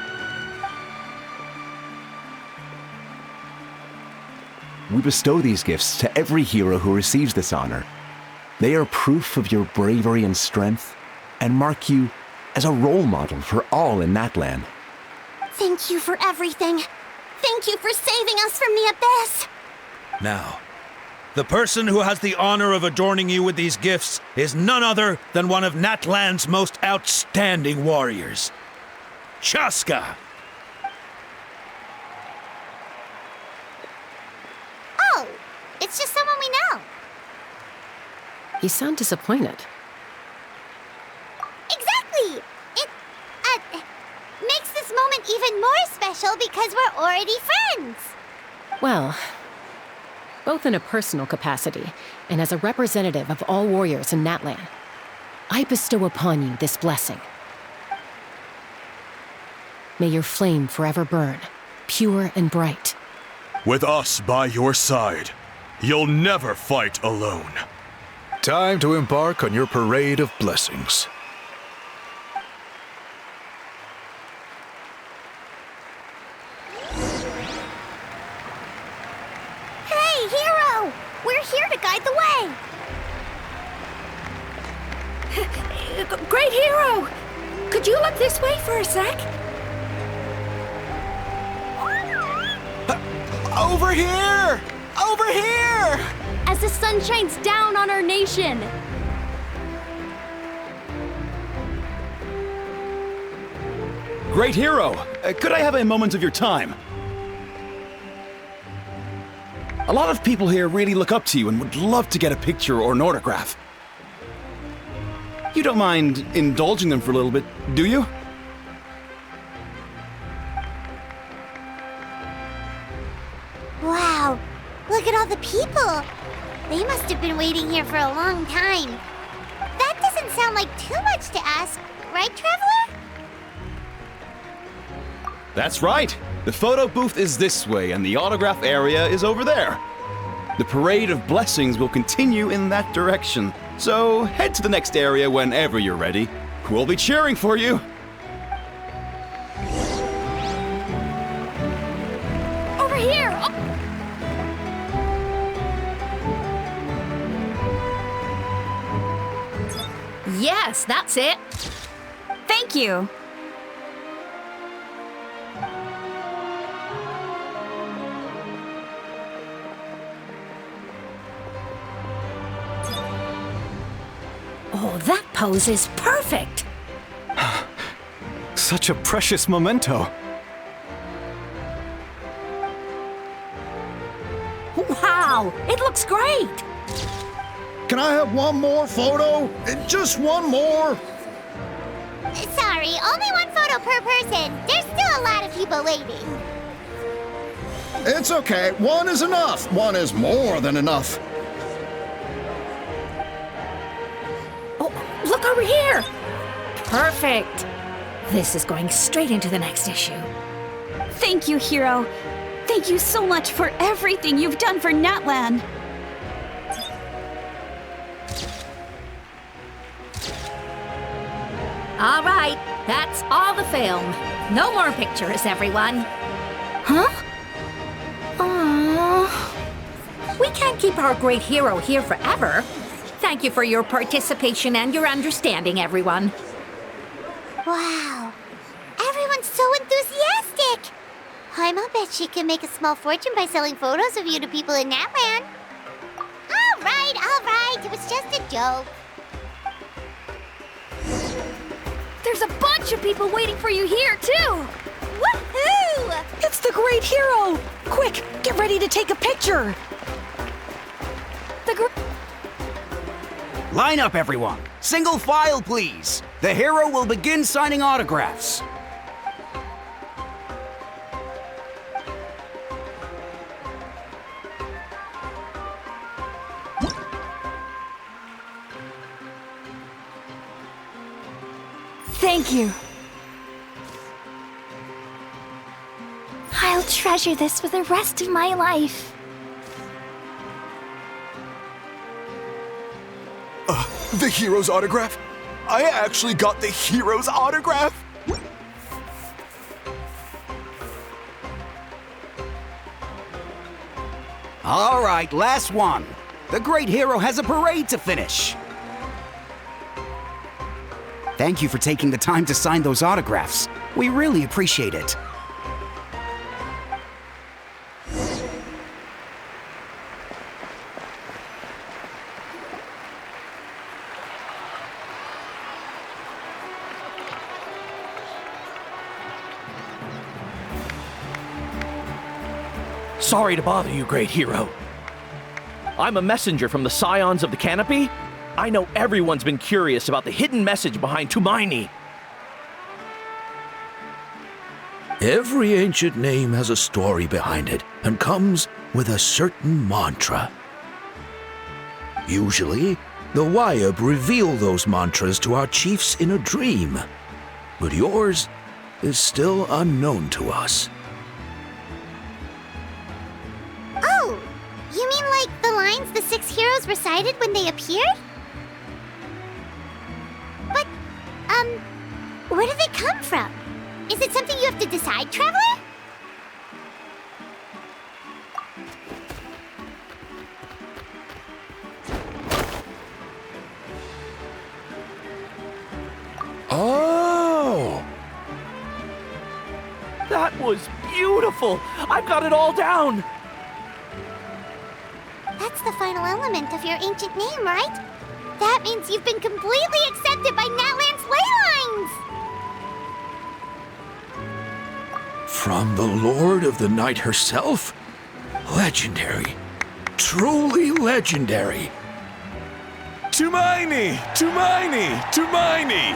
S9: We bestow these gifts to every hero who receives this honor. They are proof of your bravery and strength, and mark you as a role model for all in Natlan.
S1: Thank you for everything. Thank you for saving us from the Abyss.
S16: Now, the person who has the honor of adorning you with these gifts is none other than one of Natlan's most outstanding warriors, Chaska.
S1: Oh, it's just someone we know.
S7: You sound disappointed.
S1: Exactly! It, makes this moment even more special because we're already friends.
S7: Well, both in a personal capacity and as a representative of all warriors in Natlan, I bestow upon you this blessing. May your flame forever burn, pure and bright.
S2: With us by your side, you'll never fight alone.
S19: Time to embark on your parade of blessings.
S1: Hey, hero! We're here to guide the way.
S23: Great hero! Could you look this way for a sec?
S8: Over here! Over here!
S5: As the sun shines down on our nation.
S8: Great hero! Could I have a moment of your time? A lot of people here really look up to you and would love to get a picture or an autograph. You don't mind indulging them for a little bit, do you?
S1: Wow, look at all the people. They must have been waiting here for a long time. That doesn't sound like too much to ask, right, Traveler?
S8: That's right. The photo booth is this way and the autograph area is over there. The parade of blessings will continue in that direction. So head to the next area whenever you're ready. We'll be cheering for you.
S23: Over here!
S24: Yes, that's it.
S23: Thank you.
S20: Oh, that pose is perfect!
S8: Such a precious memento.
S20: Wow, it looks great!
S25: Can I have one more photo? Just one more.
S1: Sorry, only one photo per person. There's still a lot of people waiting.
S25: It's okay. One is enough. One is more than enough.
S20: Oh, look over here! Perfect! This is going straight into the next issue.
S23: Thank you, hero. Thank you so much for everything you've done for Natlan.
S24: All right, that's all the film. No more pictures, everyone.
S23: Huh? Aww. We can't
S24: can't keep our great hero here forever. Thank you for your participation and your understanding, everyone.
S1: Wow. Everyone's so enthusiastic. Paimon bet she can make a small fortune by selling photos of you to people in Natland. All right. It was just a joke.
S23: There's a bunch of people waiting for you here, too!
S1: Woohoo!
S10: It's the great hero! Quick, get ready to take a picture!
S12: Line up, everyone. Single file, please. The hero will begin signing autographs.
S23: Thank you.
S1: I'll treasure this for the rest of my life.
S9: The hero's autograph? I actually got the hero's autograph?
S12: All right, last one. The great hero has a parade to finish. Thank you for taking the time to sign those autographs. We really appreciate it.
S14: Sorry to bother you, great hero. I'm a messenger from the Scions of the Canopy. I know everyone's been curious about the hidden message behind Tumaini.
S16: Every ancient name has a story behind it and comes with a certain mantra. Usually, the Wayab reveal those mantras to our chiefs in a dream, but yours is still unknown to us.
S1: Oh, you mean like the lines the 6 heroes recited when they appeared? But, where do they come from? Is it something you have to decide, Traveler?
S16: Oh!
S14: That was beautiful! I've got it all down!
S1: That's the final element of your ancient name, right? That means you've been completely accepted by Natland's ley lines!
S16: From the Lord of the Night herself? Legendary. Truly legendary.
S19: Tumaini! Tumaini! Tumaini!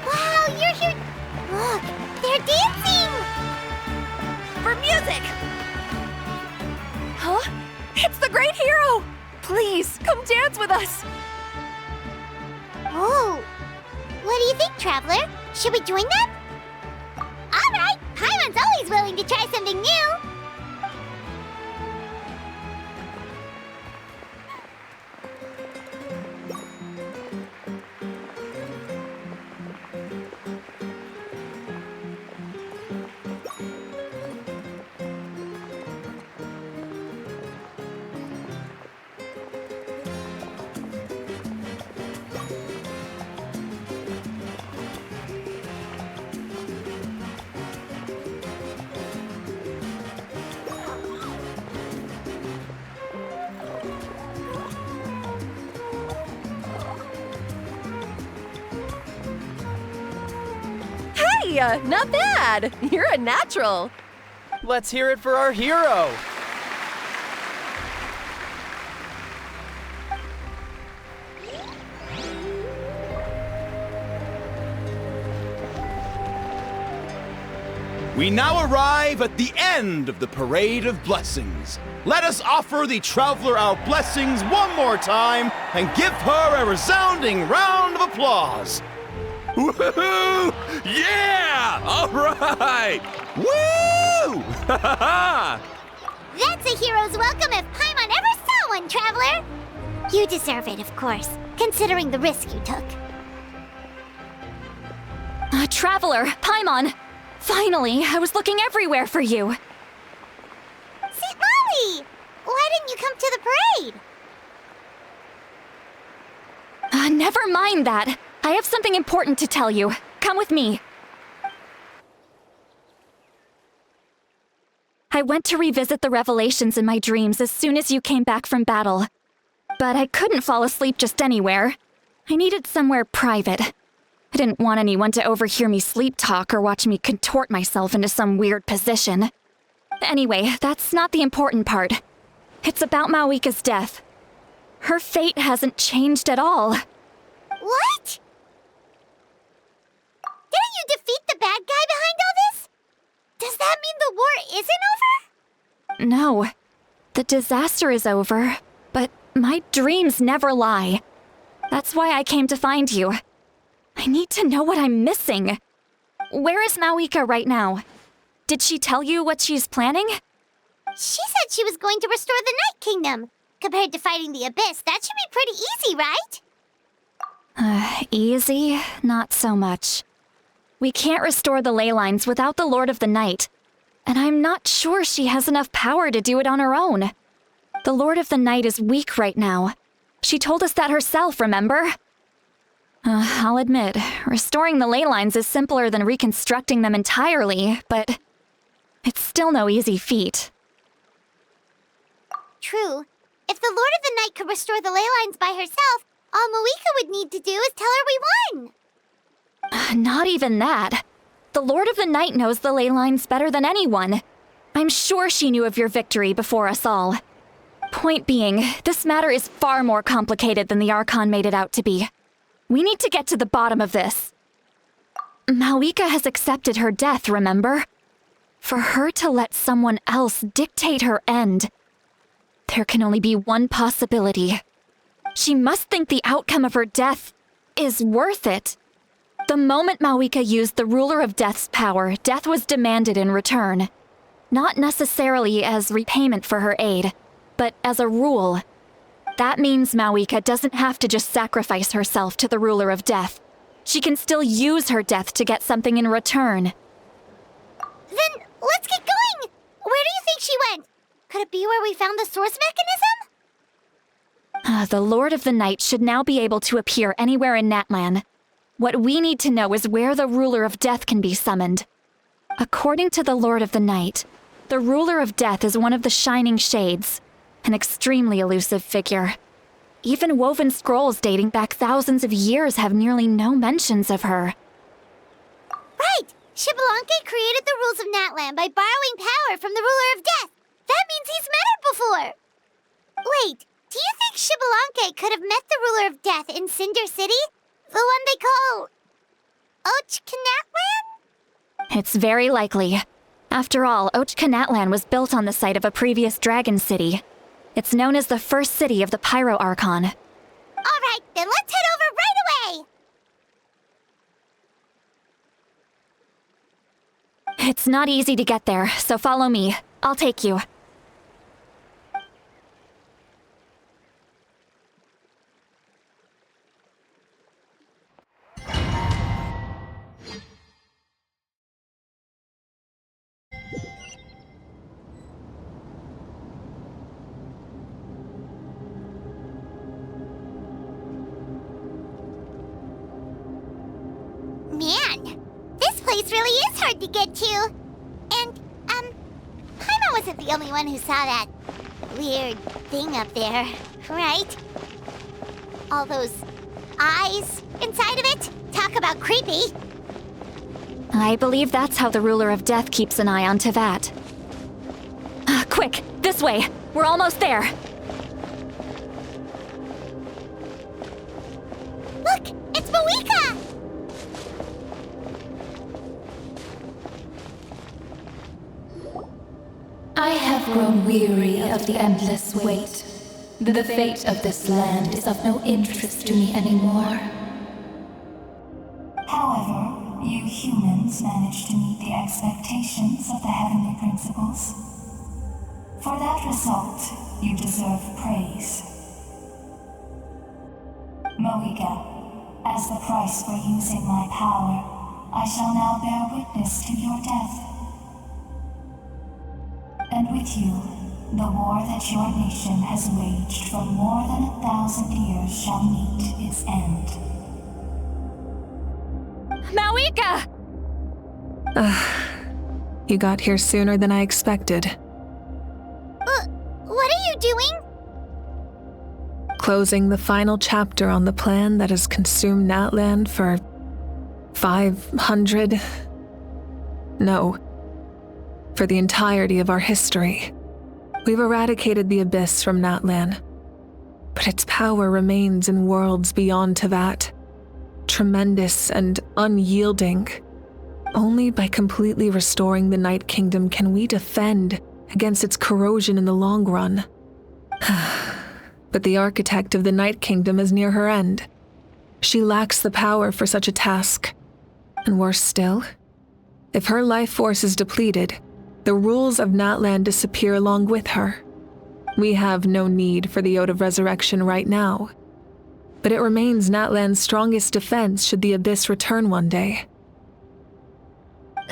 S1: Wow, you're here! Look, they're dancing!
S23: For music! Huh? It's the great hero! Please, come dance with us!
S1: Oh, what do you think, Traveler? Should we join them? All right, Paimon's always willing to try something new.
S10: Hey, not bad. You're a natural.
S22: Let's hear it for our hero.
S8: We now arrive at the end of the Parade of Blessings. Let us offer the Traveler our blessings one more time and give her a resounding round of applause.
S19: Woohoo! Yeah! All right!
S8: Woo!
S1: That's a hero's welcome if Paimon ever saw one, Traveler. You deserve it, of course, considering the risk you took.
S23: Traveler, Paimon! Finally, I was looking everywhere for you.
S1: St. Molly! Why didn't you come to the parade?
S23: Never mind that. I have something important to tell you. Come with me. I went to revisit the revelations in my dreams as soon as you came back from battle. But I couldn't fall asleep just anywhere. I needed somewhere private. I didn't want anyone to overhear me sleep talk or watch me contort myself into some weird position. Anyway, that's not the important part. It's about Mavuika's death. Her fate hasn't changed at all.
S1: What? Didn't you defeat the bad guy behind all this? Does that mean the war isn't over?
S23: No. The disaster is over, but my dreams never lie. That's why I came to find you. I need to know what I'm missing. Where is Mavuika right now? Did she tell you what she's planning?
S1: She said she was going to restore the Night Kingdom. Compared to fighting the Abyss, that should be pretty easy, right?
S23: Easy? Not so much. We can't restore the ley lines without the Lord of the Night, and I'm not sure she has enough power to do it on her own. The Lord of the Night is weak right now. She told us that herself, remember? I'll admit, restoring the ley lines is simpler than reconstructing them entirely, but it's still no easy feat.
S1: True. If the Lord of the Night could restore the ley lines by herself, all Mavuika would need to do is tell her we won.
S23: Not even that. The Lord of the Night knows the ley lines better than anyone. I'm sure she knew of your victory before us all. Point being, this matter is far more complicated than the Archon made it out to be. We need to get to the bottom of this. Mavuika has accepted her death, remember? For her to let someone else dictate her end, there can only be one possibility. She must think the outcome of her death is worth it. The moment Mavuika used the Ruler of Death's power, death was demanded in return. Not necessarily as repayment for her aid, but as a rule. That means Mavuika doesn't have to just sacrifice herself to the Ruler of Death. She can still use her death to get something in return.
S1: Then let's get going! Where do you think she went? Could it be where we found the source mechanism?
S23: The Lord of the Night should now be able to appear anywhere in Natlan. What we need to know is where the Ruler of Death can be summoned. According to the Lord of the Night, the Ruler of Death is one of the Shining Shades, an extremely elusive figure. Even woven scrolls dating back thousands of years have nearly no mentions of her.
S1: Right! Xbalanque created the rules of Natlan by borrowing power from the Ruler of Death. That means he's met her before! Wait, do you think Xbalanque could have met the Ruler of Death in Cinder City? The one they call... Ochkanatlan?
S23: It's very likely. After all, Ochkanatlan was built on the site of a previous dragon city. It's known as the first city of the Pyro Archon.
S1: Alright, then let's head over right away!
S23: It's not easy to get there, so follow me. I'll take you.
S1: Man, this place really is hard to get to. And, Paimon wasn't the only one who saw that weird thing up there, right? All those eyes inside of it? Talk about creepy.
S23: I believe that's how the Ruler of Death keeps an eye on Tevat. Quick, this way! We're almost there!
S1: Look, it's Mavuika!
S11: I have grown weary of the endless wait. The fate of this land is of no interest to me anymore.
S13: However, you humans managed to meet the expectations of the Heavenly Principles. For that result, you deserve praise. Mavuika, as the price for using my power, I shall now bear witness to your death. And with you, the war that your nation has waged for more than 1,000 years shall meet its end.
S23: Mavuika!
S4: You got here sooner than I expected.
S1: What are you doing?
S4: Closing the final chapter on the plan that has consumed Natlan for 500... No. For the entirety of our history. We've eradicated the Abyss from Natlan, but its power remains in worlds beyond Teyvat. Tremendous and unyielding. Only by completely restoring the Night Kingdom can we defend against its corrosion in the long run. But the architect of the Night Kingdom is near her end. She lacks the power for such a task. And worse still, if her life force is depleted, the rules of Natlan disappear along with her. We have no need for the Ode of Resurrection right now. But it remains Natlan's strongest defense should the Abyss return one day.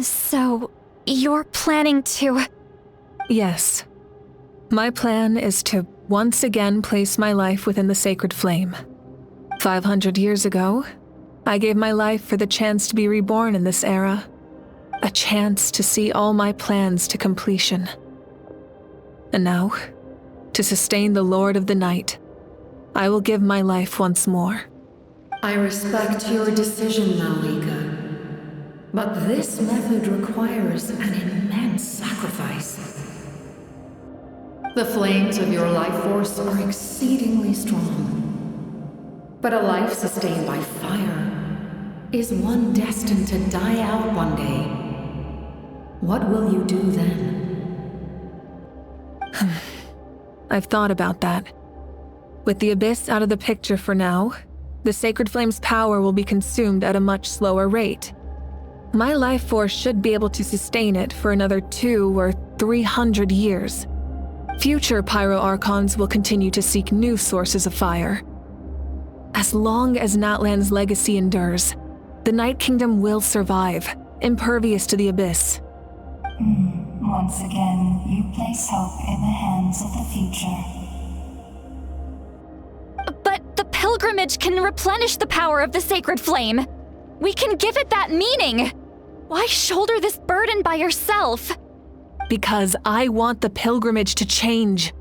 S23: So, you're planning to...
S4: Yes. My plan is to once again place my life within the sacred flame. 500 years ago, I gave my life for the chance to be reborn in this era. A chance to see all my plans to completion. And now, to sustain the Lord of the Night, I will give my life once more.
S20: I respect your decision, Mavuika. But this method requires an immense sacrifice. The flames of your life force are exceedingly strong. But a life sustained by fire is one destined to die out one day. What will you do then?
S4: I've thought about that. With the Abyss out of the picture for now, the Sacred Flame's power will be consumed at a much slower rate. My life force should be able to sustain it for another 200 or 300 years. Future Pyro Archons will continue to seek new sources of fire. As long as Natlan's legacy endures, the Night Kingdom will survive, impervious to the Abyss.
S13: Once again, you place hope in the hands of the future.
S23: But the pilgrimage can replenish the power of the sacred flame. We can give it that meaning. Why shoulder this burden by yourself?
S4: Because I want the pilgrimage to change.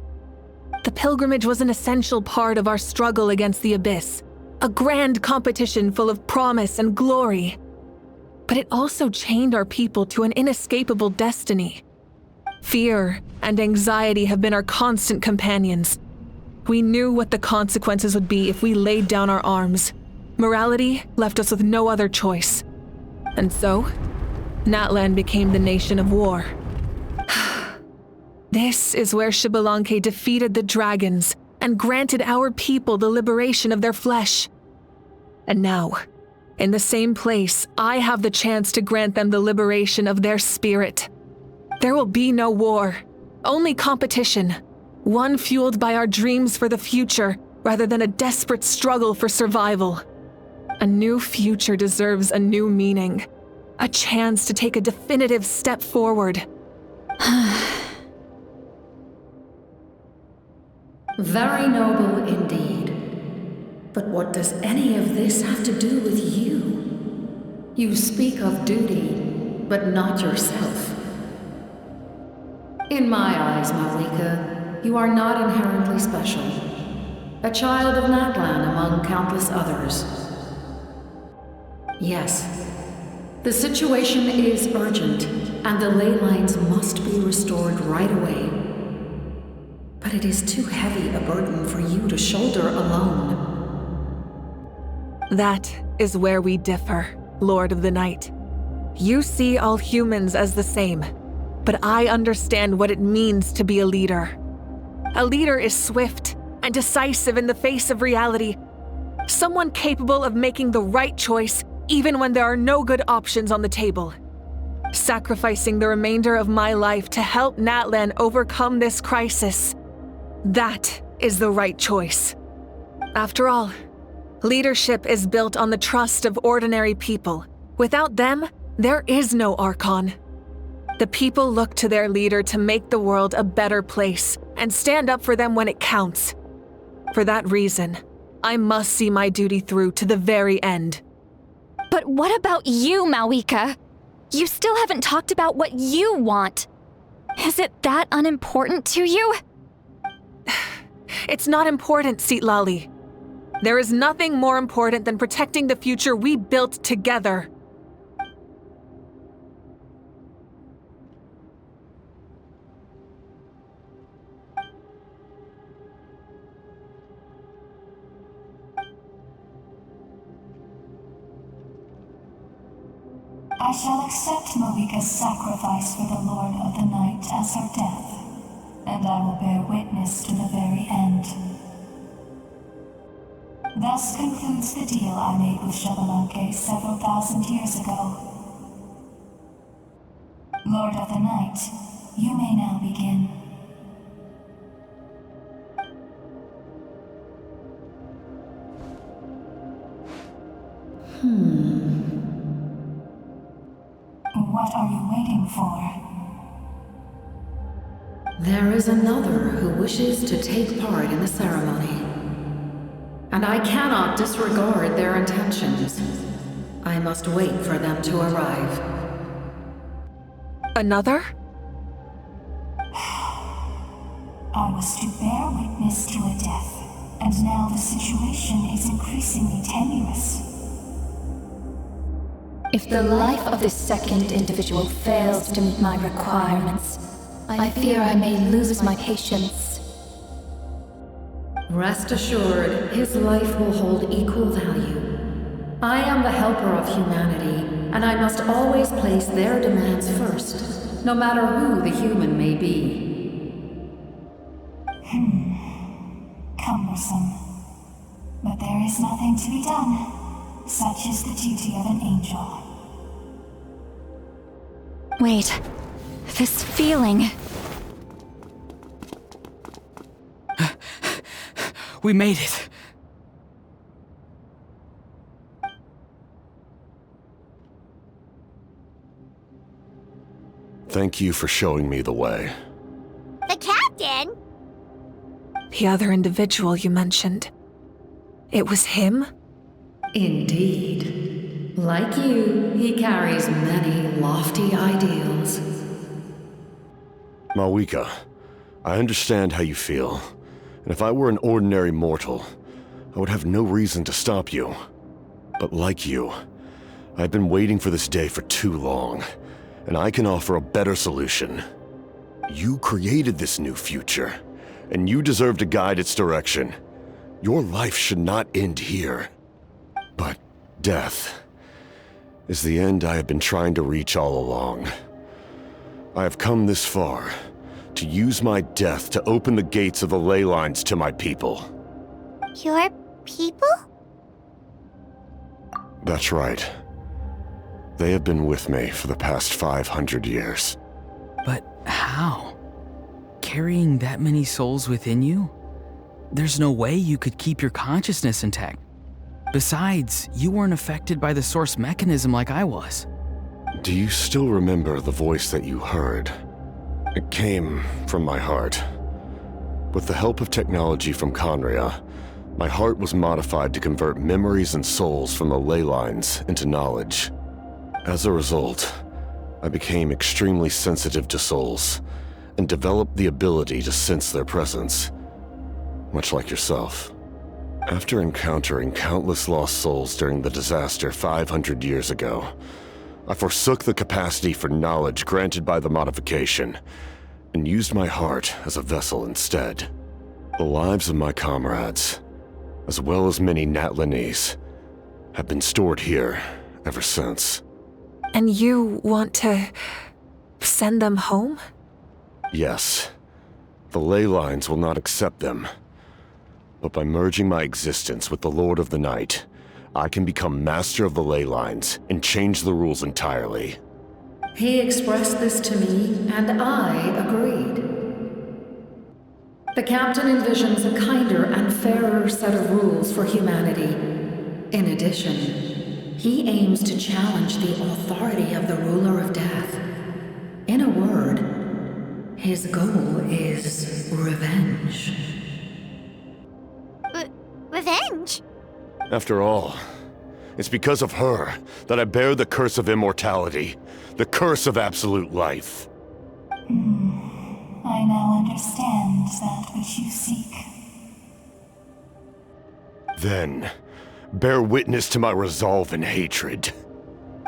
S4: The pilgrimage was an essential part of our struggle against the Abyss, a grand competition full of promise and glory. But it also chained our people to an inescapable destiny. Fear and anxiety have been our constant companions. We knew what the consequences would be if we laid down our arms. Morality left us with no other choice. And so, Natlan became the nation of war. This is where Xbalanque defeated the dragons and granted our people the liberation of their flesh. And now, in the same place, I have the chance to grant them the liberation of their spirit. There will be no war, only competition, one fueled by our dreams for the future rather than a desperate struggle for survival. A new future deserves a new meaning, a chance to take a definitive step forward.
S20: Very noble indeed. But what does any of this have to do with you? You speak of duty, but not yourself. In my eyes, Mavuika, you are not inherently special. A child of Natlan among countless others. Yes, the situation is urgent, and the ley lines must be restored right away. But it is too heavy a burden for you to shoulder alone.
S4: That is where we differ, Lord of the Night. You see all humans as the same, but I understand what it means to be a leader. A leader is swift and decisive in the face of reality. Someone capable of making the right choice even when there are no good options on the table. Sacrificing the remainder of my life to help Natlan overcome this crisis. That is the right choice. After all, leadership is built on the trust of ordinary people, Without them, there is no Archon. The people look to their leader to make the world a better place and stand up for them when it counts. For that reason, I must see my duty through to the very end.
S23: But what about you, Mavuika? You still haven't talked about what you want. Is it that unimportant to you?
S4: It's not important, Citlali. There is nothing more important than protecting the future we built together.
S13: I shall accept Mavuika's sacrifice for the Lord of the Night as her death, and I will bear witness to the very end. Thus concludes the deal I made with Xbalanque several thousand years ago. Lord of the Night, you may now begin. What are you waiting for?
S20: There is another who wishes to take part in the ceremony. And I cannot disregard their intentions. I must wait for them to arrive.
S4: Another?
S13: I was to bear witness to a death, and now the situation is increasingly tenuous.
S11: If the life of this second individual fails to meet my requirements, I fear I may lose my patience.
S20: Rest assured, his life will hold equal value. I am the helper of humanity, and I must always place their demands first, no matter who the human may be.
S13: Cumbersome. But there is nothing to be done. Such is the duty of an angel.
S23: Wait, this feeling.
S6: We made it.
S19: Thank you for showing me the way.
S1: The captain?
S4: The other individual you mentioned. It was him?
S20: Indeed. Like you, he carries many lofty ideals.
S19: Mavuika, I understand how you feel. And if I were an ordinary mortal, I would have no reason to stop you. But like you, I've been waiting for this day for too long, and I can offer a better solution. You created this new future, and you deserve to guide its direction. Your life should not end here. But death is the end I have been trying to reach all along. I have come this far to use my death to open the gates of the ley lines to my people.
S1: Your people?
S19: That's right. They have been with me for the past 500 years.
S6: But how? Carrying that many souls within you? There's no way you could keep your consciousness intact. Besides, you weren't affected by the source mechanism like I was.
S19: Do you still remember the voice that you heard? It came from my heart. With the help of technology from Conria, my heart was modified to convert memories and souls from the ley lines into knowledge. As a result, I became extremely sensitive to souls, and developed the ability to sense their presence, much like yourself. After encountering countless lost souls during the disaster 500 years ago, I forsook the capacity for knowledge granted by the modification, and used my heart as a vessel instead. The lives of my comrades, as well as many Natlanese, have been stored here ever since.
S4: And you want to send them home?
S19: Yes. The ley lines will not accept them. But by merging my existence with the Lord of the Night, I can become master of the ley lines and change the rules entirely.
S20: He expressed this to me, and I agreed. The captain envisions a kinder and fairer set of rules for humanity. In addition, he aims to challenge the authority of the ruler of death. In a word, his goal is revenge.
S1: Revenge?
S19: After all, it's because of her that I bear the curse of immortality, the curse of absolute life.
S13: I now understand that which you seek.
S19: Then, bear witness to my resolve and hatred.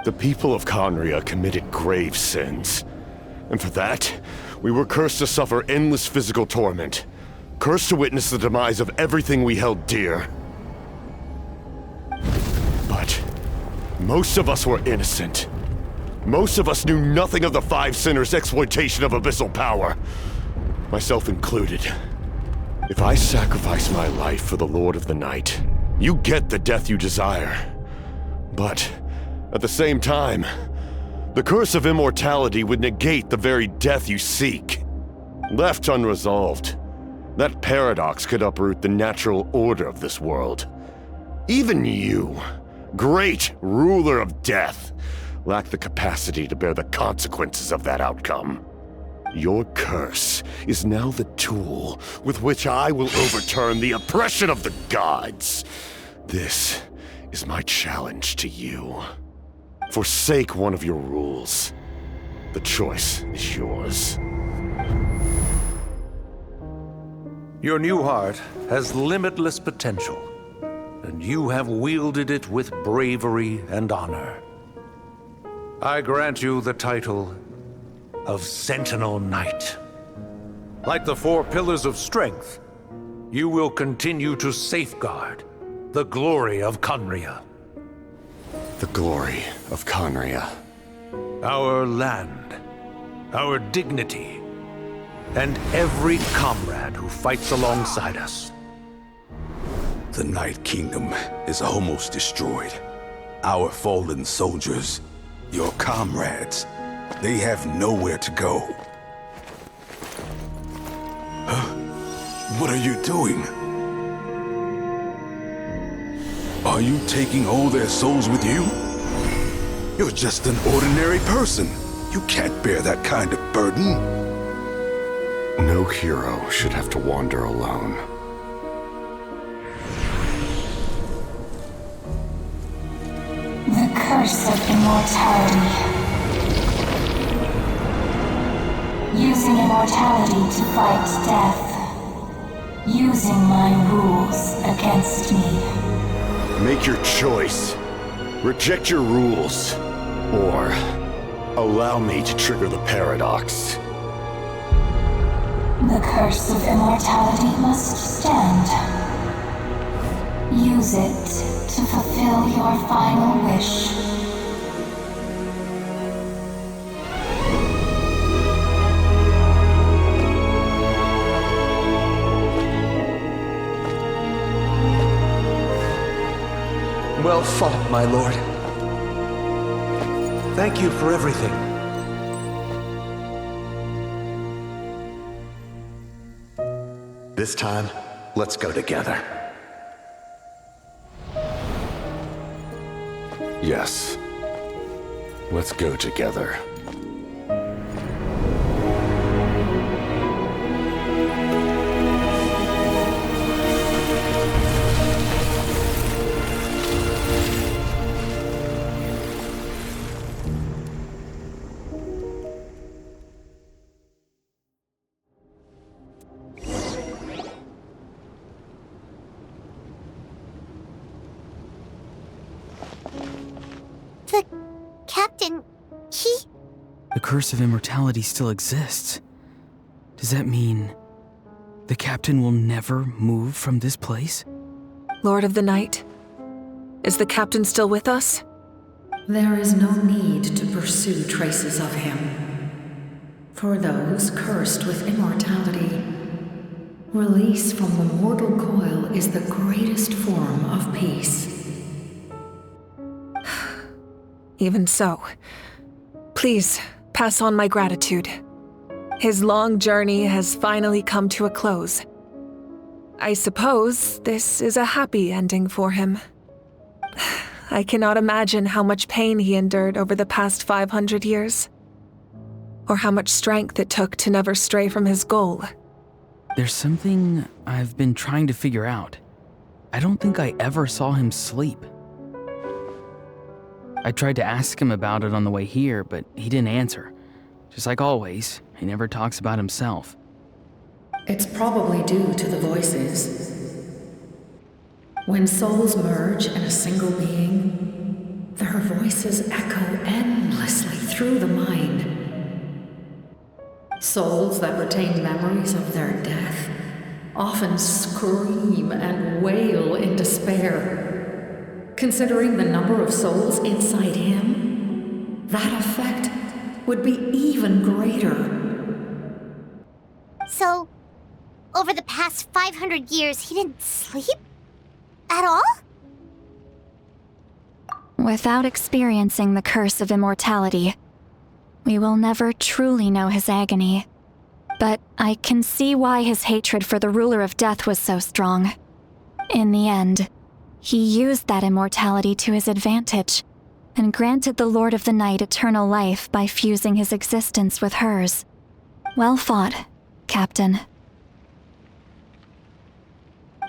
S19: The people of Conria committed grave sins. And for that, we were cursed to suffer endless physical torment. Cursed to witness the demise of everything we held dear. But most of us were innocent. Most of us knew nothing of the Five Sinners' exploitation of abyssal power. Myself included. If I sacrifice my life for the Lord of the Night, you get the death you desire. But at the same time, the curse of immortality would negate the very death you seek. Left unresolved, that paradox could uproot the natural order of this world. Even you, great ruler of death, lack the capacity to bear the consequences of that outcome. Your curse is now the tool with which I will overturn the oppression of the gods. This is my challenge to you. Forsake one of your rules. The choice is yours.
S3: Your new heart has limitless potential, and you have wielded it with bravery and honor. I grant you the title of Sentinel Knight. Like the four pillars of strength, you will continue to safeguard the glory of Conria.
S19: The glory of Conria.
S3: Our land, our dignity, and every comrade who fights alongside us.
S15: The Night Kingdom is almost destroyed. Our fallen soldiers, your comrades, they have nowhere to go. What are you doing? Are you taking all their souls with you? You're just an ordinary person. You can't bear that kind of burden.
S19: No hero should have to wander alone.
S13: The curse of immortality. Using immortality to fight death. Using my rules against me.
S19: Make your choice. Reject your rules. Or allow me to trigger the paradox.
S13: The curse of immortality must stand. Use it to fulfill your final wish.
S3: Well fought, my lord. Thank you for everything.
S9: This time, let's go together.
S19: Yes. Let's go together.
S1: The captain,
S6: The curse of immortality still exists. Does that mean the captain will never move from this place?
S4: Lord of the Night, is the captain still with us?
S20: There is no need to pursue traces of him. For those cursed with immortality, release from the mortal coil is the greatest form of peace.
S4: Even so, please pass on my gratitude. His long journey has finally come to a close. I suppose this is a happy ending for him. I cannot imagine how much pain he endured over the past 500 years. Or how much strength it took to never stray from his goal.
S6: There's something I've been trying to figure out. I don't think I ever saw him sleep. I tried to ask him about it on the way here, but he didn't answer. Just like always, he never talks about himself.
S20: It's probably due to the voices. When souls merge in a single being, their voices echo endlessly through the mind. Souls that retain memories of their death often scream and wail in despair. Considering the number of souls inside him, that effect would be even greater.
S1: So, over the past 500 years, he didn't sleep? At all?
S23: Without experiencing the curse of immortality, we will never truly know his agony. But I can see why his hatred for the ruler of death was so strong. In the end, he used that immortality to his advantage, and granted the Lord of the Night eternal life by fusing his existence with hers. Well fought, Captain.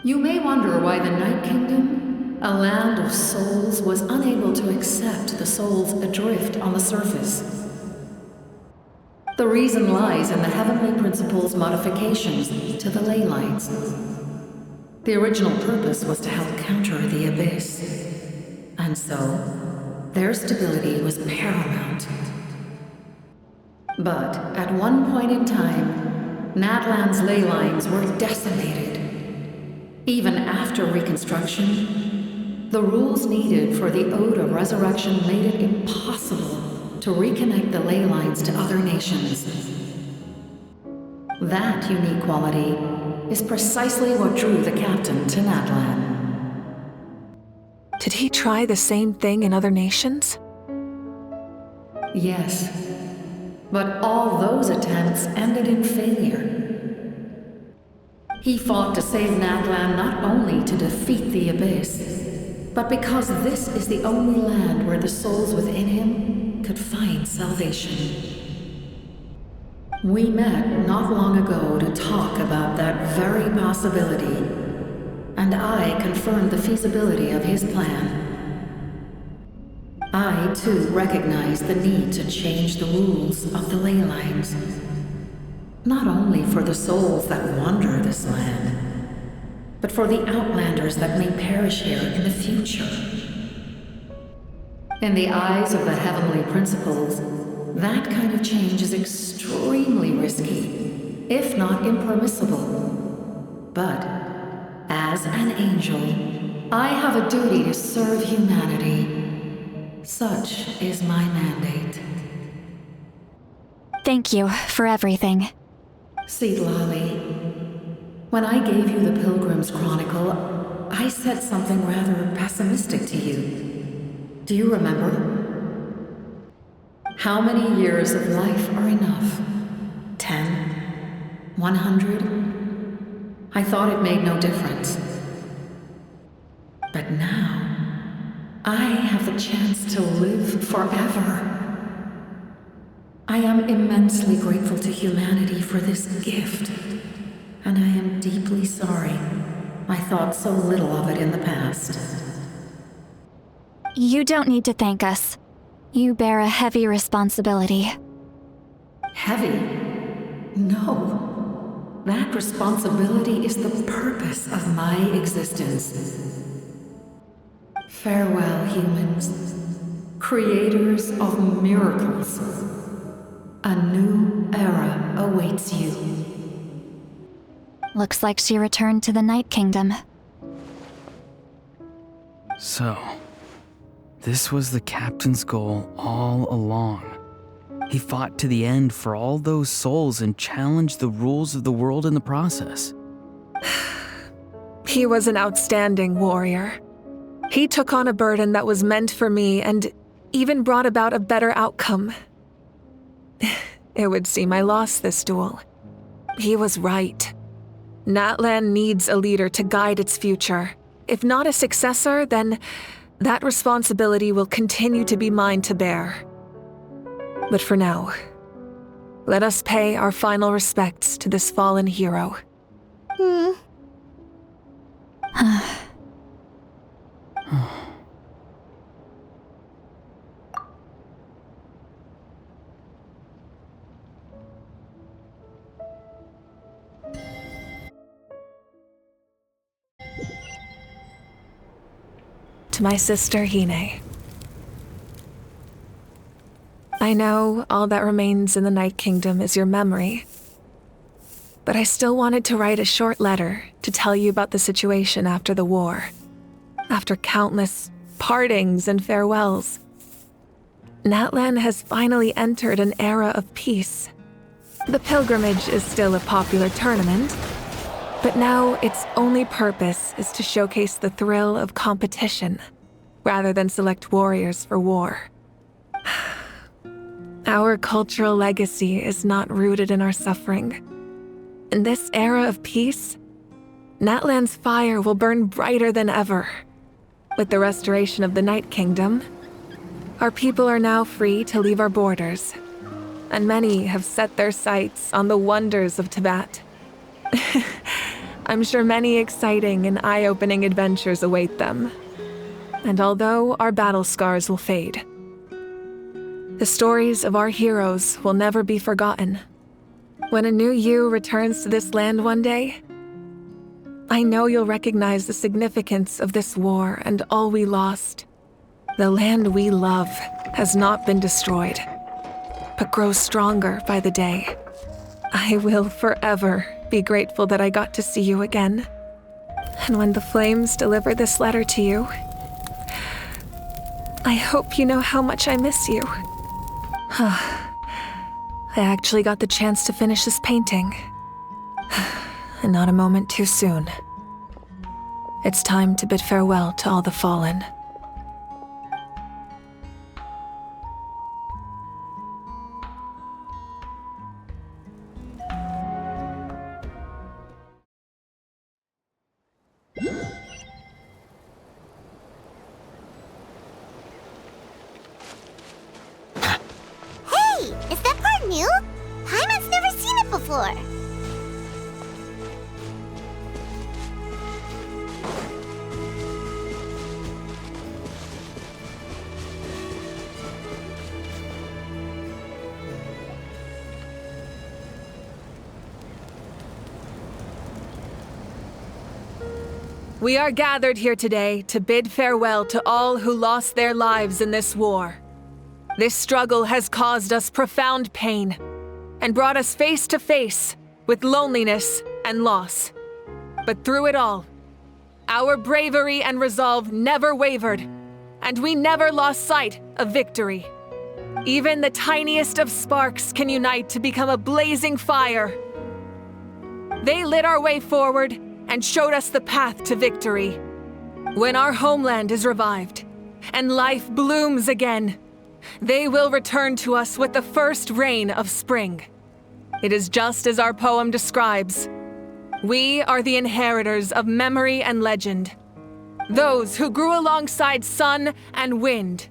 S20: You may wonder why the Night Kingdom, a land of souls, was unable to accept the souls adrift on the surface. The reason lies in the Heavenly Principle's modifications to the ley lines. The original purpose was to help counter the Abyss, and so their stability was paramount. But at one point in time, Natlan's ley lines were decimated. Even after reconstruction, the rules needed for the Ode of Resurrection made it impossible to reconnect the ley lines to other nations. That unique quality is precisely what drew the captain to Natlan.
S4: Did he try the same thing in other nations?
S20: Yes, but all those attempts ended in failure. He fought to save Natlan not only to defeat the Abyss, but because this is the only land where the souls within him could find salvation. We met not long ago to talk about that very possibility, and I confirmed the feasibility of his plan. I, too, recognize the need to change the rules of the ley lines. Not only for the souls that wander this land, but for the outlanders that may perish here in the future. In the eyes of the Heavenly Principles, that kind of change is extremely risky, if not impermissible. But, as an angel, I have a duty to serve humanity. Such is my mandate.
S23: Thank you for everything.
S20: Seedlolly, when I gave you the Pilgrim's Chronicle, I said something rather pessimistic to you. Do you remember? How many years of life are enough? 10? 100? I thought it made no difference. But now, I have the chance to live forever. I am immensely grateful to humanity for this gift, and I am deeply sorry I thought so little of it in the past.
S23: You don't need to thank us. You bear a heavy responsibility.
S20: Heavy? No. That responsibility is the purpose of my existence. Farewell, humans, creators of miracles. A new era awaits you.
S23: Looks like she returned to the Night Kingdom.
S6: So, this was the captain's goal all along. He fought to the end for all those souls and challenged the rules of the world in the process.
S4: He was an outstanding warrior. He took on a burden that was meant for me and even brought about a better outcome. It would seem I lost this duel. He was right. Natlan needs a leader to guide its future. If not a successor, then That responsibility will continue to be mine to bear. But for now, let us pay our final respects to this fallen hero. To my sister Hine. I know all that remains in the Night Kingdom is your memory, but I still wanted to write a short letter to tell you about the situation after the war. After countless partings and farewells, Natlan has finally entered an era of peace. The pilgrimage is still a popular tournament, but now its only purpose is to showcase the thrill of competition, rather than select warriors for war. Our cultural legacy is not rooted in our suffering. In this era of peace, Natlan's fire will burn brighter than ever. With the restoration of the Night Kingdom, our people are now free to leave our borders, and many have set their sights on the wonders of Tibet. I'm sure many exciting and eye-opening adventures await them. And although our battle scars will fade, the stories of our heroes will never be forgotten. When a new you returns to this land one day, I know you'll recognize the significance of this war and all we lost. The land we love has not been destroyed, but grows stronger by the day. I will forever be grateful that I got to see you again. And when the flames deliver this letter to you, I hope you know how much I miss you. I actually got the chance to finish this painting. And not a moment too soon. It's time to bid farewell to all the fallen.
S1: Is that part new? Paimon's never seen it before.
S4: We are gathered here today to bid farewell to all who lost their lives in this war. This struggle has caused us profound pain and brought us face to face with loneliness and loss. But through it all, our bravery and resolve never wavered, and we never lost sight of victory. Even the tiniest of sparks can unite to become a blazing fire. They lit our way forward and showed us the path to victory. When our homeland is revived and life blooms again, they will return to us with the first rain of spring. It is just as our poem describes. We are the inheritors of memory and legend. Those who grew alongside sun and wind.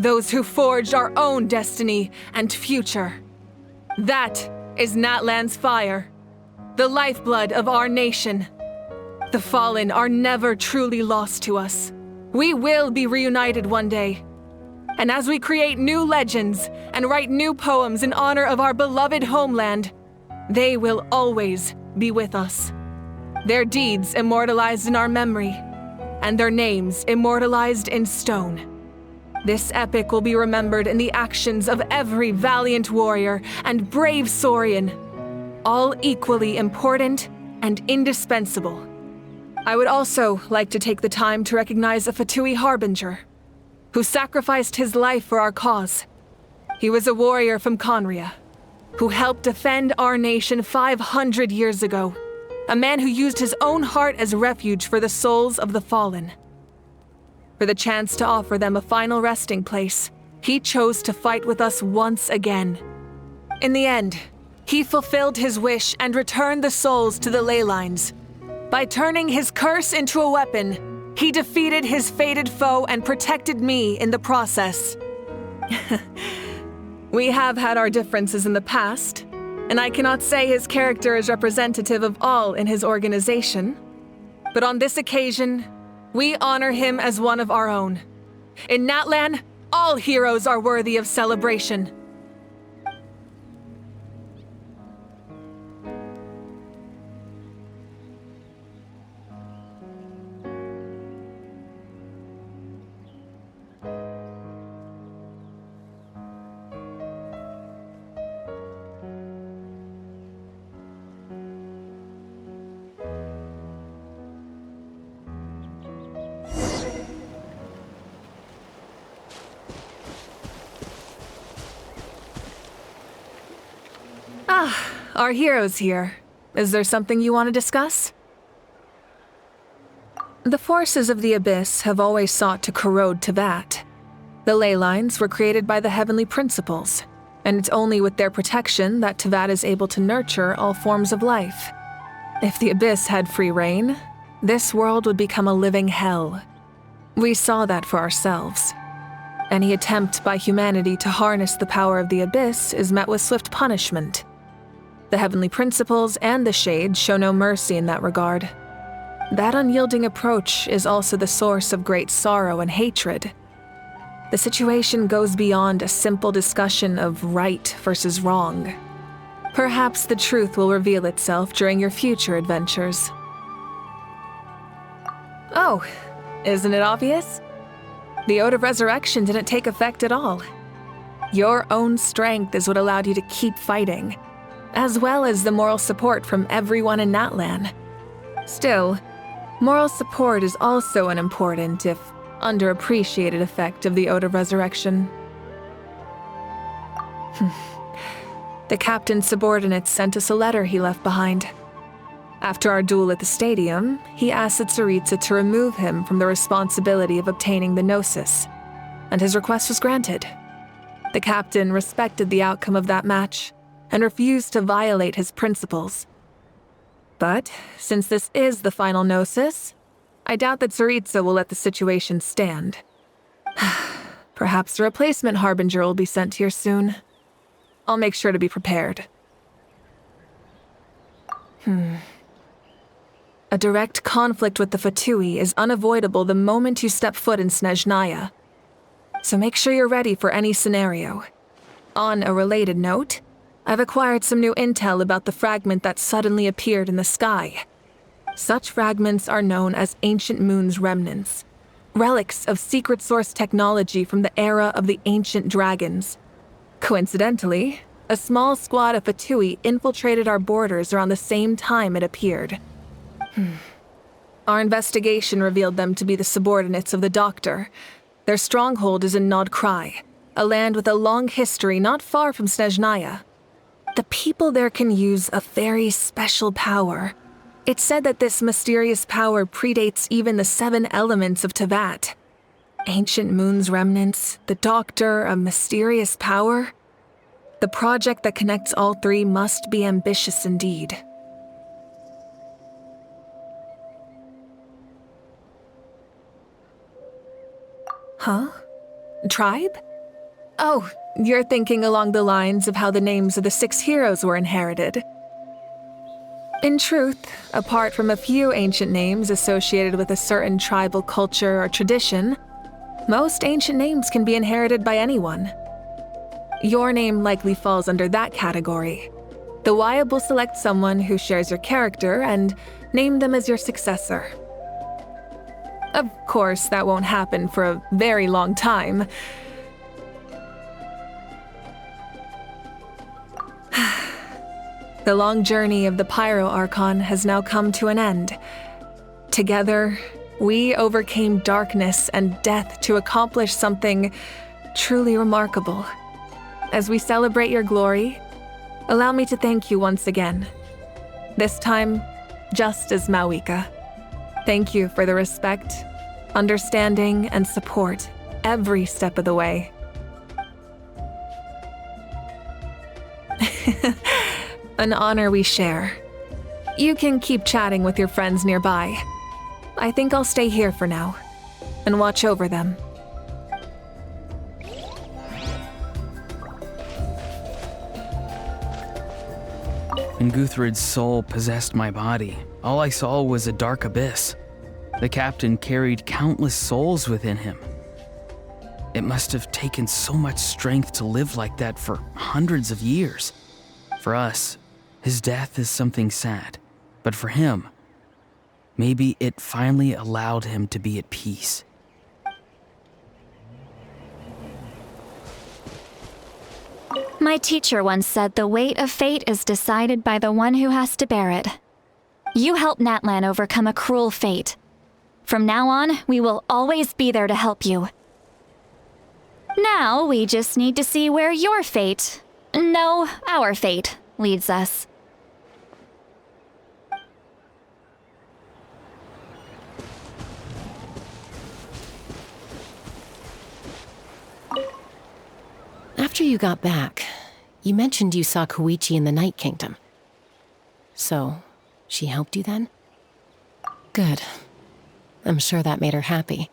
S4: Those who forged our own destiny and future. That is Natlan's fire, the lifeblood of our nation. The fallen are never truly lost to us. We will be reunited one day. And as we create new legends and write new poems in honor of our beloved homeland, they will always be with us. Their deeds immortalized in our memory, and their names immortalized in stone. This epic will be remembered in the actions of every valiant warrior and brave Saurian, all equally important and indispensable. I would also like to take the time to recognize a Fatui Harbinger, who sacrificed his life for our cause. He was a warrior from Conria, who helped defend our nation 500 years ago, a man who used his own heart as refuge for the souls of the fallen. For the chance to offer them a final resting place, he chose to fight with us once again. In the end, he fulfilled his wish and returned the souls to the ley lines. By turning his curse into a weapon, He defeated his fated foe and protected me in the process. We have had our differences in the past, and I cannot say his character is representative of all in his organization. But on this occasion, we honor him as one of our own. In Natlan, all heroes are worthy of celebration. Our hero's here. Is there something you want to discuss? The forces of the Abyss have always sought to corrode Teyvat. The ley lines were created by the Heavenly Principles, and it's only with their protection that Teyvat is able to nurture all forms of life. If the Abyss had free reign, this world would become a living hell. We saw that for ourselves. Any attempt by humanity to harness the power of the Abyss is met with swift punishment. The Heavenly Principles and the Shades show no mercy in that regard. That unyielding approach is also the source of great sorrow and hatred. The situation goes beyond a simple discussion of right versus wrong. Perhaps the truth will reveal itself during your future adventures. Oh, isn't it obvious? The Ode of Resurrection didn't take effect at all. Your own strength is what allowed you to keep fighting, as well as the moral support from everyone in Natlan. Still, moral support is also an important, if underappreciated, effect of the Ode of Resurrection. The captain's subordinates sent us a letter he left behind. After our duel at the stadium, he asked Tsaritsa to remove him from the responsibility of obtaining the Gnosis, and his request was granted. The captain respected the outcome of that match and refused to violate his principles. But since this is the final Gnosis, I doubt that Tsaritsa will let the situation stand. Perhaps a replacement Harbinger will be sent here soon. I'll make sure to be prepared. A direct conflict with the Fatui is unavoidable the moment you step foot in Snezhnaya. So make sure you're ready for any scenario. On a related note, I've acquired some new intel about the fragment that suddenly appeared in the sky. Such fragments are known as Ancient Moon's remnants, relics of secret source technology from the era of the ancient dragons. Coincidentally, a small squad of Fatui infiltrated our borders around the same time it appeared. Our investigation revealed them to be the subordinates of the Doctor. Their stronghold is in Nod Krai, a land with a long history not far from Snezhnaya. The people there can use a very special power. It's said that this mysterious power predates even the 7 elements of Teyvat. Ancient Moon's remnants, the Doctor, a mysterious power. The project that connects all 3 must be ambitious indeed. Huh? Tribe? Oh, you're thinking along the lines of how the names of the 6 heroes were inherited. In truth, apart from a few ancient names associated with a certain tribal culture or tradition, most ancient names can be inherited by anyone. Your name likely falls under that category. The Wyab will select someone who shares your character and name them as your successor. Of course, that won't happen for a very long time. The long journey of the Pyro Archon has now come to an end. Together, we overcame darkness and death to accomplish something truly remarkable. As we celebrate your glory, allow me to thank you once again. This time, just as Mavuika. Thank you for the respect, understanding, and support every step of the way. An honor we share. You can keep chatting with your friends nearby. I think I'll stay here for now and watch over them.
S6: When Guthred's soul possessed my body, all I saw was a dark abyss. The captain carried countless souls within him. It must have taken so much strength to live like that for hundreds of years. For us, his death is something sad, but for him, maybe it finally allowed him to be at peace.
S23: My teacher once said the weight of fate is decided by the one who has to bear it. You helped Natlan overcome a cruel fate. From now on, we will always be there to help you. Now, we just need to see where your fate, no, our fate, leads us.
S2: After you got back, you mentioned you saw Koichi in the Night Kingdom. So, she helped you then? Good. I'm sure that made her happy.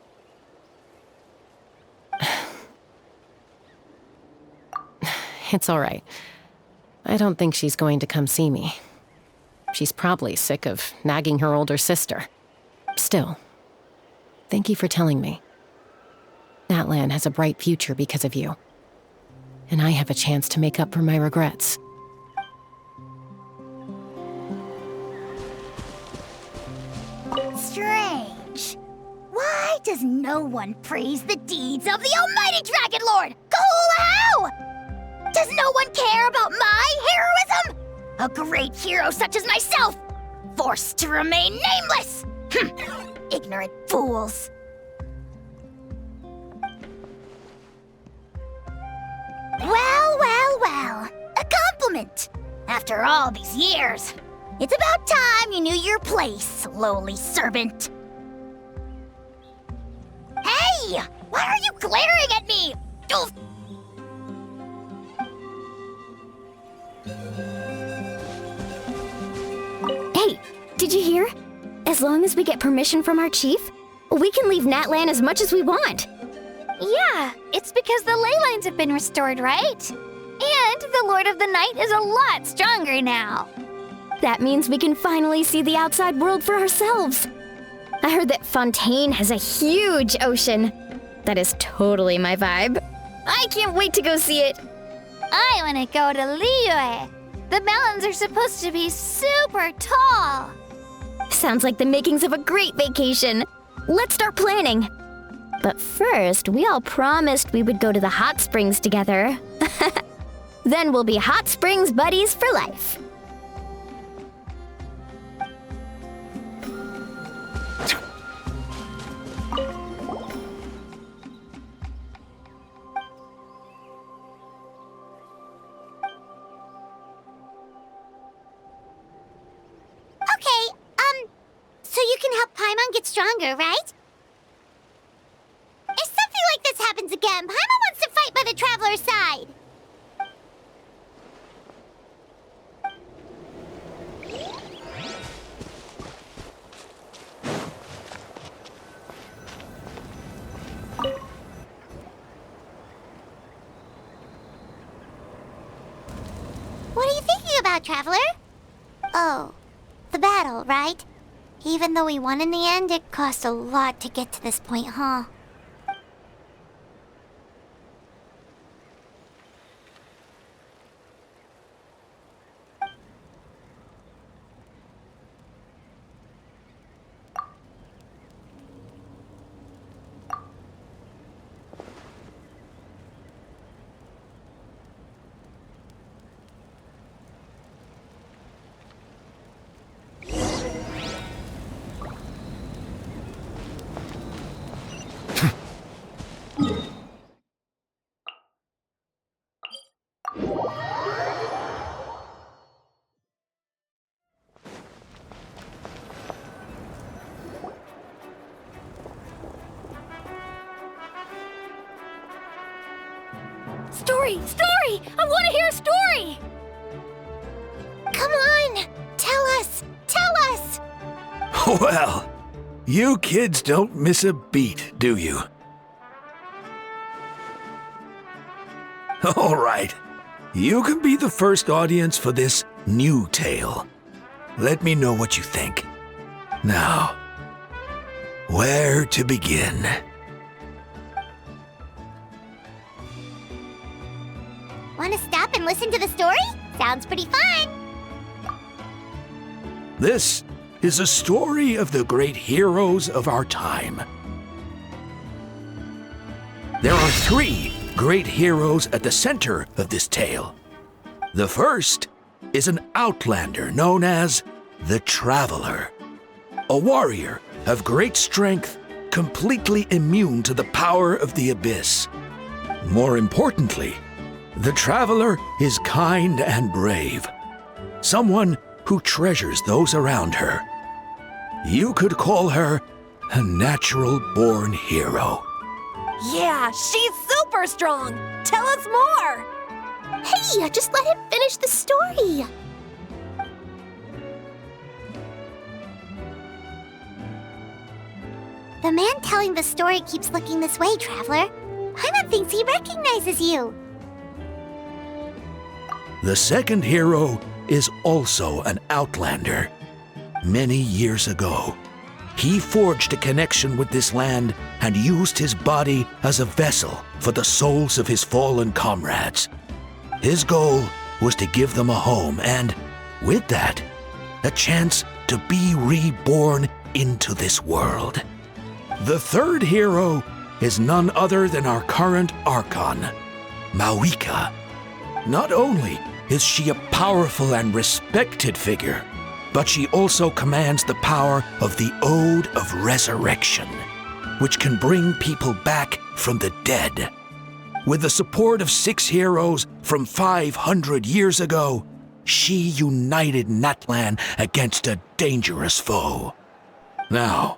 S2: It's all right. I don't think she's going to come see me. She's probably sick of nagging her older sister. Still, thank you for telling me. Natlan has a bright future because of you. And I have a chance to make up for my regrets.
S1: Strange. Why does no one praise the deeds of the almighty Dragon Lord? How? Does no one care about my heroism? A great hero such as myself, forced to remain nameless. Ignorant fools. Well. A compliment. After all these years, it's about time you knew your place, lowly servant. Hey! Why are you glaring at me? Oof.
S5: Hey, did you hear? As long as we get permission from our chief, we can leave Natlan as much as we want.
S1: Yeah, it's because the ley lines have been restored, right? And the Lord of the Night is a lot stronger now.
S5: That means we can finally see the outside world for ourselves. I heard that Fontaine has a huge ocean. That is totally my vibe. I can't wait to go see it.
S1: I want to go to Liyue. The mountains are supposed to be super tall.
S5: Sounds like the makings of a great vacation. Let's start planning. But first, we all promised we would go to the hot springs together. Then we'll be hot springs buddies for life.
S1: Okay, so you can help Paimon get stronger, right? If something like this happens again, Paimon wants to fight by the Traveler's side. What are you thinking about, Traveler? Oh, the battle, right? Even though we won in the end, it cost a lot to get to this point, huh? Story! I want to hear a story! Come on! Tell us!
S16: Well, You kids don't miss a beat, do you? All right. You can be the first audience for this new tale. Let me know what you think. Now, where to begin?
S1: Want to stop and listen to the story? Sounds pretty fun.
S16: This is a story of the great heroes of our time. There are 3 great heroes at the center of this tale. The first is an outlander known as the Traveler, a warrior of great strength, completely immune to the power of the abyss. More importantly, the Traveler is kind and brave, someone who treasures those around her. You could call her a natural-born hero.
S10: Yeah, she's super strong! Tell us more!
S1: Hey, just let him finish the story. The man telling the story keeps looking this way, Traveler. Paimon thinks he recognizes you.
S16: The second hero is also an outlander. Many years ago, he forged a connection with this land and used his body as a vessel for the souls of his fallen comrades. His goal was to give them a home and, with that, a chance to be reborn into this world. The third hero is none other than our current Archon, Mavuika. Not only is she a powerful and respected figure, but she also commands the power of the Ode of Resurrection, which can bring people back from the dead. With the support of 6 heroes from 500 years ago, she united Natlan against a dangerous foe. Now,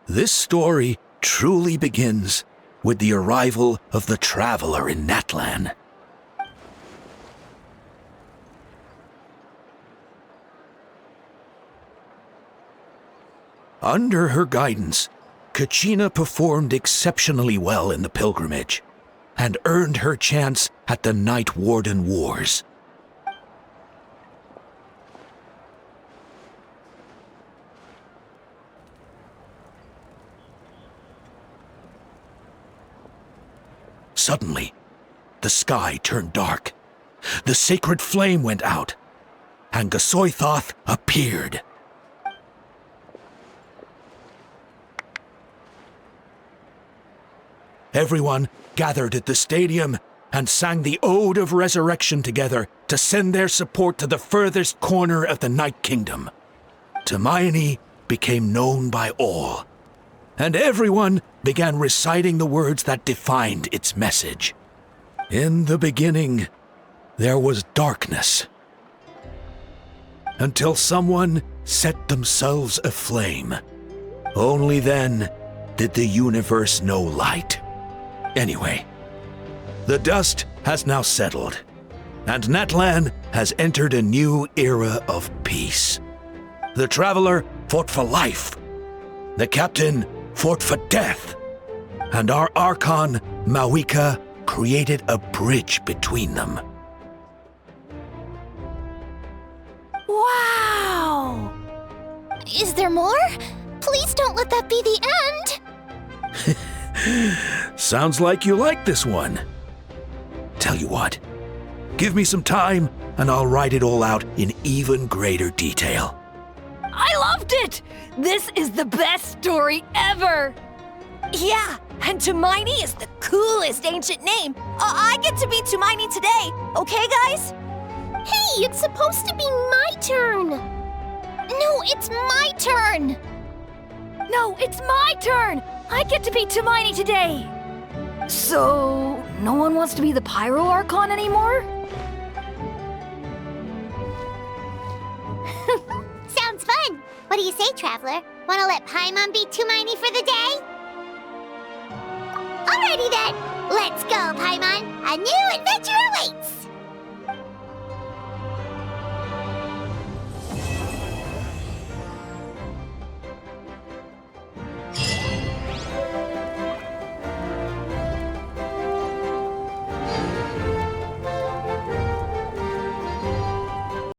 S16: this story truly begins with the arrival of the Traveler in Natlan. Under her guidance, Kachina performed exceptionally well in the pilgrimage and earned her chance at the Night Warden Wars. Suddenly, the sky turned dark. The sacred flame went out, and Gasoithoth appeared. Everyone gathered at the stadium and sang the Ode of Resurrection together to send their support to the furthest corner of the Night Kingdom. Hermione became known by all, and everyone began reciting the words that defined its message. In the beginning, there was darkness, until someone set themselves aflame. Only then did the universe know light. Anyway, the dust has now settled, and Natlan has entered a new era of peace. The Traveler fought for life, the Captain fought for death, and our Archon, Mavuika, created a bridge between them.
S1: Wow! Is there more? Please don't let that be the end!
S16: Sounds like you like this one. Tell you what, give me some time and I'll write it all out in even greater detail.
S10: I loved it! This is the best story ever! Yeah, and Hermione is the coolest ancient name. I get to be Hermione today, okay guys?
S1: Hey, it's supposed to be my turn! No, it's my turn!
S10: No, it's my turn! I get to be Hermione today! So, no one wants to be the Pyro Archon anymore?
S1: Sounds fun! What do you say, Traveler? Wanna let Paimon be Hermione for the day? Alrighty then! Let's go, Paimon! A new adventure awaits!